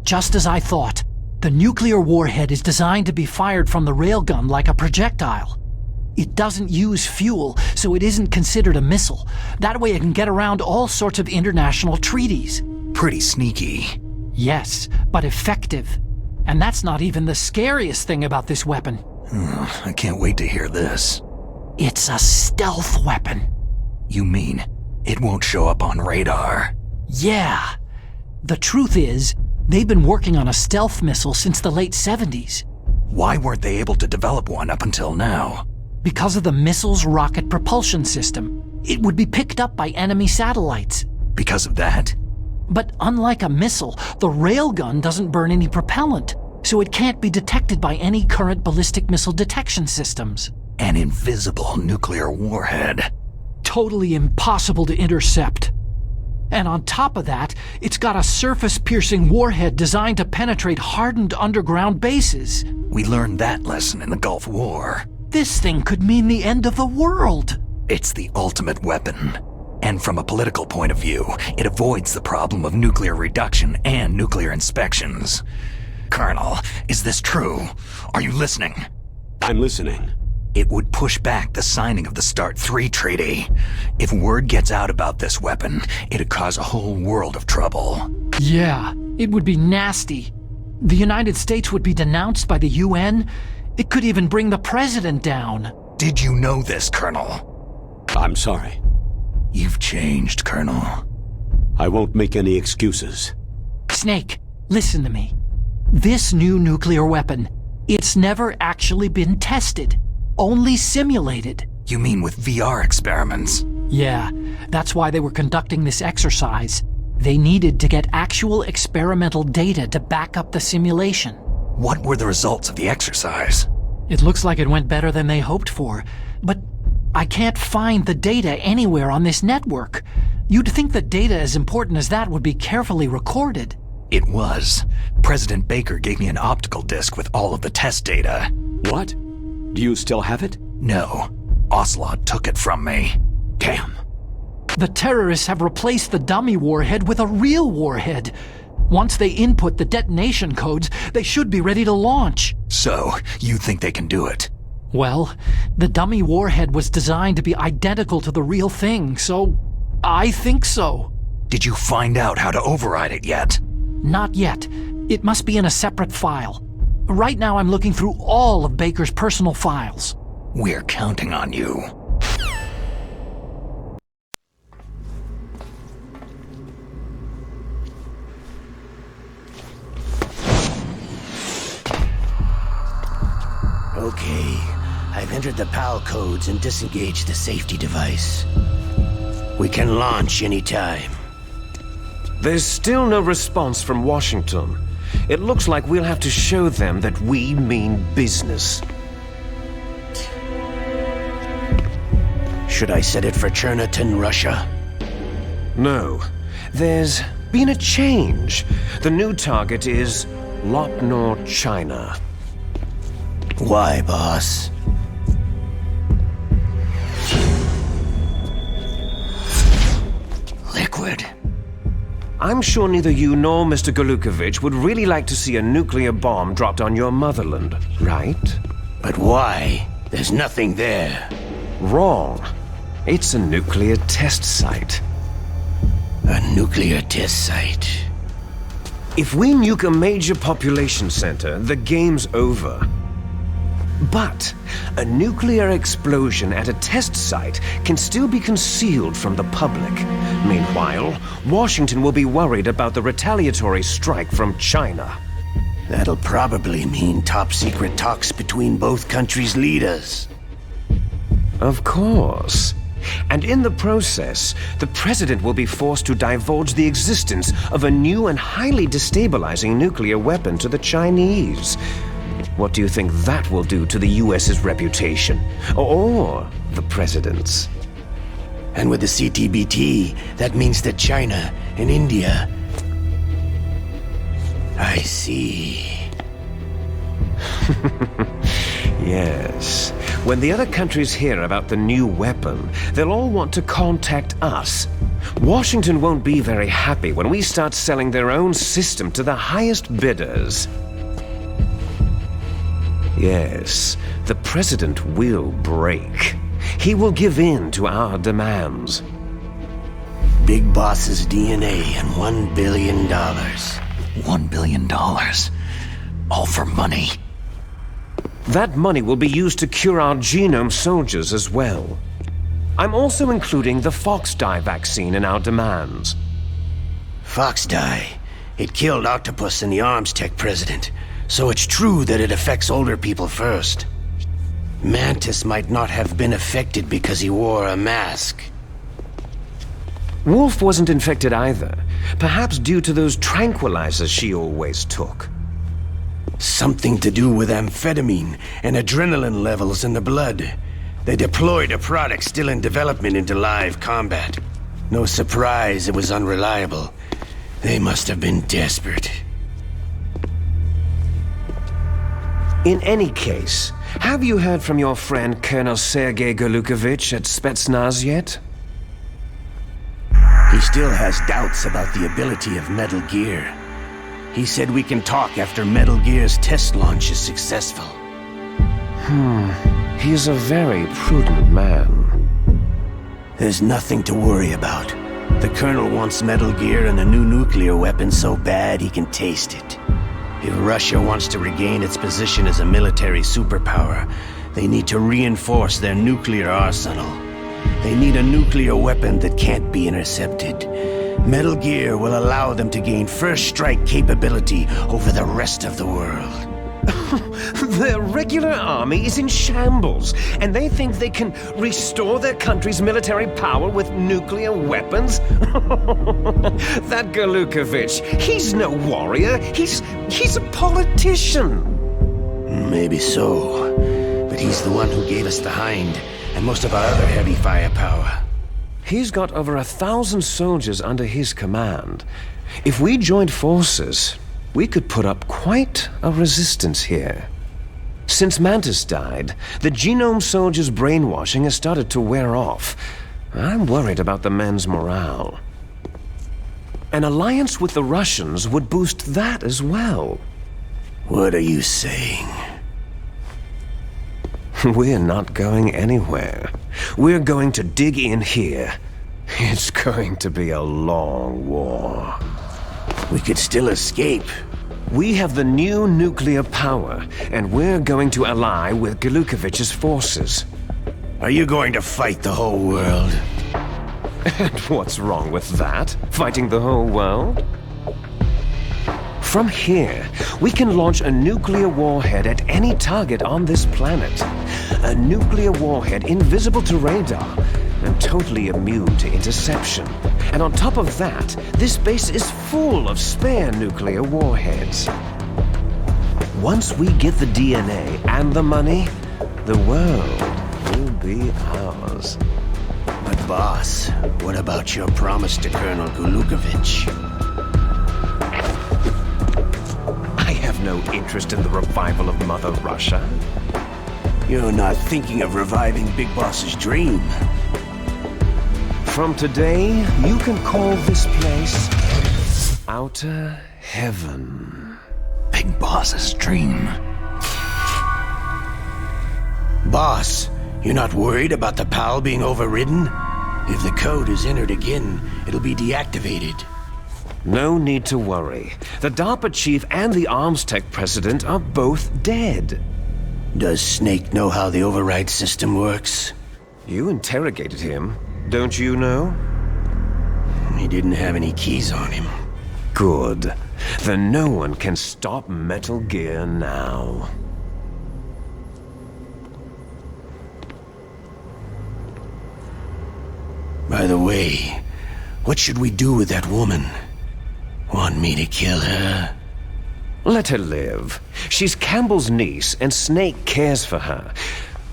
Just as I thought, the nuclear warhead is designed to be fired from the railgun like a projectile. It doesn't use fuel, so it isn't considered a missile. That way it can get around all sorts of international treaties. Pretty sneaky. Yes, but effective. And that's not even the scariest thing about this weapon. I can't wait to hear this. It's a stealth weapon. You mean it won't show up on radar? Yeah. The truth is, they've been working on a stealth missile since the late 70s. Why weren't they able to develop one up until now? Because of the missile's rocket propulsion system. It would be picked up by enemy satellites. Because of that? But unlike a missile, the railgun doesn't burn any propellant, so it can't be detected by any current ballistic missile detection systems. An invisible nuclear warhead. Totally impossible to intercept. And on top of that, it's got a surface-piercing warhead designed to penetrate hardened underground bases. We learned that lesson in the Gulf War. This thing could mean the end of the world. It's the ultimate weapon. And from a political point of view, it avoids the problem of nuclear reduction and nuclear inspections. Colonel, is this true? Are you listening? I'm listening. It would push back the signing of the START 3 treaty. If word gets out about this weapon, it'd cause a whole world of trouble. Yeah, it would be nasty. The United States would be denounced by the UN. It could even bring the president down. Did you know this, Colonel? I'm sorry. You've changed, Colonel. I won't make any excuses. Snake, listen to me. This new nuclear weapon, it's never actually been tested. Only simulated. You mean with VR experiments? Yeah, that's why they were conducting this exercise. They needed to get actual experimental data to back up the simulation. What were the results of the exercise? It looks like it went better than they hoped for, but I can't find the data anywhere on this network. You'd think the data as important as that would be carefully recorded. It was. President Baker gave me an optical disc with all of the test data. What? Do you still have it? No. Ocelot took it from me. Damn. The terrorists have replaced the dummy warhead with a real warhead. Once they input the detonation codes, they should be ready to launch. So, you think they can do it? Well, the dummy warhead was designed to be identical to the real thing, so I think so. Did you find out how to override it yet? Not yet. It must be in a separate file. Right now I'm looking through all of Baker's personal files. We're counting on you. Okay, I've entered the PAL codes and disengaged the safety device. We can launch anytime. There's still no response from Washington. It looks like we'll have to show them that we mean business. Should I set it for Cherniton, Russia? No. There's been a change. The new target is Lopnor, China. Why, boss? Liquid. I'm sure neither you nor Mr. Golukovich would really like to see a nuclear bomb dropped on your motherland, right? But why? There's nothing there. Wrong. It's a nuclear test site. A nuclear test site? If we nuke a major population center, the game's over. But a nuclear explosion at a test site can still be concealed from the public. Meanwhile, Washington will be worried about the retaliatory strike from China. That'll probably mean top-secret talks between both countries' leaders. Of course. And in the process, the president will be forced to divulge the existence of a new and highly destabilizing nuclear weapon to the Chinese. What do you think that will do to the US's reputation? Or the president's? And with the CTBT, that means that China and India... I see. Yes. When the other countries hear about the new weapon, they'll all want to contact us. Washington won't be very happy when we start selling their own system to the highest bidders. Yes, the president will break. He will give in to our demands. Big Boss's DNA and $1 billion. $1 billion. All for money. That money will be used to cure our genome soldiers as well. I'm also including the Fox-Die vaccine in our demands. Fox-Die? It killed Octopus and the Arms Tech president, so it's true that it affects older people first. Mantis might not have been affected because he wore a mask. Wolf wasn't infected either, perhaps due to those tranquilizers she always took. Something to do with amphetamine and adrenaline levels in the blood. They deployed a product still in development into live combat. No surprise it was unreliable. They must have been desperate. In any case, have you heard from your friend Colonel Sergei Golukovich at Spetsnaz yet? He still has doubts about the ability of Metal Gear. He said we can talk after Metal Gear's test launch is successful. He's a very prudent man. There's nothing to worry about. The Colonel wants Metal Gear and a new nuclear weapon so bad he can taste it. If Russia wants to regain its position as a military superpower, they need to reinforce their nuclear arsenal. They need a nuclear weapon that can't be intercepted. Metal Gear will allow them to gain first strike capability over the rest of the world. Their regular army is in shambles, and they think they can restore their country's military power with nuclear weapons? That Golukovich, he's no warrior, he's a politician. Maybe so, but he's the one who gave us the Hind and most of our other heavy firepower. He's got over 1,000 soldiers under his command. If we joined forces, we could put up quite a resistance here. Since Mantis died, the genome soldiers' brainwashing has started to wear off. I'm worried about the men's morale. An alliance with the Russians would boost that as well. What are you saying? We're not going anywhere. We're going to dig in here. It's going to be a long war. We could still escape. We have the new nuclear power, and we're going to ally with Golukovich's forces. Are you going to fight the whole world? And what's wrong with that? Fighting the whole world? From here, we can launch a nuclear warhead at any target on this planet. A nuclear warhead invisible to radar and totally immune to interception. And on top of that, this base is full of spare nuclear warheads. Once we get the DNA and the money, the world will be ours. But boss, what about your promise to Colonel Golukovich? I have no interest in the revival of Mother Russia. You're not thinking of reviving Big Boss's dream. From today, you can call this place Outer Heaven. Big Boss's dream. Boss, you're not worried about the PAL being overridden? If the code is entered again, it'll be deactivated. No need to worry. The DARPA chief and the arms tech president are both dead. Does Snake know how the override system works? You interrogated him, don't you know? He didn't have any keys on him. Good. Then no one can stop Metal Gear now. By the way, what should we do with that woman? Want me to kill her? Let her live. She's Campbell's niece, and Snake cares for her.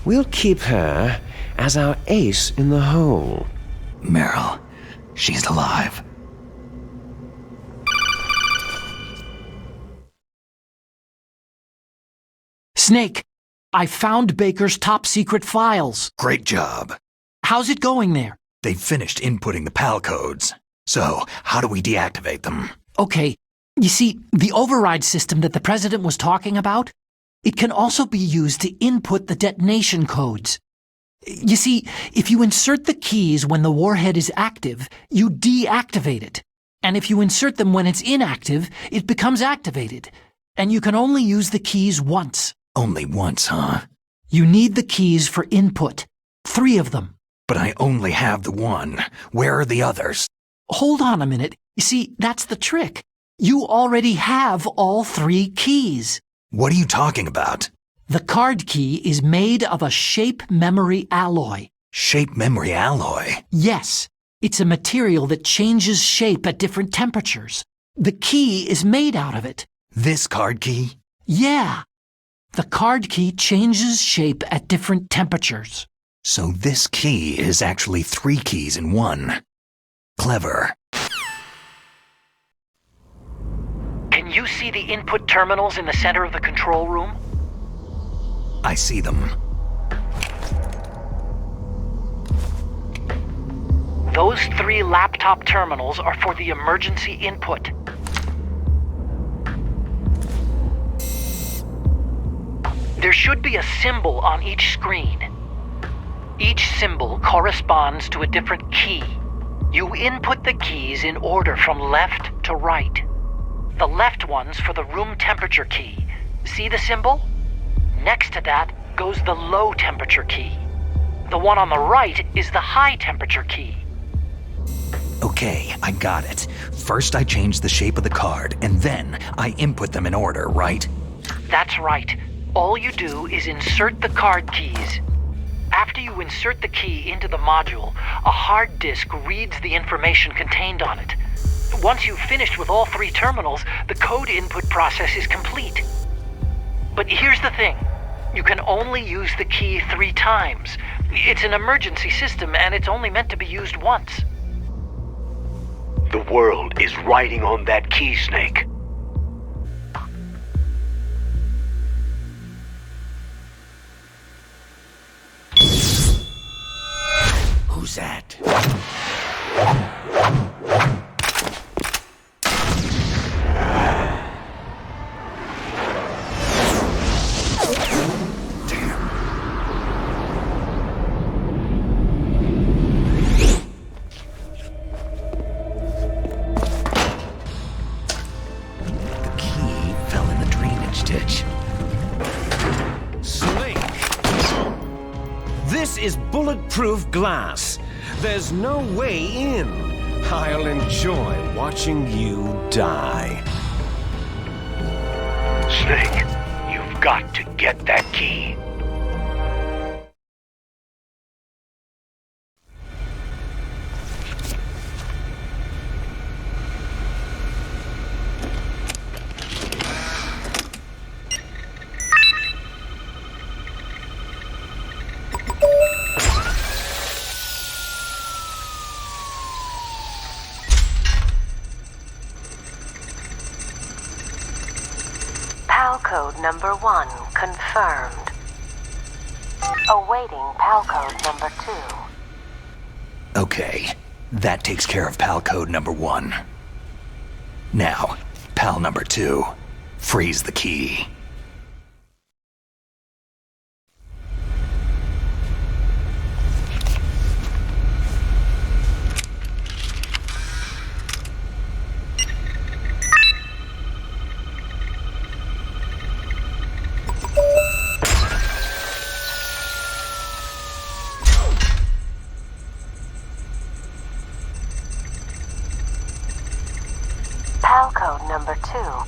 We'll keep her as our ace in the hole. Meryl, she's alive. Snake, I found Baker's top-secret files. Great job. How's it going there? They've finished inputting the PAL codes. So, how do we deactivate them? Okay, you see, the override system that the President was talking about, it can also be used to input the detonation codes. You see, if you insert the keys when the warhead is active, you deactivate it. And if you insert them when it's inactive, it becomes activated. And you can only use the keys once. Only once, huh? You need the keys for input. 3 of them. But I only have the one. Where are the others? Hold on a minute. You see, that's the trick. You already have all 3 keys. What are you talking about? The card key is made of a shape memory alloy. Shape memory alloy? Yes. It's a material that changes shape at different temperatures. The key is made out of it. This card key? Yeah. The card key changes shape at different temperatures. So this key is actually 3 keys in one. Clever. Can you see the input terminals in the center of the control room? I see them. Those 3 laptop terminals are for the emergency input. There should be a symbol on each screen. Each symbol corresponds to a different key. You input the keys in order from left to right. The left one's for the room temperature key. See the symbol? Next to that goes the low temperature key. The one on the right is the high temperature key. Okay, I got it. First I change the shape of the card, and then I input them in order, right? That's right. All you do is insert the card keys. After you insert the key into the module, a hard disk reads the information contained on it. Once you've finished with all 3 terminals, the code input process is complete. But here's the thing. You can only use the key 3 times. It's an emergency system, and it's only meant to be used once. The world is riding on that key, Snake. Who's that? Is bulletproof glass. There's no way in. I'll enjoy watching you die. Snake, you've got to get that key. PAL code number 1 confirmed. Awaiting PAL code number 2. Okay, that takes care of PAL code number 1. Now, PAL number 2. Freeze the key.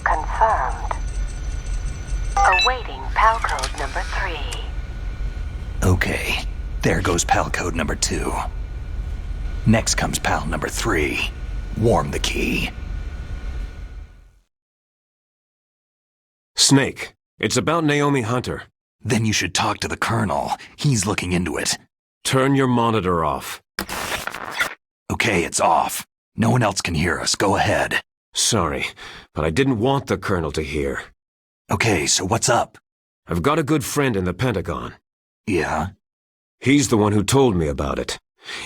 confirmed. Awaiting PAL code number 3. Okay, there goes PAL code number 2. Next comes PAL number 3. Warm the key. Snake, it's about Naomi Hunter. Then you should talk to the Colonel. He's looking into it. Turn your monitor off. Okay, it's off. No one else can hear us. Go ahead. Sorry, but I didn't want the Colonel to hear. Okay, so what's up? I've got a good friend in the Pentagon. Yeah? He's the one who told me about it.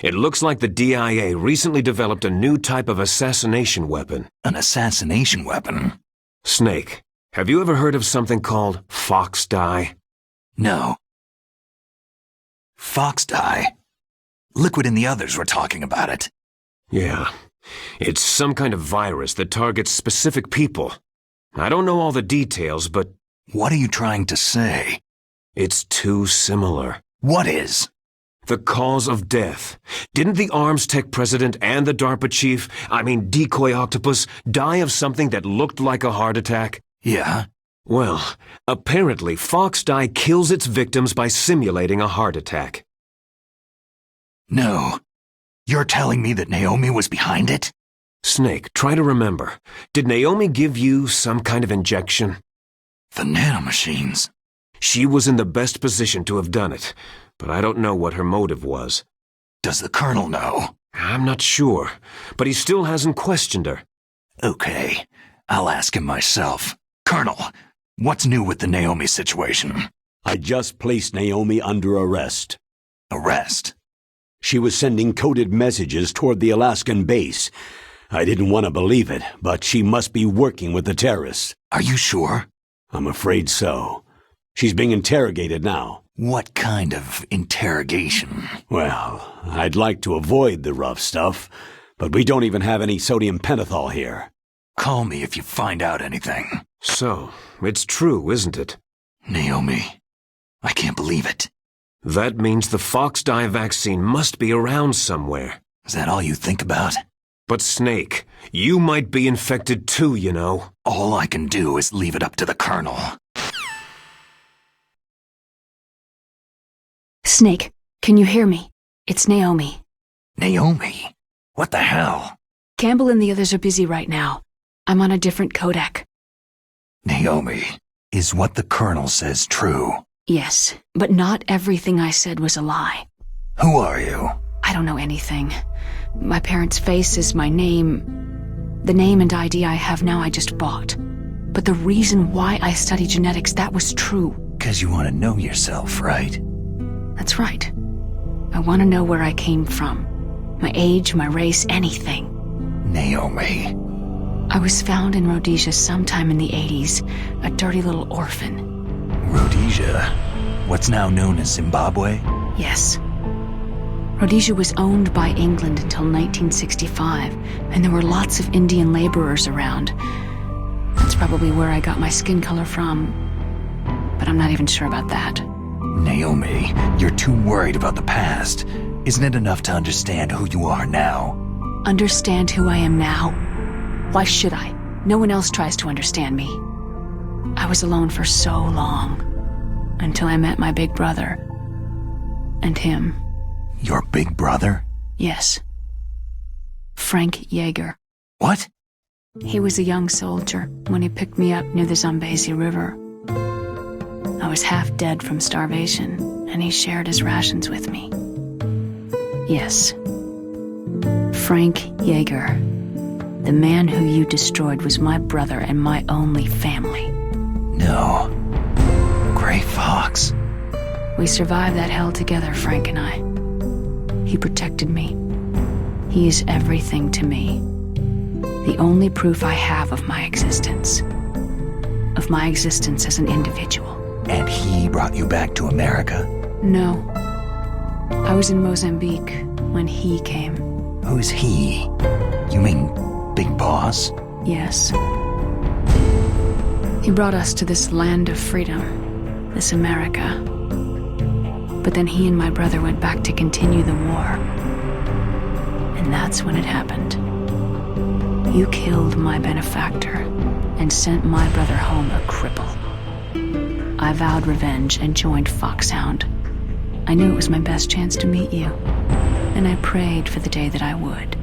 It looks like the DIA recently developed a new type of assassination weapon. An assassination weapon? Snake, have you ever heard of something called fox dye? No. Fox dye? Liquid and the others were talking about it. Yeah. It's some kind of virus that targets specific people. I don't know all the details, but... What are you trying to say? It's too similar. What is? The cause of death. Didn't the Arms Tech president and the DARPA chief, Decoy Octopus, die of something that looked like a heart attack? Yeah? Well, apparently fox dye kills its victims by simulating a heart attack. No. You're telling me that Naomi was behind it? Snake, try to remember. Did Naomi give you some kind of injection? The nanomachines. She was in the best position to have done it, but I don't know what her motive was. Does the Colonel know? I'm not sure, but he still hasn't questioned her. Okay, I'll ask him myself. Colonel, what's new with the Naomi situation? I just placed Naomi under arrest. Arrest? She was sending coded messages toward the Alaskan base. I didn't want to believe it, but she must be working with the terrorists. Are you sure? I'm afraid so. She's being interrogated now. What kind of interrogation? Well, I'd like to avoid the rough stuff, but we don't even have any sodium pentothal here. Call me if you find out anything. So, it's true, isn't it? Naomi, I can't believe it. That means the fox dye vaccine must be around somewhere. Is that all you think about? But Snake, you might be infected too, you know. All I can do is leave it up to the Colonel. Snake, can you hear me? It's Naomi. Naomi? What the hell? Campbell and the others are busy right now. I'm on a different codec. Naomi, is what the Colonel says true? Yes, but not everything I said was a lie. Who are you? I don't know anything. My parents' face is my name. The name and ID I have now I just bought. But the reason why I study genetics, that was true. 'Cause you want to know yourself, right? That's right. I want to know where I came from. My age, my race, anything. Naomi. I was found in Rhodesia sometime in the 80s, a dirty little orphan. Rhodesia? What's now known as Zimbabwe? Yes. Rhodesia was owned by England until 1965, and there were lots of Indian laborers around. That's probably where I got my skin color from, but I'm not even sure about that. Naomi, you're too worried about the past. Isn't it enough to understand who you are now? Understand who I am now? Why should I? No one else tries to understand me. I was alone for so long, until I met my big brother. And him. Your big brother? Yes. Frank Yeager. What? He was a young soldier when he picked me up near the Zambezi River. I was half dead from starvation, and he shared his rations with me. Yes. Frank Yeager. The man who you destroyed was my brother and my only family. No. Gray Fox. We survived that hell together, Frank and I. He protected me. He is everything to me. The only proof I have of my existence. Of my existence as an individual. And he brought you back to America? No. I was in Mozambique when he came. Who's he? You mean Big Boss? Yes. He brought us to this land of freedom, this America. But then he and my brother went back to continue the war. And that's when it happened. You killed my benefactor, and sent my brother home a cripple. I vowed revenge and joined Foxhound. I knew it was my best chance to meet you, and I prayed for the day that I would.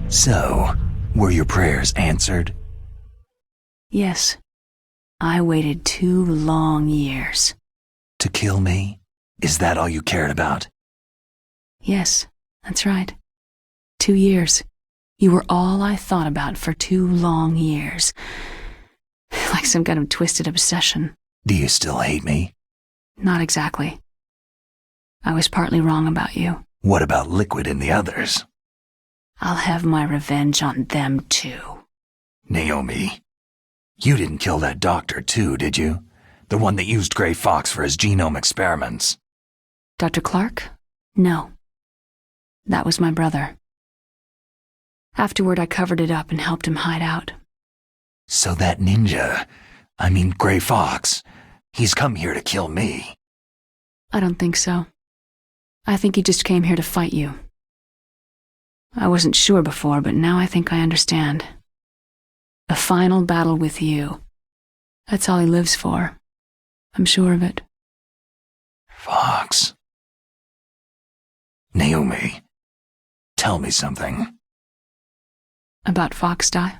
So, were your prayers answered? Yes. I waited 2 long years. To kill me? Is that all you cared about? Yes, that's right. 2 years. You were all I thought about for 2 long years. Like some kind of twisted obsession. Do you still hate me? Not exactly. I was partly wrong about you. What about Liquid and the others? I'll have my revenge on them too. Naomi, you didn't kill that doctor too, did you? The one that used Gray Fox for his genome experiments. Dr. Clark? No. That was my brother. Afterward, I covered it up and helped him hide out. So that Gray Fox, he's come here to kill me. I don't think so. I think he just came here to fight you. I wasn't sure before, but now I think I understand. A final battle with you. That's all he lives for. I'm sure of it. Fox. Naomi, tell me something. About Foxdie?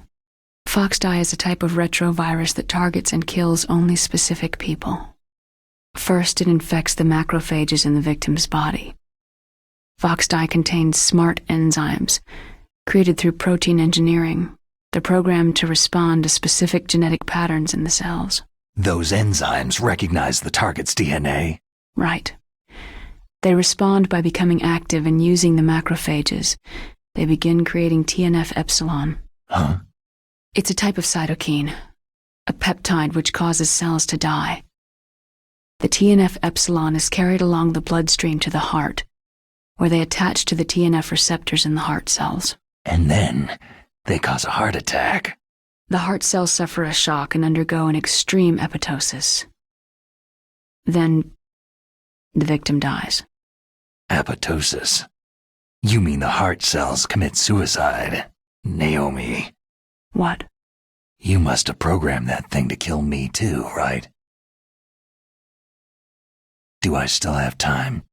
Foxdie is a type of retrovirus that targets and kills only specific people. First, it infects the macrophages in the victim's body. Foxdie contains smart enzymes, created through protein engineering. They're programmed to respond to specific genetic patterns in the cells. Those enzymes recognize the target's DNA? Right. They respond by becoming active and using the macrophages. They begin creating TNF-epsilon. Huh? It's a type of cytokine, a peptide which causes cells to die. The TNF-epsilon is carried along the bloodstream to the heart, where they attach to the TNF receptors in the heart cells. And then they cause a heart attack. The heart cells suffer a shock and undergo an extreme apoptosis. Then the victim dies. Apoptosis? You mean the heart cells commit suicide, Naomi? What? You must have programmed that thing to kill me too, right? Do I still have time?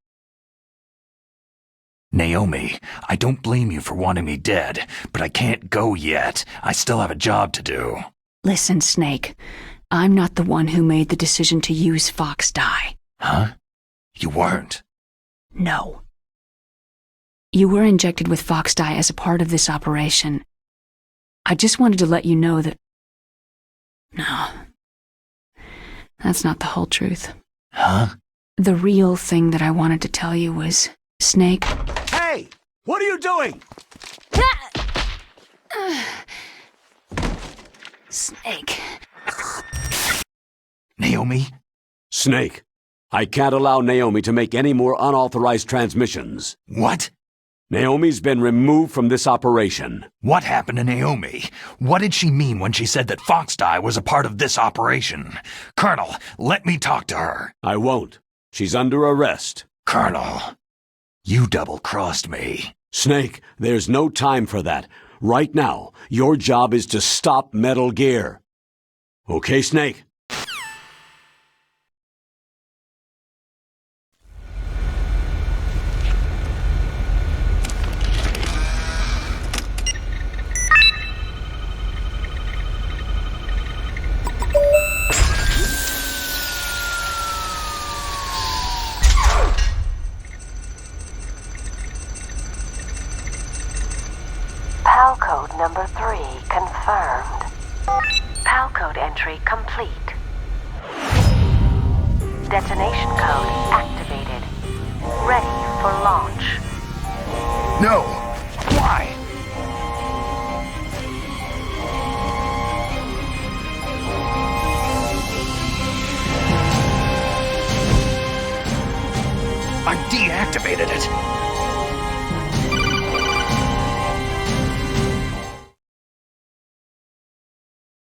Naomi, I don't blame you for wanting me dead, but I can't go yet. I still have a job to do. Listen, Snake. I'm not the one who made the decision to use Foxdie. Huh? You weren't? No. You were injected with Foxdie as a part of this operation. I just wanted to let you know that... No. That's not the whole truth. Huh? The real thing that I wanted to tell you was, Snake... Hey! What are you doing? Snake. Naomi? Snake, I can't allow Naomi to make any more unauthorized transmissions. What? Naomi's been removed from this operation. What happened to Naomi? What did she mean when she said that Foxdie was a part of this operation? Colonel, let me talk to her. I won't. She's under arrest. Colonel, you double-crossed me. Snake, there's no time for that. Right now, your job is to stop Metal Gear. Okay, Snake? PAL code number 3 confirmed. PAL code entry complete. Detonation code activated. Ready for launch. No! Why? I deactivated it.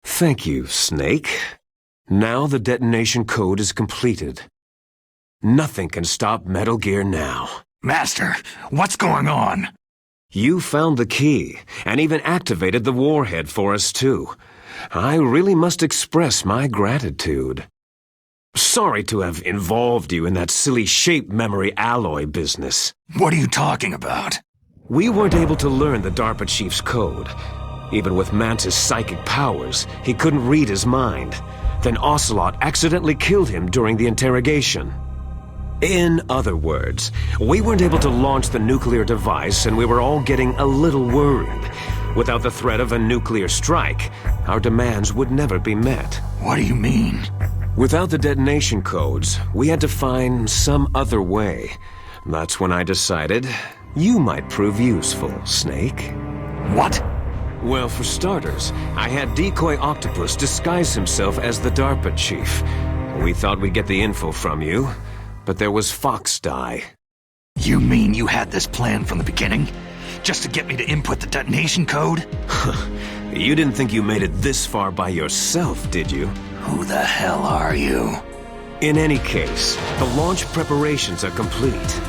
Thank you, Snake. Now the detonation code is completed. Nothing can stop Metal Gear now. Master, what's going on? You found the key, and even activated the warhead for us too. I really must express my gratitude. Sorry to have involved you in that silly shape memory alloy business. What are you talking about? We weren't able to learn the DARPA chief's code. Even with Mantis' psychic powers, he couldn't read his mind. Then Ocelot accidentally killed him during the interrogation. In other words, we weren't able to launch the nuclear device, and we were all getting a little worried. Without the threat of a nuclear strike, our demands would never be met. What do you mean? Without the detonation codes, we had to find some other way. That's when I decided you might prove useful, Snake. What? Well, for starters, I had Decoy Octopus disguise himself as the DARPA chief. We thought we'd get the info from you, but there was Foxdie. You mean you had this plan from the beginning? Just to get me to input the detonation code? You didn't think you made it this far by yourself, did you? Who the hell are you? In any case, the launch preparations are complete.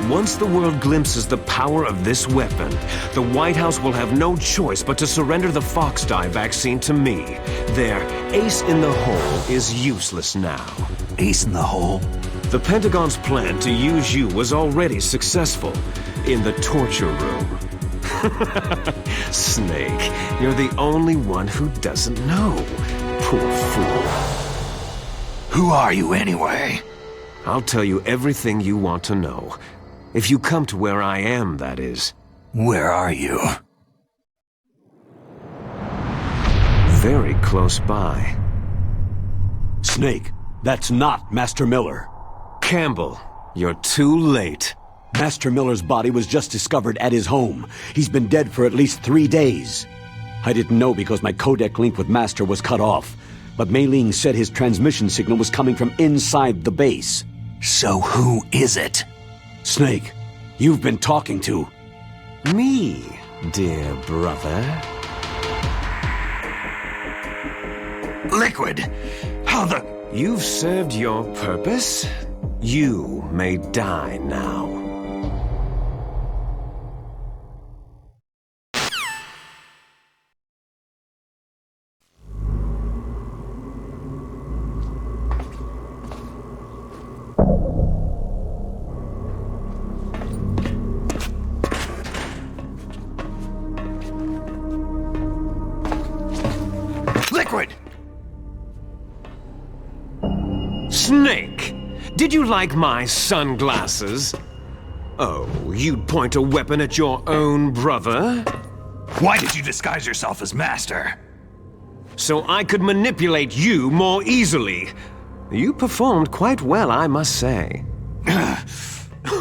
Once the world glimpses the power of this weapon, the White House will have no choice but to surrender the Foxdie vaccine to me. Their ace in the hole is useless now. Ace in the hole? The Pentagon's plan to use you was already successful in the torture room. Snake, you're the only one who doesn't know. Poor fool. Who are you anyway? I'll tell you everything you want to know. If you come to where I am, that is. Where are you? Very close by. Snake, that's not Master Miller. Campbell, you're too late. Master Miller's body was just discovered at his home. He's been dead for at least 3 days. I didn't know because my codec link with Master was cut off, but Mei Ling said his transmission signal was coming from inside the base. So who is it? Snake, you've been talking to... Me, dear brother. Liquid, how the... You've served your purpose. You may die now. Liquid! Snake! Did you like my sunglasses? Oh, you'd point a weapon at your own brother? Why did you disguise yourself as Master? So I could manipulate you more easily. You performed quite well, I must say.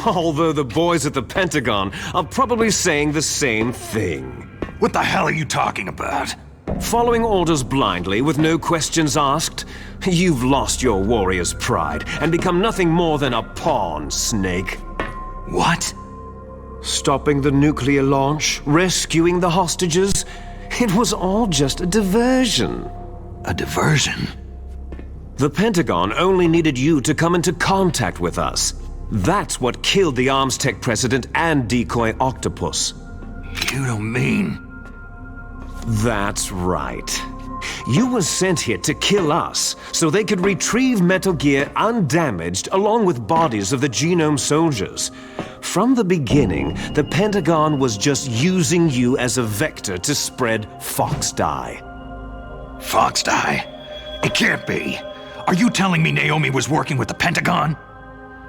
Although the boys at the Pentagon are probably saying the same thing. What the hell are you talking about? Following orders blindly with no questions asked? You've lost your warrior's pride and become nothing more than a pawn, Snake. What? Stopping the nuclear launch, rescuing the hostages, it was all just a diversion. A diversion? The Pentagon only needed you to come into contact with us. That's what killed the Arms Tech president and Decoy Octopus. You don't mean... That's right. You were sent here to kill us, so they could retrieve Metal Gear undamaged along with bodies of the Genome soldiers. From the beginning, the Pentagon was just using you as a vector to spread Foxdie. Foxdie? It can't be. Are you telling me Naomi was working with the Pentagon?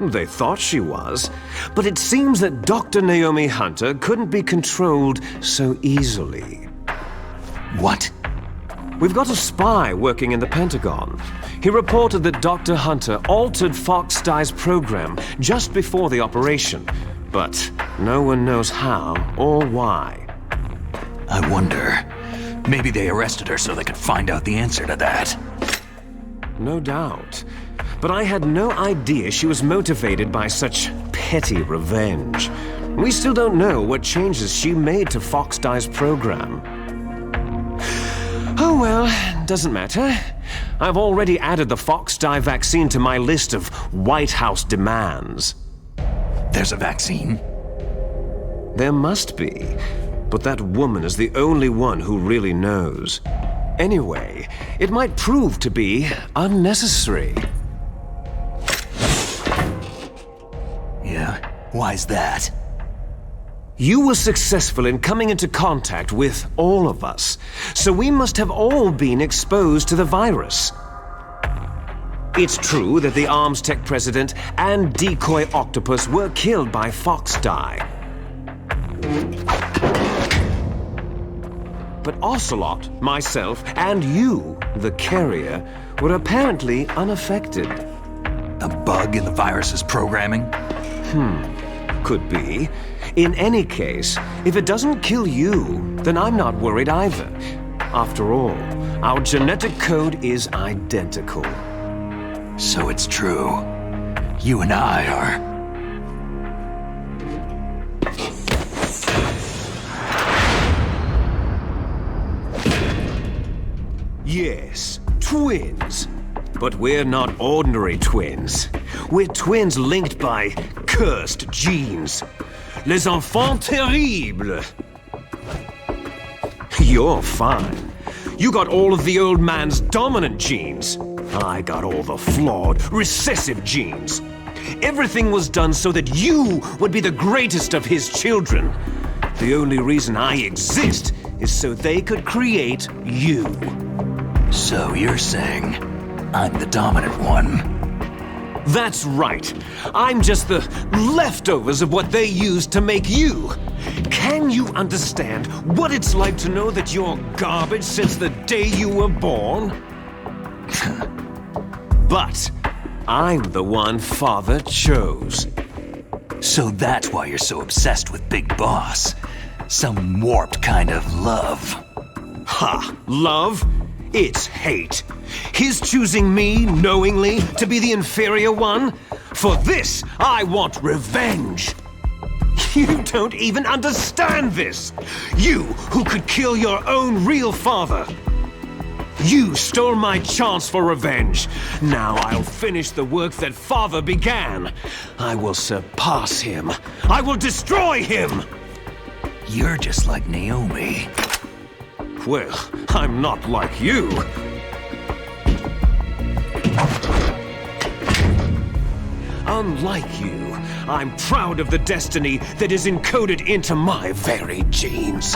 They thought she was, but it seems that Dr. Naomi Hunter couldn't be controlled so easily. What? We've got a spy working in the Pentagon. He reported that Dr. Hunter altered Foxdie's program just before the operation, but no one knows how or why. I wonder. Maybe they arrested her so they could find out the answer to that. No doubt. But I had no idea she was motivated by such petty revenge. We still don't know what changes she made to Foxdie's program. Oh well, doesn't matter. I've already added the Foxdie vaccine to my list of White House demands. There's a vaccine? There must be, but that woman is the only one who really knows. Anyway, it might prove to be unnecessary. Yeah? Why's that? You were successful in coming into contact with all of us, so we must have all been exposed to the virus. It's true that the Arms Tech president and decoy octopus were killed by Fox dye. But Ocelot, myself, and you, the carrier, were apparently unaffected. A bug in the virus's programming? Could be. In any case, if it doesn't kill you, then I'm not worried either. After all, our genetic code is identical. So it's true. You and I are... Yes, twins. But we're not ordinary twins. We're twins linked by cursed genes. Les enfants terribles. You're fine. You got all of the old man's dominant genes. I got all the flawed, recessive genes. Everything was done so that you would be the greatest of his children. The only reason I exist is so they could create you. So you're saying I'm the dominant one? That's right. I'm just the leftovers of what they used to make you. Can you understand what it's like to know that you're garbage since the day you were born? But I'm the one Father chose. So that's why you're so obsessed with Big Boss. Some warped kind of love. Ha! Love? It's hate. His choosing me knowingly to be the inferior one? For this, I want revenge. You don't even understand this. You who could kill your own real father. You stole my chance for revenge. Now I'll finish the work that Father began. I will surpass him. I will destroy him. You're just like Naomi. Well, I'm not like you. Unlike you, I'm proud of the destiny that is encoded into my very genes.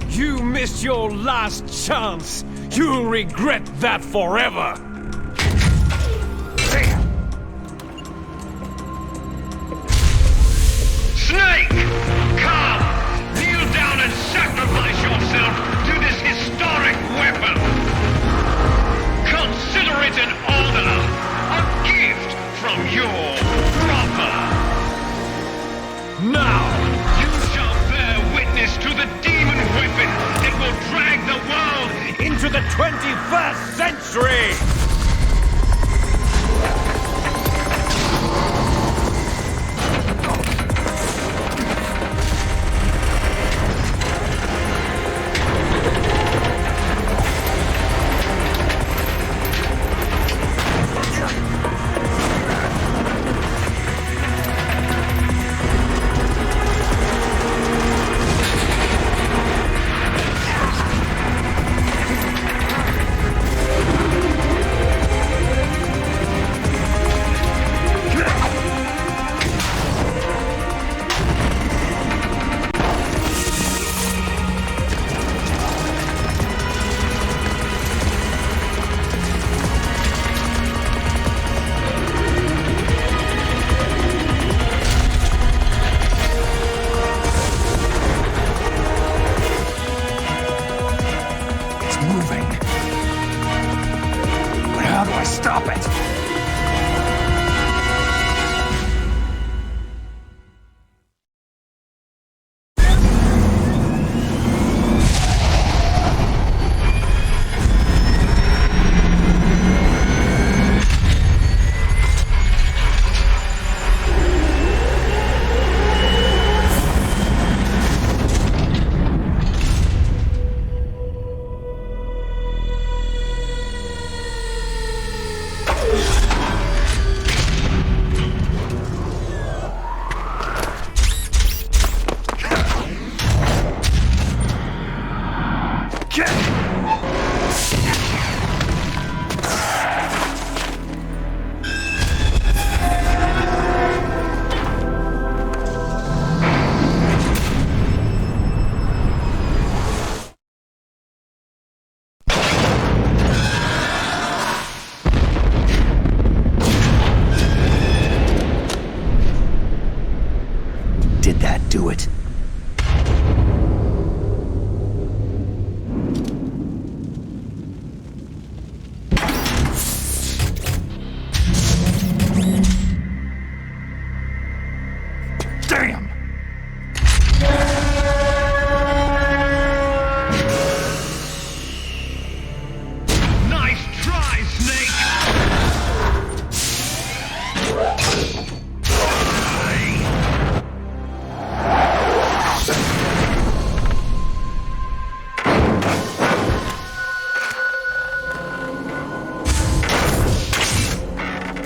You missed your last chance. You'll regret that forever. Snake! Come! Kneel down and sacrifice yourself to this historic weapon! Consider it an honor, a gift from your brother! Now, you shall bear witness to the demon weapon that will drag the world into the 21st century!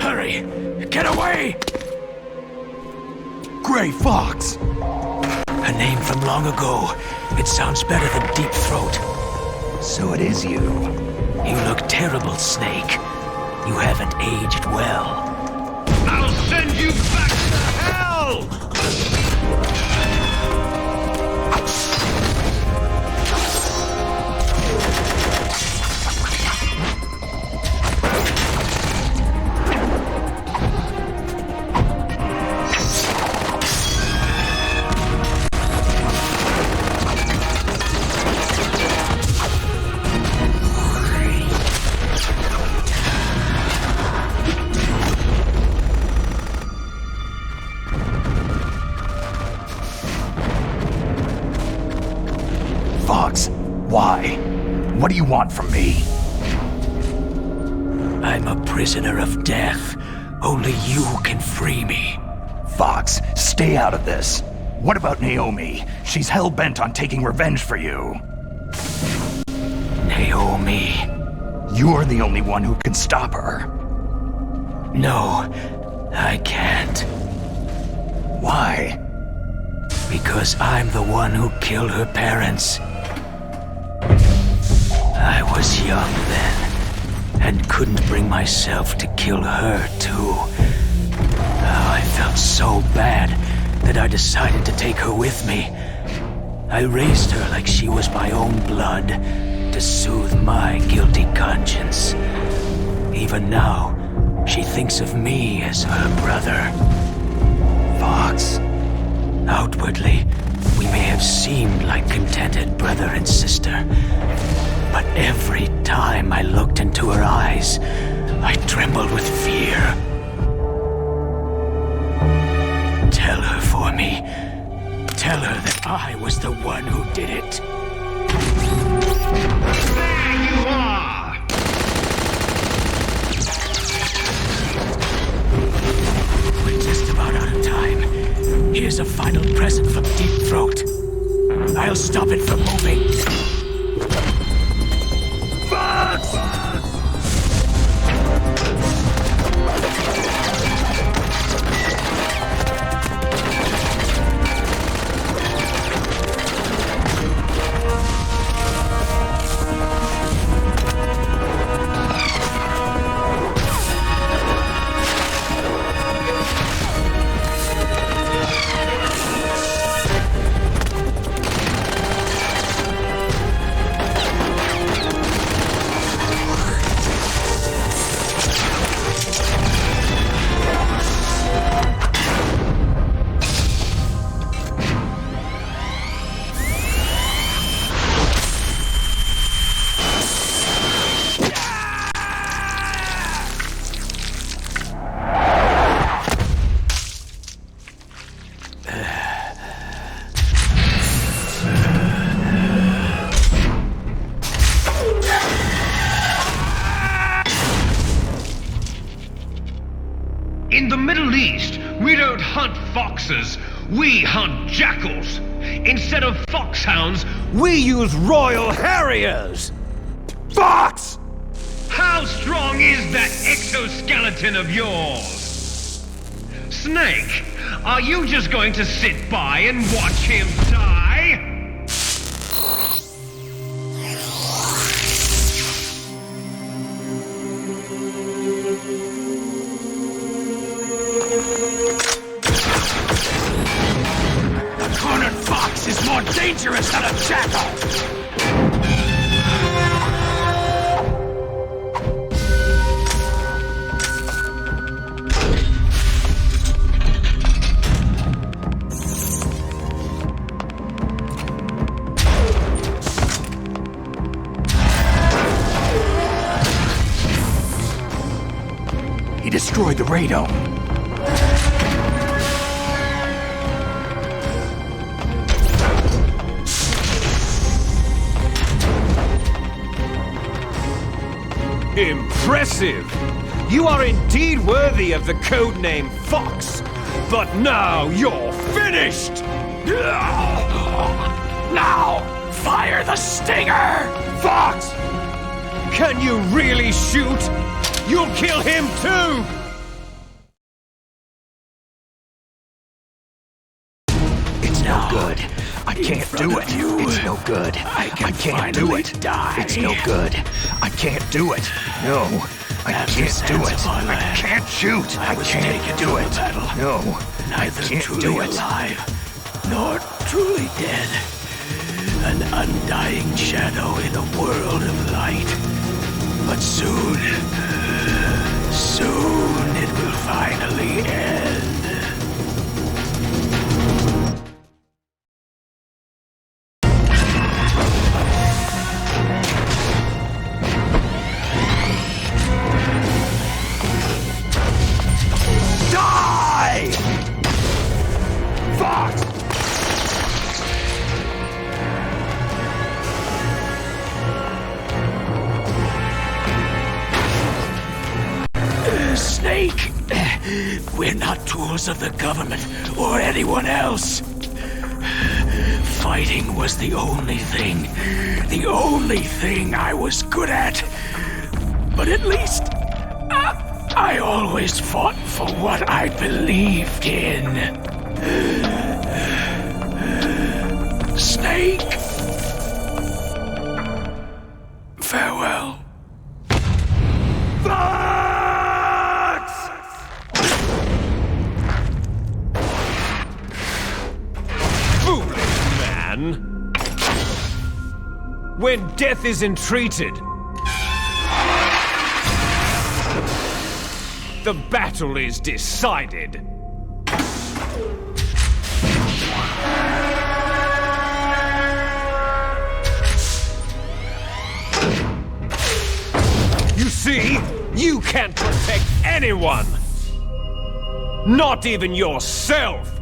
Hurry! Get away! Gray Fox! A name from long ago. It sounds better than Deep Throat. So it is you. You look terrible, Snake. You haven't aged well. I'll send you back to hell! Fox, why? What do you want from me? I'm a prisoner of death. Only you can free me. Fox, stay out of this. What about Naomi? She's hell-bent on taking revenge for you. Naomi. You're the only one who can stop her. No, I can't. Why? Because I'm the one who killed her parents. I was young then, and couldn't bring myself to kill her too. Oh, I felt so bad that I decided to take her with me. I raised her like she was my own blood, to soothe my guilty conscience. Even now, she thinks of me as her brother. Fox. Outwardly, we may have seemed like contented brother and sister, but every time I looked into her eyes, I trembled with fear. Tell her for me. Tell her that I was the one who did it. There you are! We're just about out of time. Here's a final present from Deep Throat. I'll stop it from moving. In the Middle East, we don't hunt foxes, we hunt jackals. Instead of foxhounds, We use Royal Harriers! Fox! How strong is that exoskeleton of yours? Snake, are you just going to sit by and watch him die? The cornered fox is more dangerous than a jackal! He destroyed the radome. Impressive! You are indeed worthy of the codename Fox. But now you're finished! Now, fire the stinger! Fox! Can you really shoot? You'll kill him too! It's no good. I can't do it. It's no good. I can't do it. It's no good. I can't do it. No, I can't do it. I can't shoot. I can't do it. No, I can't do it. Alive, nor truly dead. An undying shadow in a world of light. But soon it will finally end. Die! Fox! Snake, we're not tools of the government or anyone else. Fighting was the only thing I was good at. But at least I always fought for what I believed in. Snake, farewell. When death is entreated, the battle is decided. You see, you can't protect anyone. Not even yourself.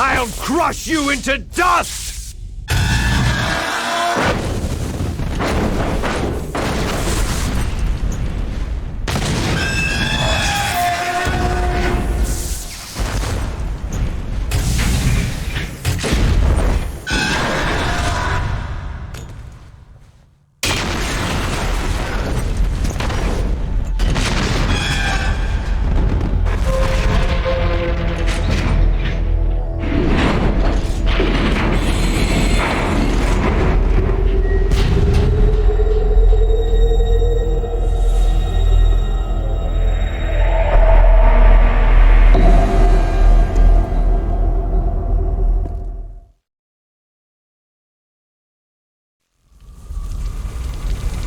I'll crush you into dust!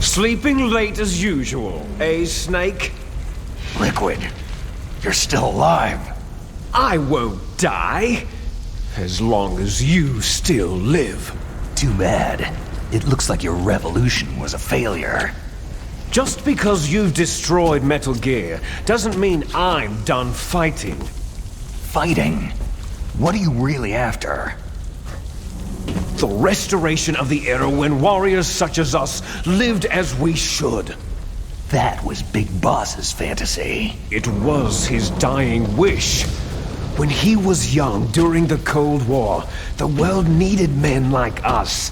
Sleeping late as usual, eh, Snake? Liquid, you're still alive. I won't die, as long as you still live. Too bad. It looks like your revolution was a failure. Just because you've destroyed Metal Gear doesn't mean I'm done fighting. Fighting? What are you really after? The restoration of the era when warriors such as us lived as we should. That was Big Boss's fantasy. It was his dying wish. When he was young during the Cold War, the world needed men like us.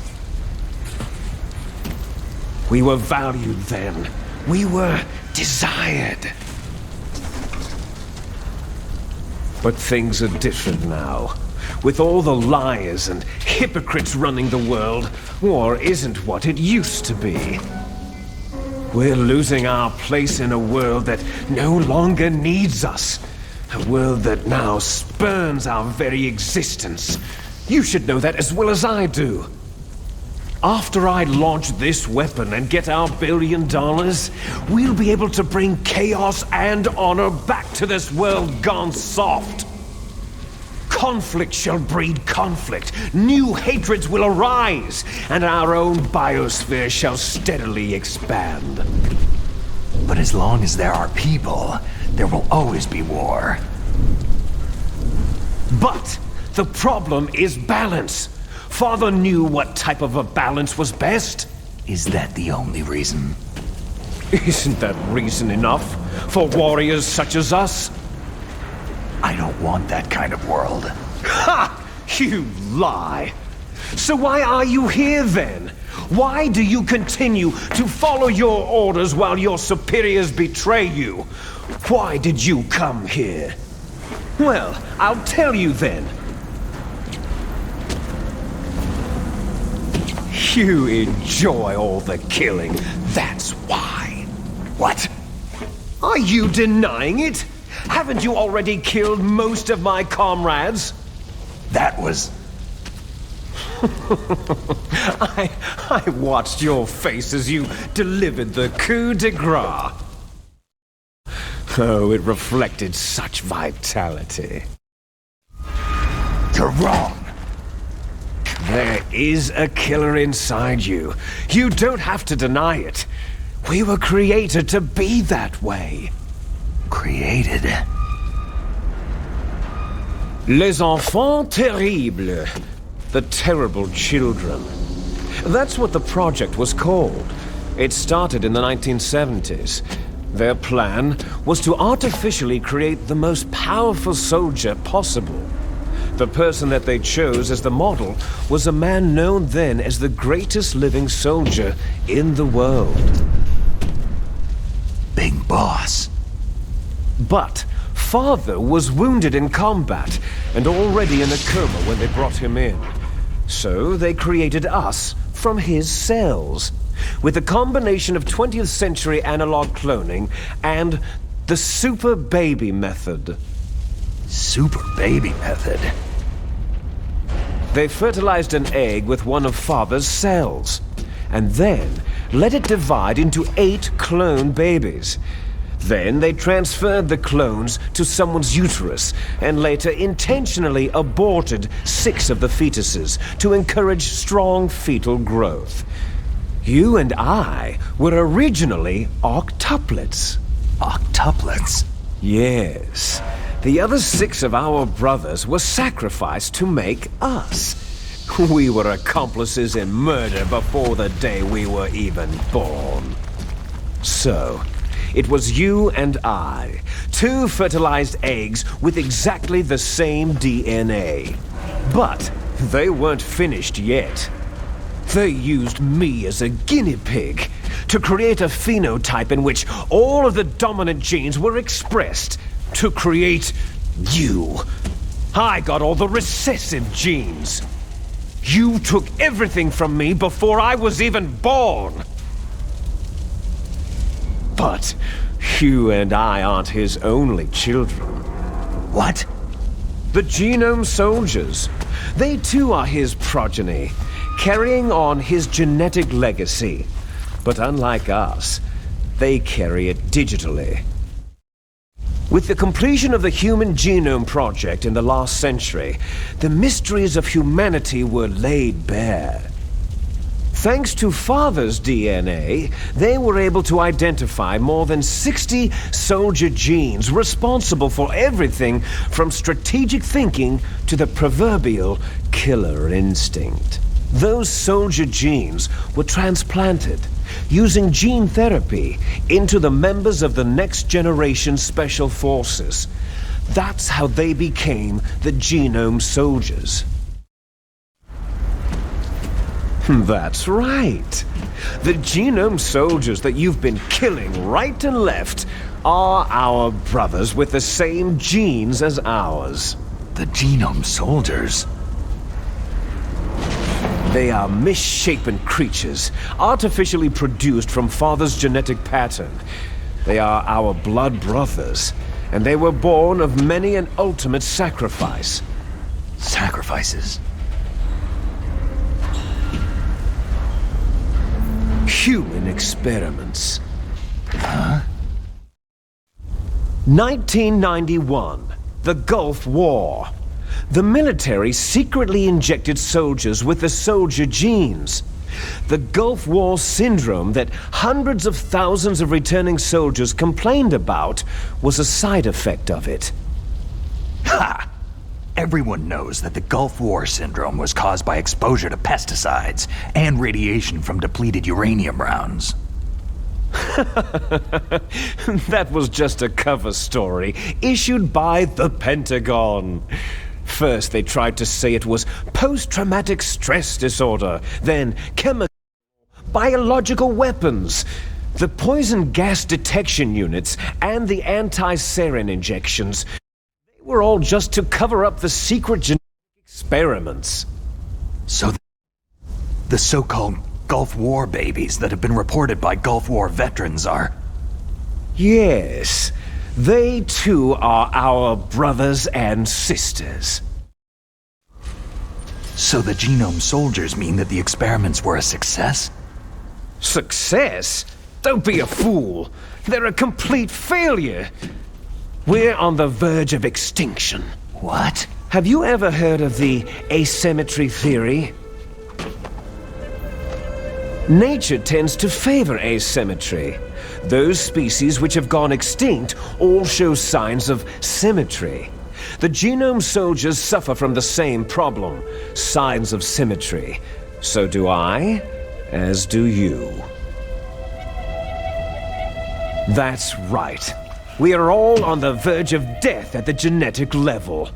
We were valued then. We were desired. But things are different now. With all the liars and hypocrites running the world, war isn't what it used to be. We're losing our place in a world that no longer needs us. A world that now spurns our very existence. You should know that as well as I do. After I launch this weapon and get our $1 billion, we'll be able to bring chaos and honor back to this world gone soft. Conflict shall breed conflict, new hatreds will arise, and our own biosphere shall steadily expand. But as long as there are people, there will always be war. But the problem is balance. Father knew what type of a balance was best. Is that the only reason? Isn't that reason enough for warriors such as us? I don't want that kind of world. Ha! You lie! So why are you here then? Why do you continue to follow your orders while your superiors betray you? Why did you come here? Well, I'll tell you then. You enjoy all the killing, that's why. What? Are you denying it? Haven't you already killed most of my comrades? That was... I watched your face as you delivered the coup de grace. Oh, it reflected such vitality. You're wrong. There is a killer inside you. You don't have to deny it. We were created to be that way. Created? Les enfants terribles. The terrible children. That's what the project was called. It started in the 1970s. Their plan was to artificially create the most powerful soldier possible. The person that they chose as the model was a man known then as the greatest living soldier in the world. Big Boss. But Father was wounded in combat and already in a coma when they brought him in. So they created us from his cells, with a combination of 20th century analog cloning and the super baby method. Super baby method? They fertilized an egg with one of Father's cells, and then let it divide into 8 clone babies. Then they transferred the clones to someone's uterus, and later intentionally aborted 6 of the fetuses to encourage strong fetal growth. You and I were originally octuplets. Octuplets? Yes. The other 6 of our brothers were sacrificed to make us. We were accomplices in murder before the day we were even born. So, it was you and I, 2 fertilized eggs with exactly the same DNA. But they weren't finished yet. They used me as a guinea pig to create a phenotype in which all of the dominant genes were expressed to create you. I got all the recessive genes. You took everything from me before I was even born. But you and I aren't his only children. What? The Genome Soldiers. They too are his progeny, carrying on his genetic legacy. But unlike us, they carry it digitally. With the completion of the Human Genome Project in the last century, the mysteries of humanity were laid bare. Thanks to Father's DNA, they were able to identify more than 60 soldier genes responsible for everything from strategic thinking to the proverbial killer instinct. Those soldier genes were transplanted, using gene therapy, into the members of the next generation special forces. That's how they became the Genome Soldiers. That's right. The Genome Soldiers that you've been killing right and left are our brothers with the same genes as ours. The Genome Soldiers? They are misshapen creatures, artificially produced from Father's genetic pattern. They are our blood brothers, and they were born of many an ultimate sacrifice. Sacrifices? human experiments. Huh? 1991, the Gulf War. The military secretly injected soldiers with the soldier genes. The Gulf War syndrome that hundreds of thousands of returning soldiers complained about was a side effect of it. Ha! Everyone knows that the Gulf War syndrome was caused by exposure to pesticides and radiation from depleted uranium rounds. That was just a cover story issued by the Pentagon. First, they tried to say it was post-traumatic stress disorder, then chemical, biological weapons. The poison gas detection units and the anti-sarin injections, they were all just to cover up the secret genetic experiments. So the so-called Gulf War babies that have been reported by Gulf War veterans are... Yes, they too are our brothers and sisters. So the genome soldiers mean that the experiments were a success? Success? Don't be a fool. They're a complete failure. We're on the verge of extinction. What? Have you ever heard of the asymmetry theory? Nature tends to favor asymmetry. Those species which have gone extinct all show signs of symmetry. The genome soldiers suffer from the same problem, signs of symmetry. So do I, as do you. That's right. We are all on the verge of death at the genetic level.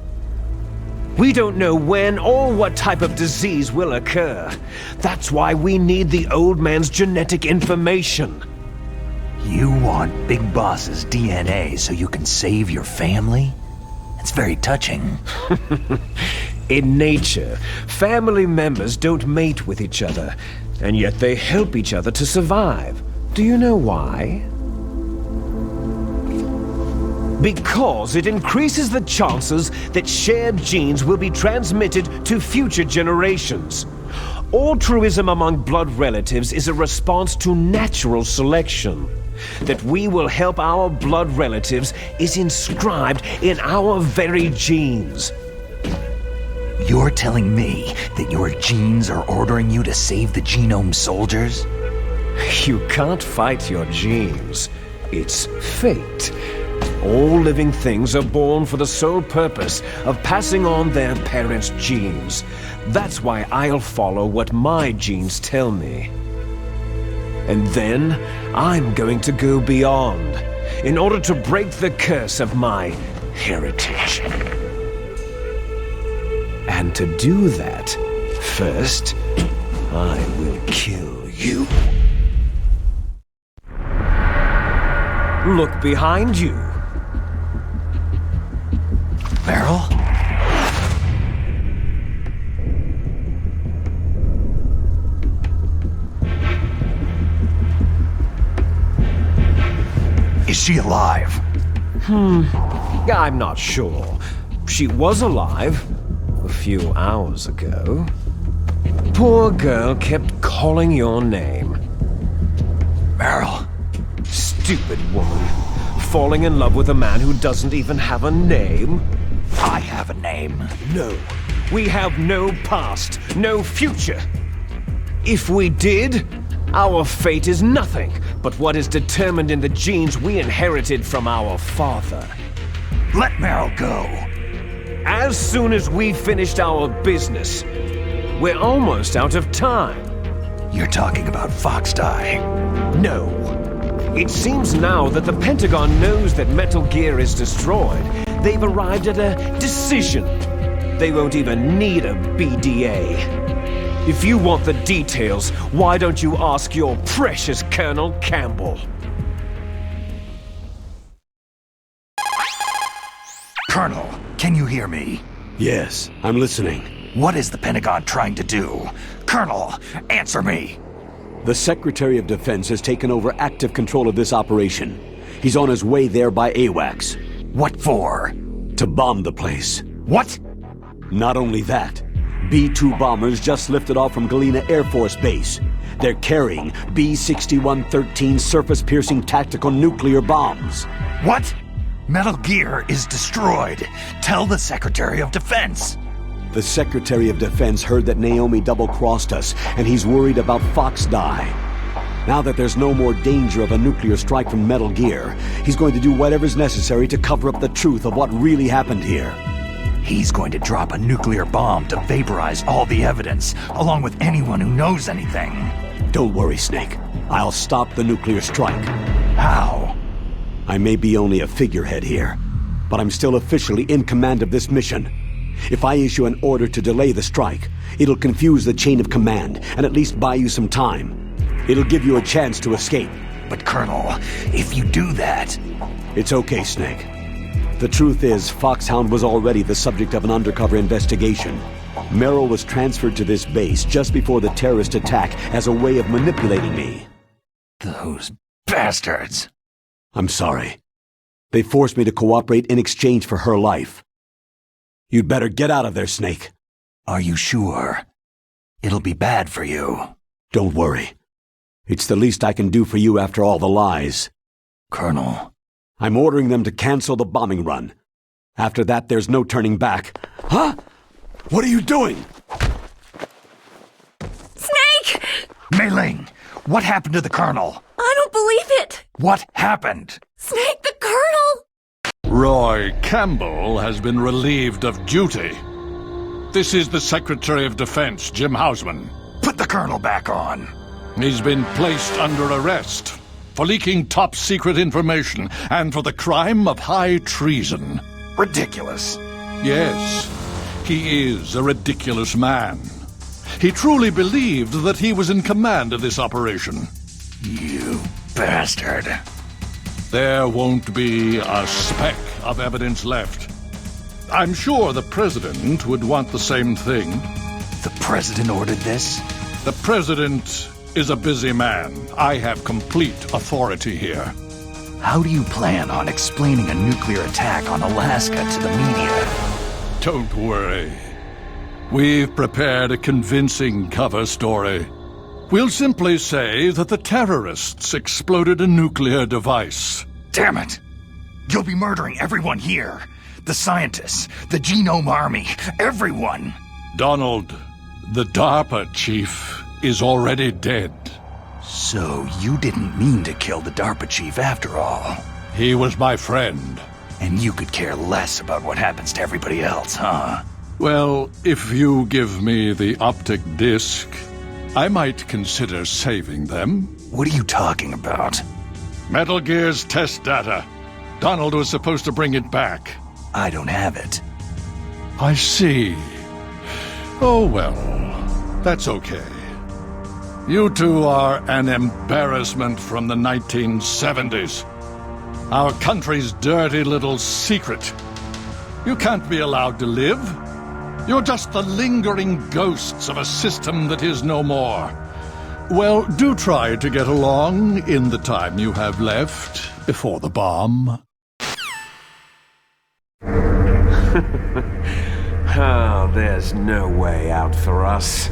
We don't know when or what type of disease will occur. That's why we need the old man's genetic information. You want Big Boss's DNA so you can save your family? It's very touching. In nature, family members don't mate with each other, and yet they help each other to survive. Do you know why? Because it increases the chances that shared genes will be transmitted to future generations. Altruism among blood relatives is a response to natural selection. That we will help our blood relatives is inscribed in our very genes. You're telling me that your genes are ordering you to save the genome soldiers? You can't fight your genes. It's fate. All living things are born for the sole purpose of passing on their parents' genes. That's why I'll follow what my genes tell me. And then I'm going to go beyond in order to break the curse of my heritage. And to do that, first, I will kill you. Look behind you. Meryl? Is she alive? I'm not sure. She was alive a few hours ago. Poor girl kept calling your name. Meryl. Stupid woman. Falling in love with a man who doesn't even have a name. I have a name. No. We have no past, no future. If we did, our fate is nothing but what is determined in the genes we inherited from our father. Let Meryl go. As soon as we finished our business, we're almost out of time. You're talking about Foxdie. No. It seems now that the Pentagon knows that Metal Gear is destroyed. They've arrived at a decision. They won't even need a BDA. If you want the details, why don't you ask your precious Colonel Campbell? Colonel, can you hear me? Yes, I'm listening. What is the Pentagon trying to do? Colonel, answer me! The Secretary of Defense has taken over active control of this operation. He's on his way there by AWACS. What for? To bomb the place. What? Not only that, B-2 bombers just lifted off from Galena Air Force Base. They're carrying B-6113 surface-piercing tactical nuclear bombs. What? Metal Gear is destroyed. Tell the Secretary of Defense. The Secretary of Defense heard that Naomi double-crossed us, and he's worried about Fox Die. Now that there's no more danger of a nuclear strike from Metal Gear, he's going to do whatever's necessary to cover up the truth of what really happened here. He's going to drop a nuclear bomb to vaporize all the evidence, along with anyone who knows anything. Don't worry, Snake. I'll stop the nuclear strike. How? I may be only a figurehead here, but I'm still officially in command of this mission. If I issue an order to delay the strike, it'll confuse the chain of command and at least buy you some time. It'll give you a chance to escape. But Colonel, if you do that... It's okay, Snake. The truth is, Foxhound was already the subject of an undercover investigation. Merrill was transferred to this base just before the terrorist attack as a way of manipulating me. Those bastards! I'm sorry. They forced me to cooperate in exchange for her life. You'd better get out of there, Snake. Are you sure? It'll be bad for you. Don't worry. It's the least I can do for you after all the lies. Colonel. I'm ordering them to cancel the bombing run. After that, there's no turning back. Huh? What are you doing? Snake! Mei Ling, what happened to the Colonel? I don't believe it! What happened? Snake, the Colonel! Roy Campbell has been relieved of duty. This is the Secretary of Defense, Jim Hausman. Put the Colonel back on. He's been placed under arrest for leaking top-secret information and for the crime of high treason. Ridiculous. Yes, he is a ridiculous man. He truly believed that he was in command of this operation. You bastard. There won't be a speck of evidence left. I'm sure the President would want the same thing. The President ordered this? The President is a busy man. I have complete authority here. How do you plan on explaining a nuclear attack on Alaska to the media? Don't worry. We've prepared a convincing cover story. We'll simply say that the terrorists exploded a nuclear device. Damn it! You'll be murdering everyone here. The scientists, the Genome Army, everyone. Donald, the DARPA chief, is already dead. So you didn't mean to kill the DARPA chief after all? He was my friend. And you could care less about what happens to everybody else, huh? Well, if you give me the optic disc, I might consider saving them. What are you talking about? Metal Gear's test data. Donald was supposed to bring it back. I don't have it. I see. Oh well, that's okay. You two are an embarrassment from the 1970s. Our country's dirty little secret. You can't be allowed to live. You're just the lingering ghosts of a system that is no more. Well, do try to get along in the time you have left before the bomb. Oh, there's no way out for us.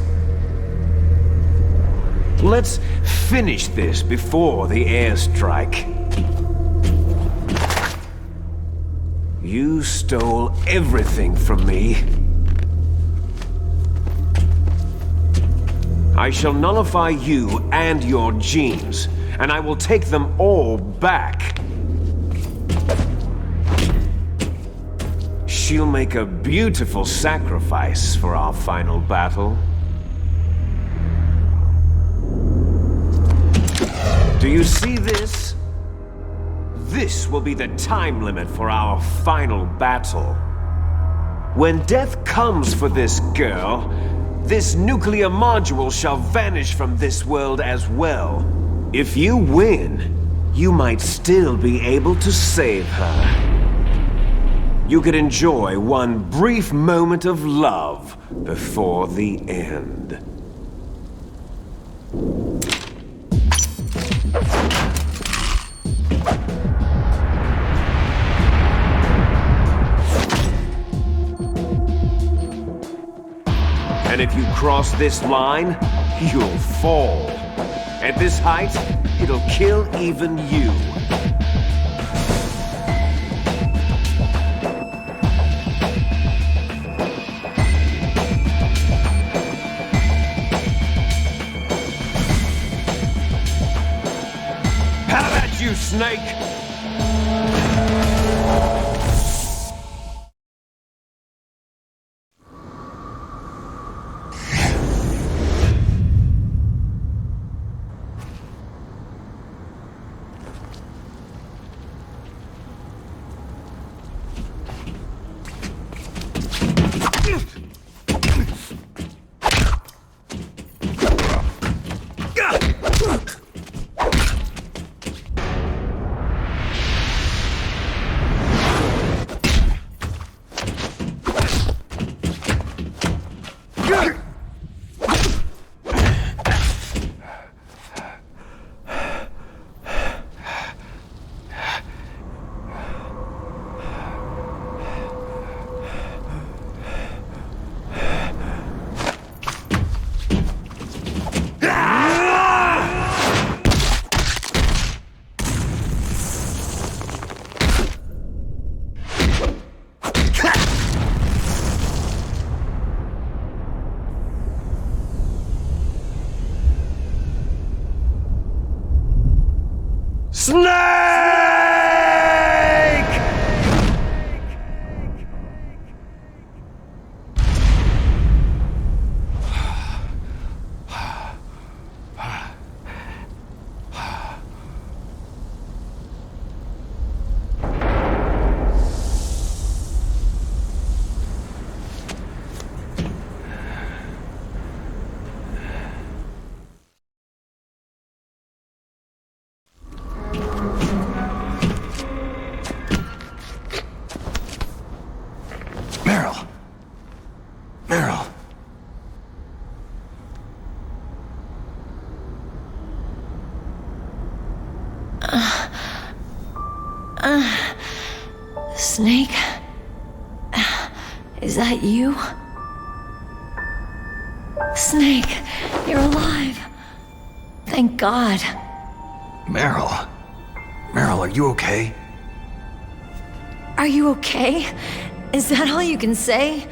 Let's finish this before the airstrike. You stole everything from me. I shall nullify you and your genes, and I will take them all back. She'll make a beautiful sacrifice for our final battle. Do you see this? This will be the time limit for our final battle. When death comes for this girl, this nuclear module shall vanish from this world as well. If you win, you might still be able to save her. You could enjoy one brief moment of love before the end. And if you cross this line, you'll fall. At this height, it'll kill even you. How about you, Snake? Snake? Is that you? Snake, you're alive. Thank God. Meryl. Meryl, are you okay? Are you okay? Is that all you can say?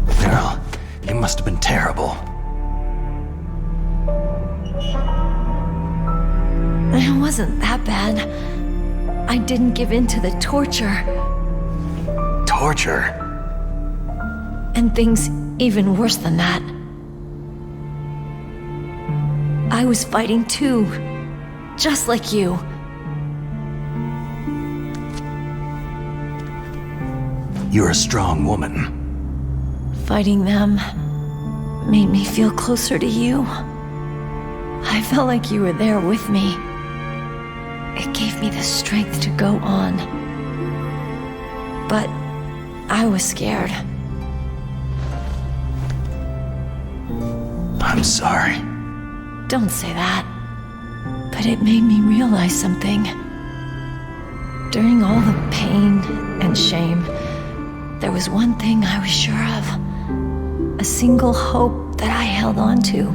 Meryl, you must have been terrible. It wasn't that bad. I didn't give in to the torture. Torture? And things even worse than that. I was fighting too. Just like you. You're a strong woman. Fighting them made me feel closer to you. I felt like you were there with me. It gave me the strength to go on. But I was scared. I'm sorry. Don't say that. But it made me realize something. During all the pain and shame, there was one thing I was sure of. A single hope that I held on to.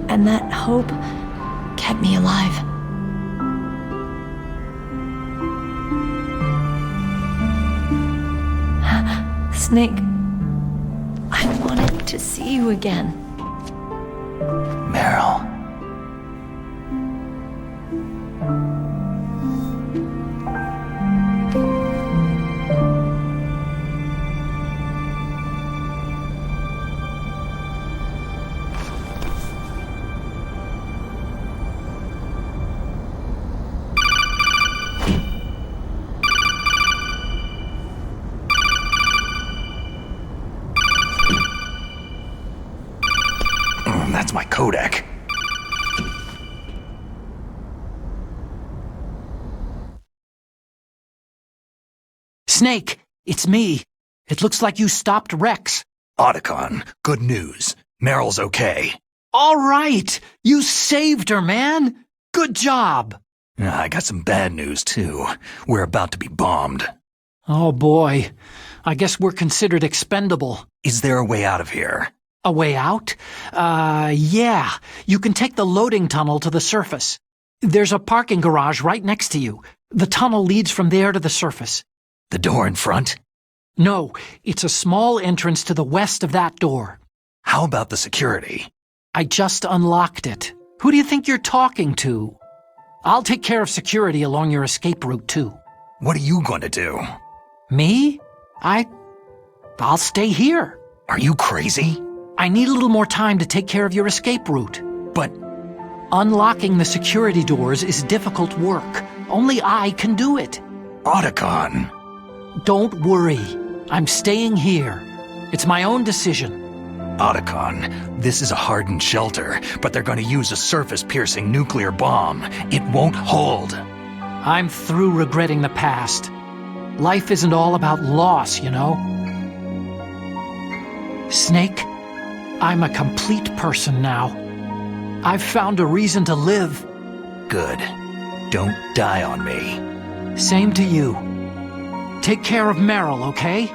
And that hope kept me alive. Snake, I wanted to see you again. Meryl. That's my codec. Snake, it's me. It looks like you stopped Rex. Otacon, good news. Meryl's okay. All right! You saved her, man! Good job! I got some bad news, too. We're about to be bombed. Oh boy. I guess we're considered expendable. Is there a way out of here? A way out? Yeah. You can take the loading tunnel to the surface. There's a parking garage right next to you. The tunnel leads from there to the surface. The door in front? No, it's a small entrance to the west of that door. How about the security? I just unlocked it. Who do you think you're talking to? I'll take care of security along your escape route, too. What are you going to do? Me? I'll stay here. Are you crazy? I need a little more time to take care of your escape route. But unlocking the security doors is difficult work. Only I can do it. Otacon. Don't worry. I'm staying here. It's my own decision. Otacon, this is a hardened shelter, but they're going to use a surface-piercing nuclear bomb. It won't hold. I'm through regretting the past. Life isn't all about loss, you know? Snake, I'm a complete person now. I've found a reason to live. Good. Don't die on me. Same to you. Take care of Meryl, okay?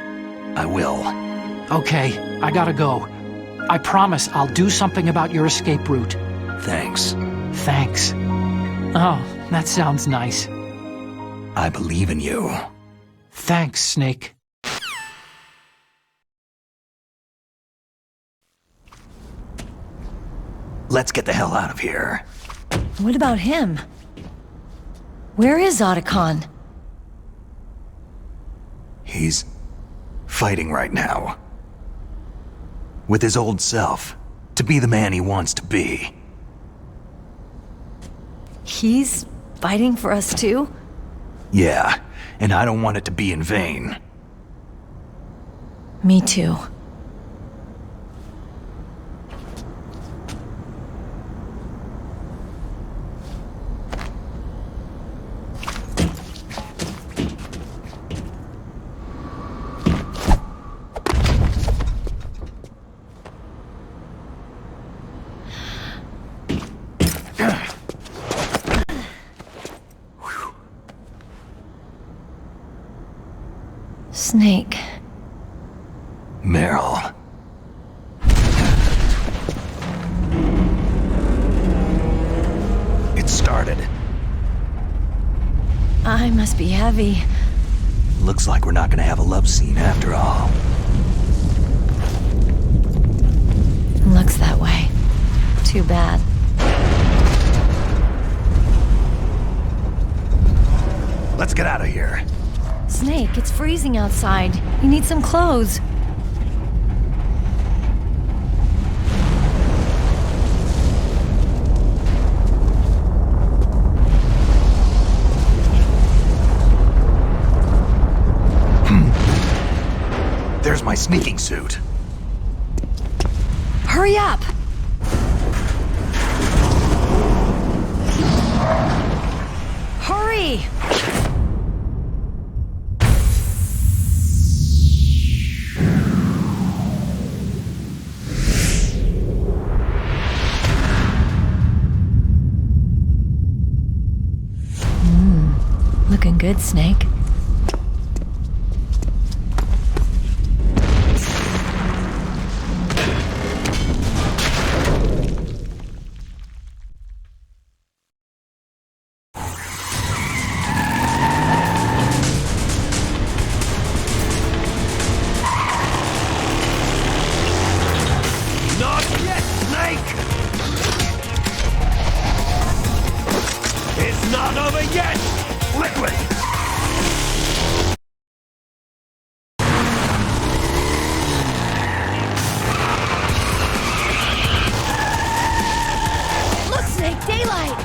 I will. Okay, I gotta go. I promise I'll do something about your escape route. Thanks. Thanks. Oh, that sounds nice. I believe in you. Thanks, Snake. Let's get the hell out of here. What about him? Where is Otacon? He's fighting right now. With his old self. To be the man he wants to be. He's fighting for us too? Yeah, and I don't want it to be in vain. Me too. Snake. Meryl. It started. I must be heavy. Looks like we're not gonna have a love scene after all. Looks that way. Too bad. Let's get out of here. Snake, it's freezing outside. You need some clothes. There's my sneaking suit. Hurry up! Hurry! Looking good, Snake. Not yet, Snake! It's not over yet! Liquid! Look, Snake, daylight!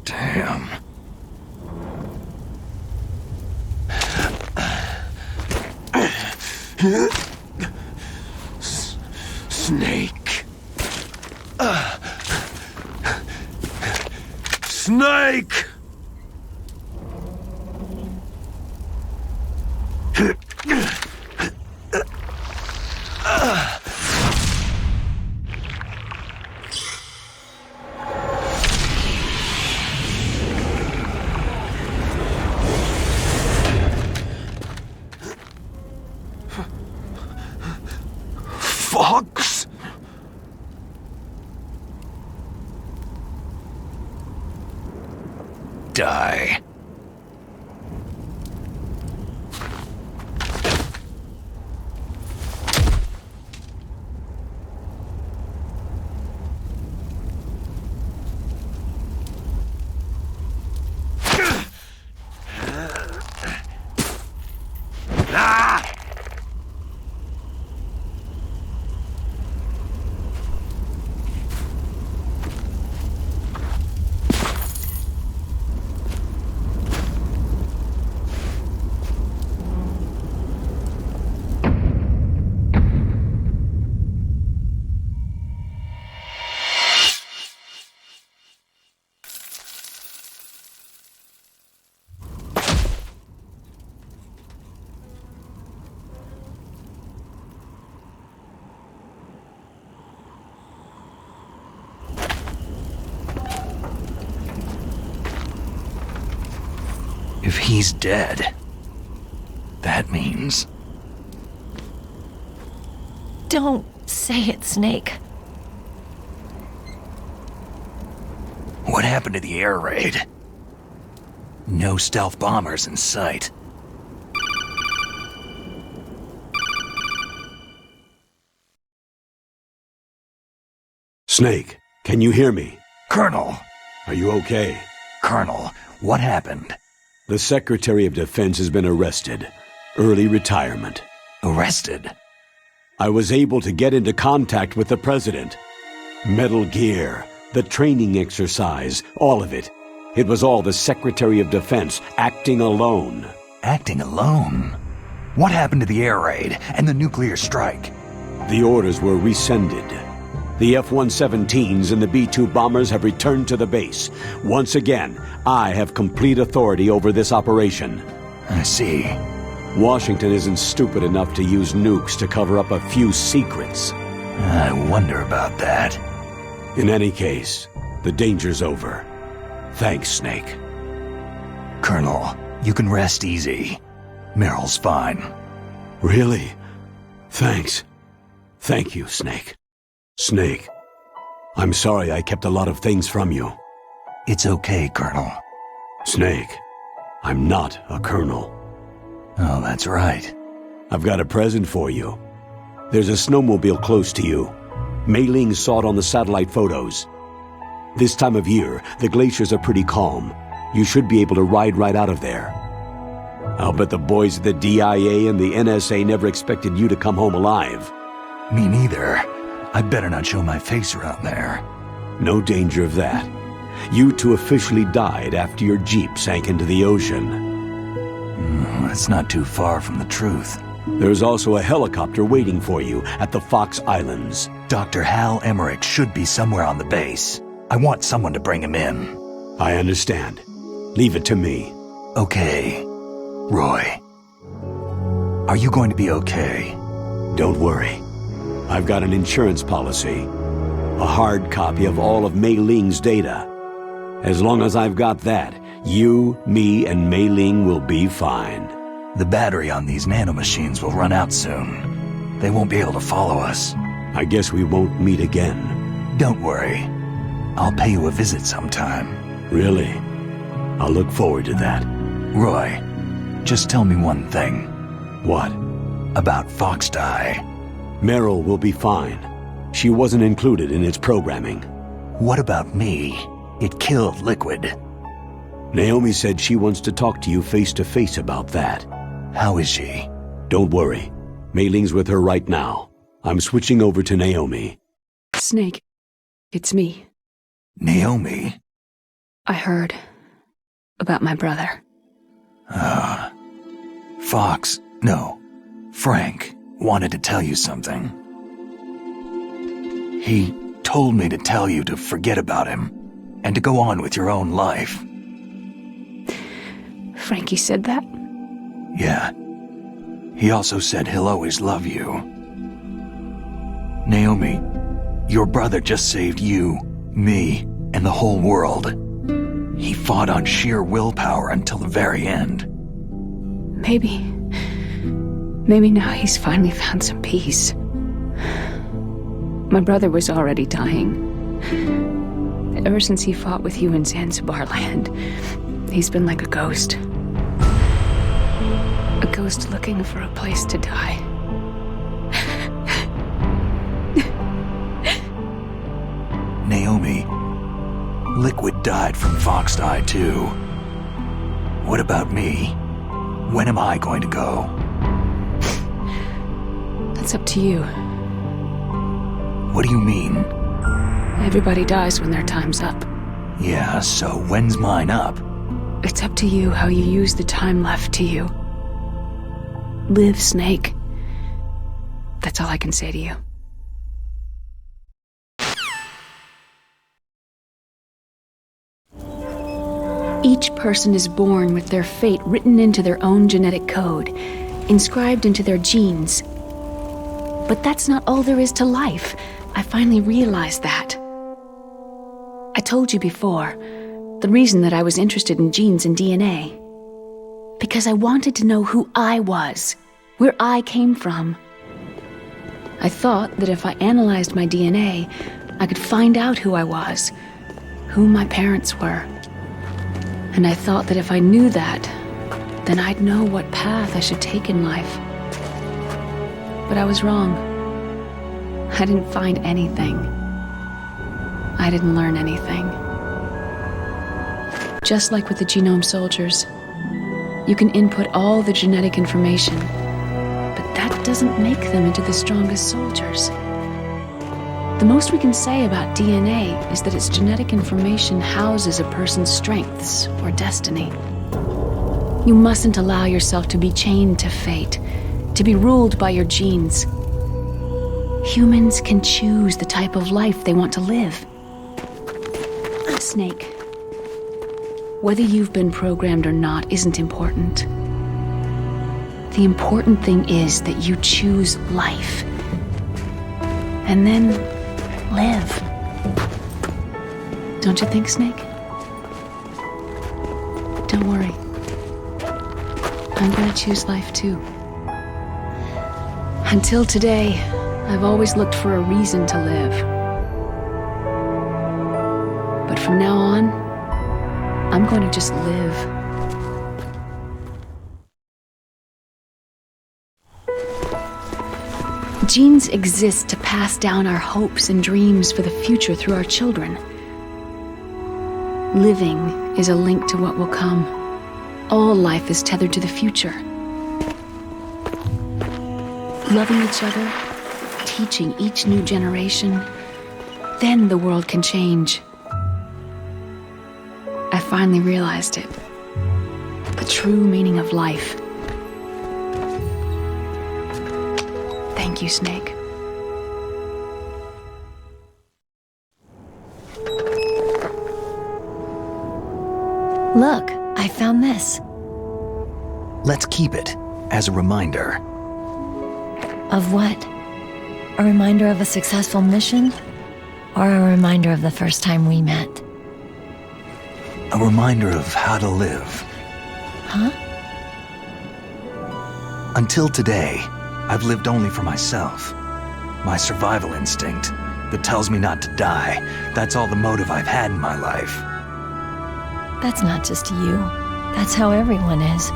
Damn. Snake. Snake! Fox? Die. If he's dead, that means... Don't say it, Snake. What happened to the air raid? No stealth bombers in sight. Snake, can you hear me? Colonel! Are you okay? Colonel, what happened? The Secretary of Defense has been arrested. Early retirement. Arrested? I was able to get into contact with the President. Metal Gear, the training exercise, all of it. It was all the Secretary of Defense acting alone. Acting alone? What happened to the air raid and the nuclear strike? The orders were rescinded. The F-117s and the B-2 bombers have returned to the base. Once again, I have complete authority over this operation. I see. Washington isn't stupid enough to use nukes to cover up a few secrets. I wonder about that. In any case, the danger's over. Thanks, Snake. Colonel, you can rest easy. Meryl's fine. Really? Thanks. Thank you, Snake. Snake, I'm sorry I kept a lot of things from you. It's okay, Colonel. Snake, I'm not a colonel. Oh, that's right. I've got a present for you. There's a snowmobile close to you. Mei Ling saw it on the satellite photos. This time of year, the glaciers are pretty calm. You should be able to ride right out of there. I'll bet the boys at the DIA and the NSA never expected you to come home alive. Me neither. I better not show my face around there. No danger of that. You two officially died after your Jeep sank into the ocean. That's not too far from the truth. There's also a helicopter waiting for you at the Fox Islands. Dr. Hal Emmerich should be somewhere on the base. I want someone to bring him in. I understand. Leave it to me. Okay. Roy. Are you going to be okay? Don't worry. I've got an insurance policy. A hard copy of all of Mei Ling's data. As long as I've got that, you, me, and Mei Ling will be fine. The battery on these nanomachines will run out soon. They won't be able to follow us. I guess we won't meet again. Don't worry. I'll pay you a visit sometime. Really? I'll look forward to that. Roy, just tell me one thing. What? About Fox Die. Meryl will be fine. She wasn't included in its programming. What about me? It killed Liquid. Naomi said she wants to talk to you face to face about that. How is she? Don't worry. Mei Ling's with her right now. I'm switching over to Naomi. Snake, it's me. Naomi? I heard about my brother. Frank wanted to tell you something. He told me to tell you to forget about him and to go on with your own life. Frankie said that? Yeah. He also said he'll always love you. Naomi, your brother just saved you, me, and the whole world. He fought on sheer willpower until the very end. Maybe now he's finally found some peace. My brother was already dying. Ever since he fought with you in Zanzibar land, he's been like a ghost. A ghost looking for a place to die. Naomi, Liquid died from Fox Eye too. What about me? When am I going to go? That's up to you. What do you mean? Everybody dies when their time's up. Yeah, so when's mine up? It's up to you how you use the time left to you. Live, Snake. That's all I can say to you. Each person is born with their fate written into their own genetic code, inscribed into their genes. But that's not all there is to life. I finally realized that. I told you before, the reason that I was interested in genes and DNA. Because I wanted to know who I was, where I came from. I thought that if I analyzed my DNA, I could find out who I was, who my parents were. And I thought that if I knew that, then I'd know what path I should take in life. But I was wrong. I didn't find anything. I didn't learn anything. Just like with the genome soldiers, you can input all the genetic information, but that doesn't make them into the strongest soldiers. The most we can say about DNA is that its genetic information houses a person's strengths or destiny. You mustn't allow yourself to be chained to fate, to be ruled by your genes. Humans can choose the type of life they want to live. Snake, whether you've been programmed or not isn't important. The important thing is that you choose life. And then live. Don't you think, Snake? Don't worry. I'm gonna choose life too. Until today, I've always looked for a reason to live. But from now on, I'm going to just live. Genes exist to pass down our hopes and dreams for the future through our children. Living is a link to what will come. All life is tethered to the future. Loving each other, teaching each new generation, then the world can change. I finally realized it. The true meaning of life. Thank you, Snake. Look, I found this. Let's keep it as a reminder. Of what? A reminder of a successful mission? Or a reminder of the first time we met? A reminder of how to live. Huh? Until today, I've lived only for myself. My survival instinct that tells me not to die. That's all the motive I've had in my life. That's not just you. That's how everyone is.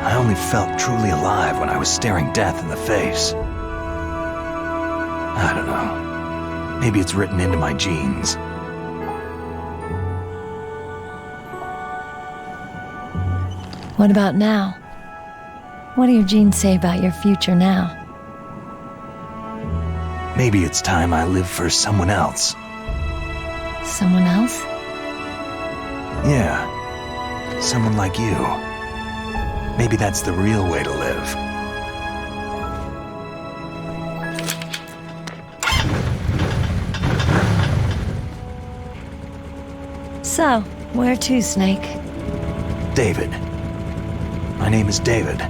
I only felt truly alive when I was staring death in the face. I don't know. Maybe it's written into my genes. What about now? What do your genes say about your future now? Maybe it's time I live for someone else. Someone else? Yeah. Someone like you. Maybe that's the real way to live. So, where to, Snake? David. My name is David.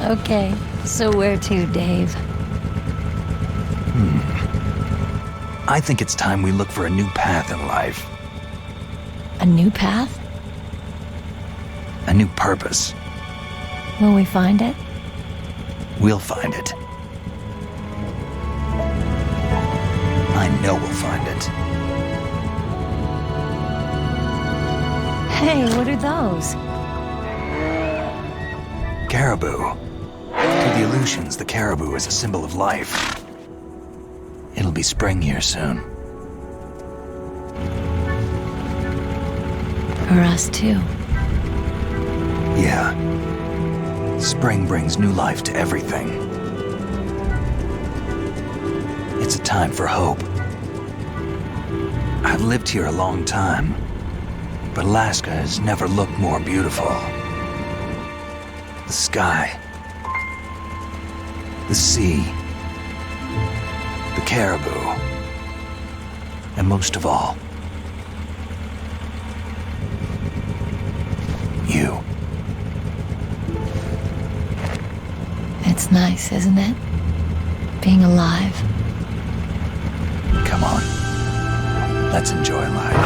Okay, so where to, Dave? I think it's time we look for a new path in life. A new path? A new purpose. Will we find it? We'll find it. I know we'll find it. Hey, what are those? Caribou. To the illusions, the caribou is a symbol of life. It'll be spring here soon. For us, too. Yeah. Spring brings new life to everything. It's a time for hope. I've lived here a long time, but Alaska has never looked more beautiful. The sky, the sea, the caribou, and most of all, you. It's nice, isn't it? Being alive. Come on, let's enjoy life.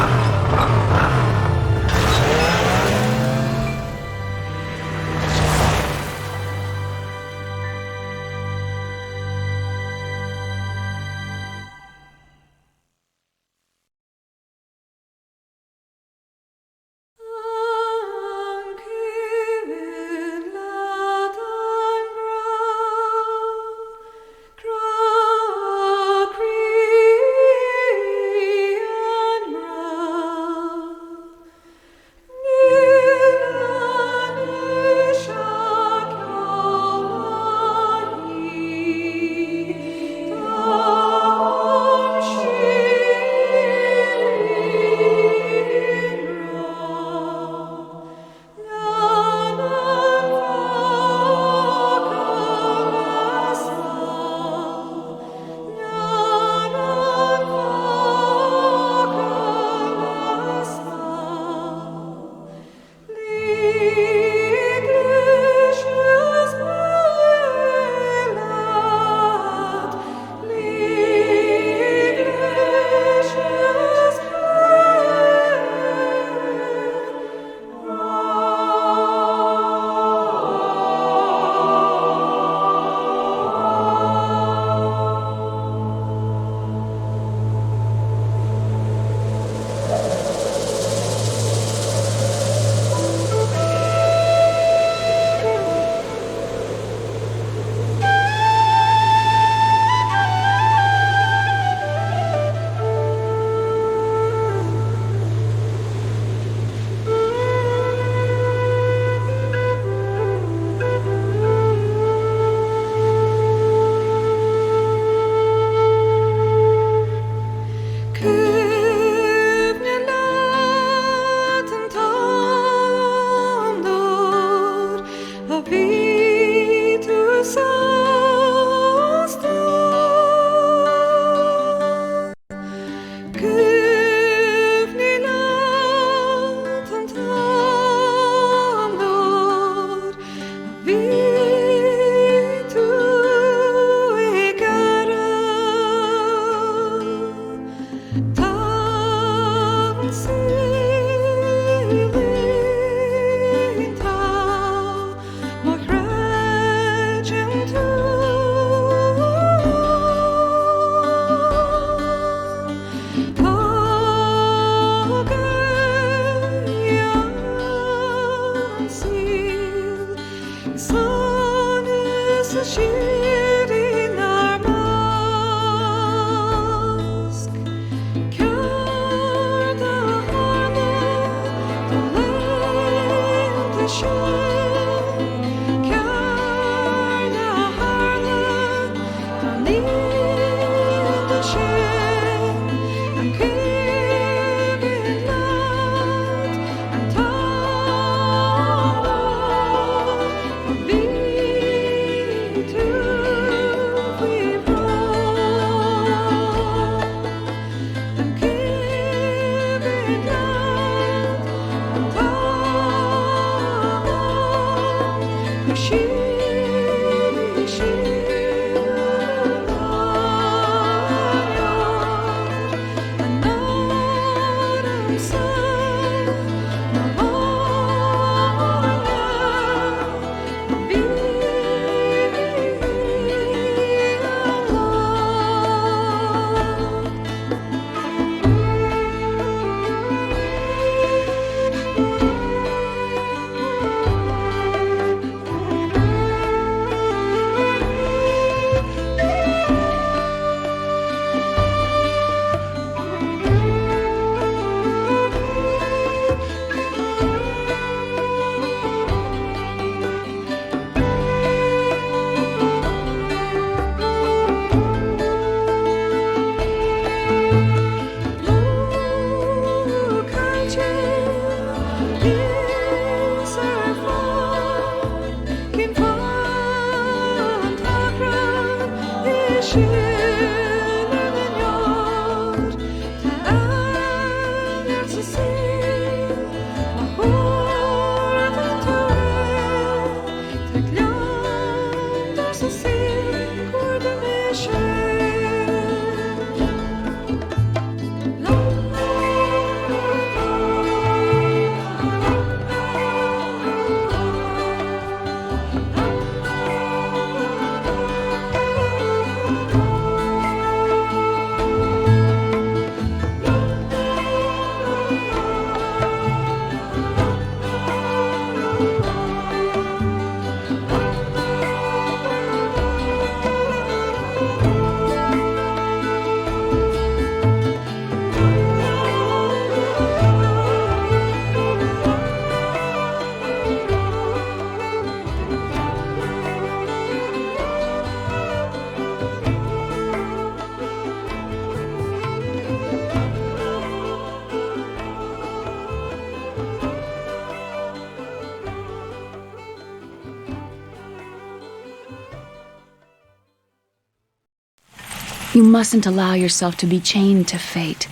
You mustn't allow yourself to be chained to fate,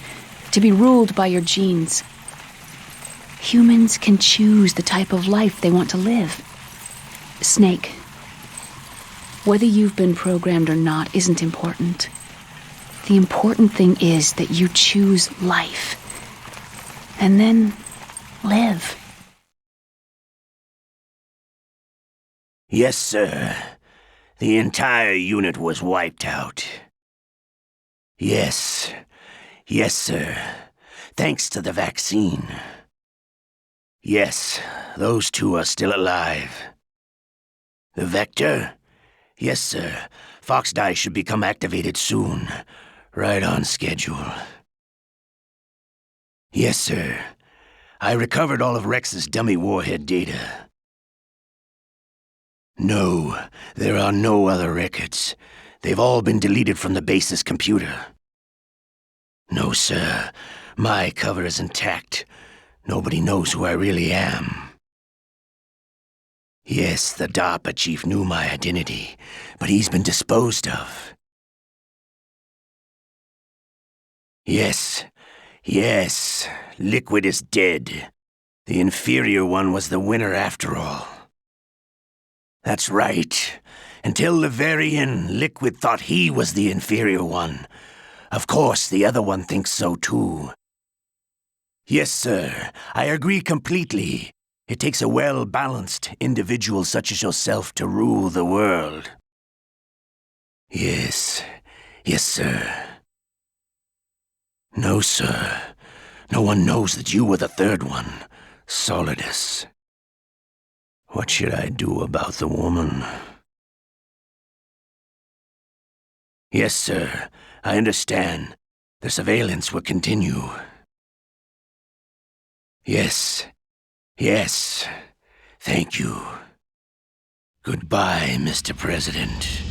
to be ruled by your genes. Humans can choose the type of life they want to live. Snake, whether you've been programmed or not isn't important. The important thing is that you choose life. And then live. Yes, sir. The entire unit was wiped out. Yes. Yes, sir. Thanks to the vaccine. Yes, those two are still alive. The Vector? Yes, sir. Fox Die should become activated soon. Right on schedule. Yes, sir. I recovered all of Rex's dummy warhead data. No, there are no other records. They've all been deleted from the base's computer. No, sir. My cover is intact. Nobody knows who I really am. Yes, the DARPA chief knew my identity, but he's been disposed of. Yes, yes, Liquid is dead. The inferior one was the winner after all. That's right. Until the very end, Liquid thought he was the inferior one. Of course, the other one thinks so too. Yes, sir, I agree completely. It takes a well-balanced individual such as yourself to rule the world. Yes, yes, sir. No, sir. No one knows that you were the third one, Solidus. What should I do about the woman? Yes, sir. I understand. The surveillance will continue. Yes. Yes. Thank you. Goodbye, Mr. President.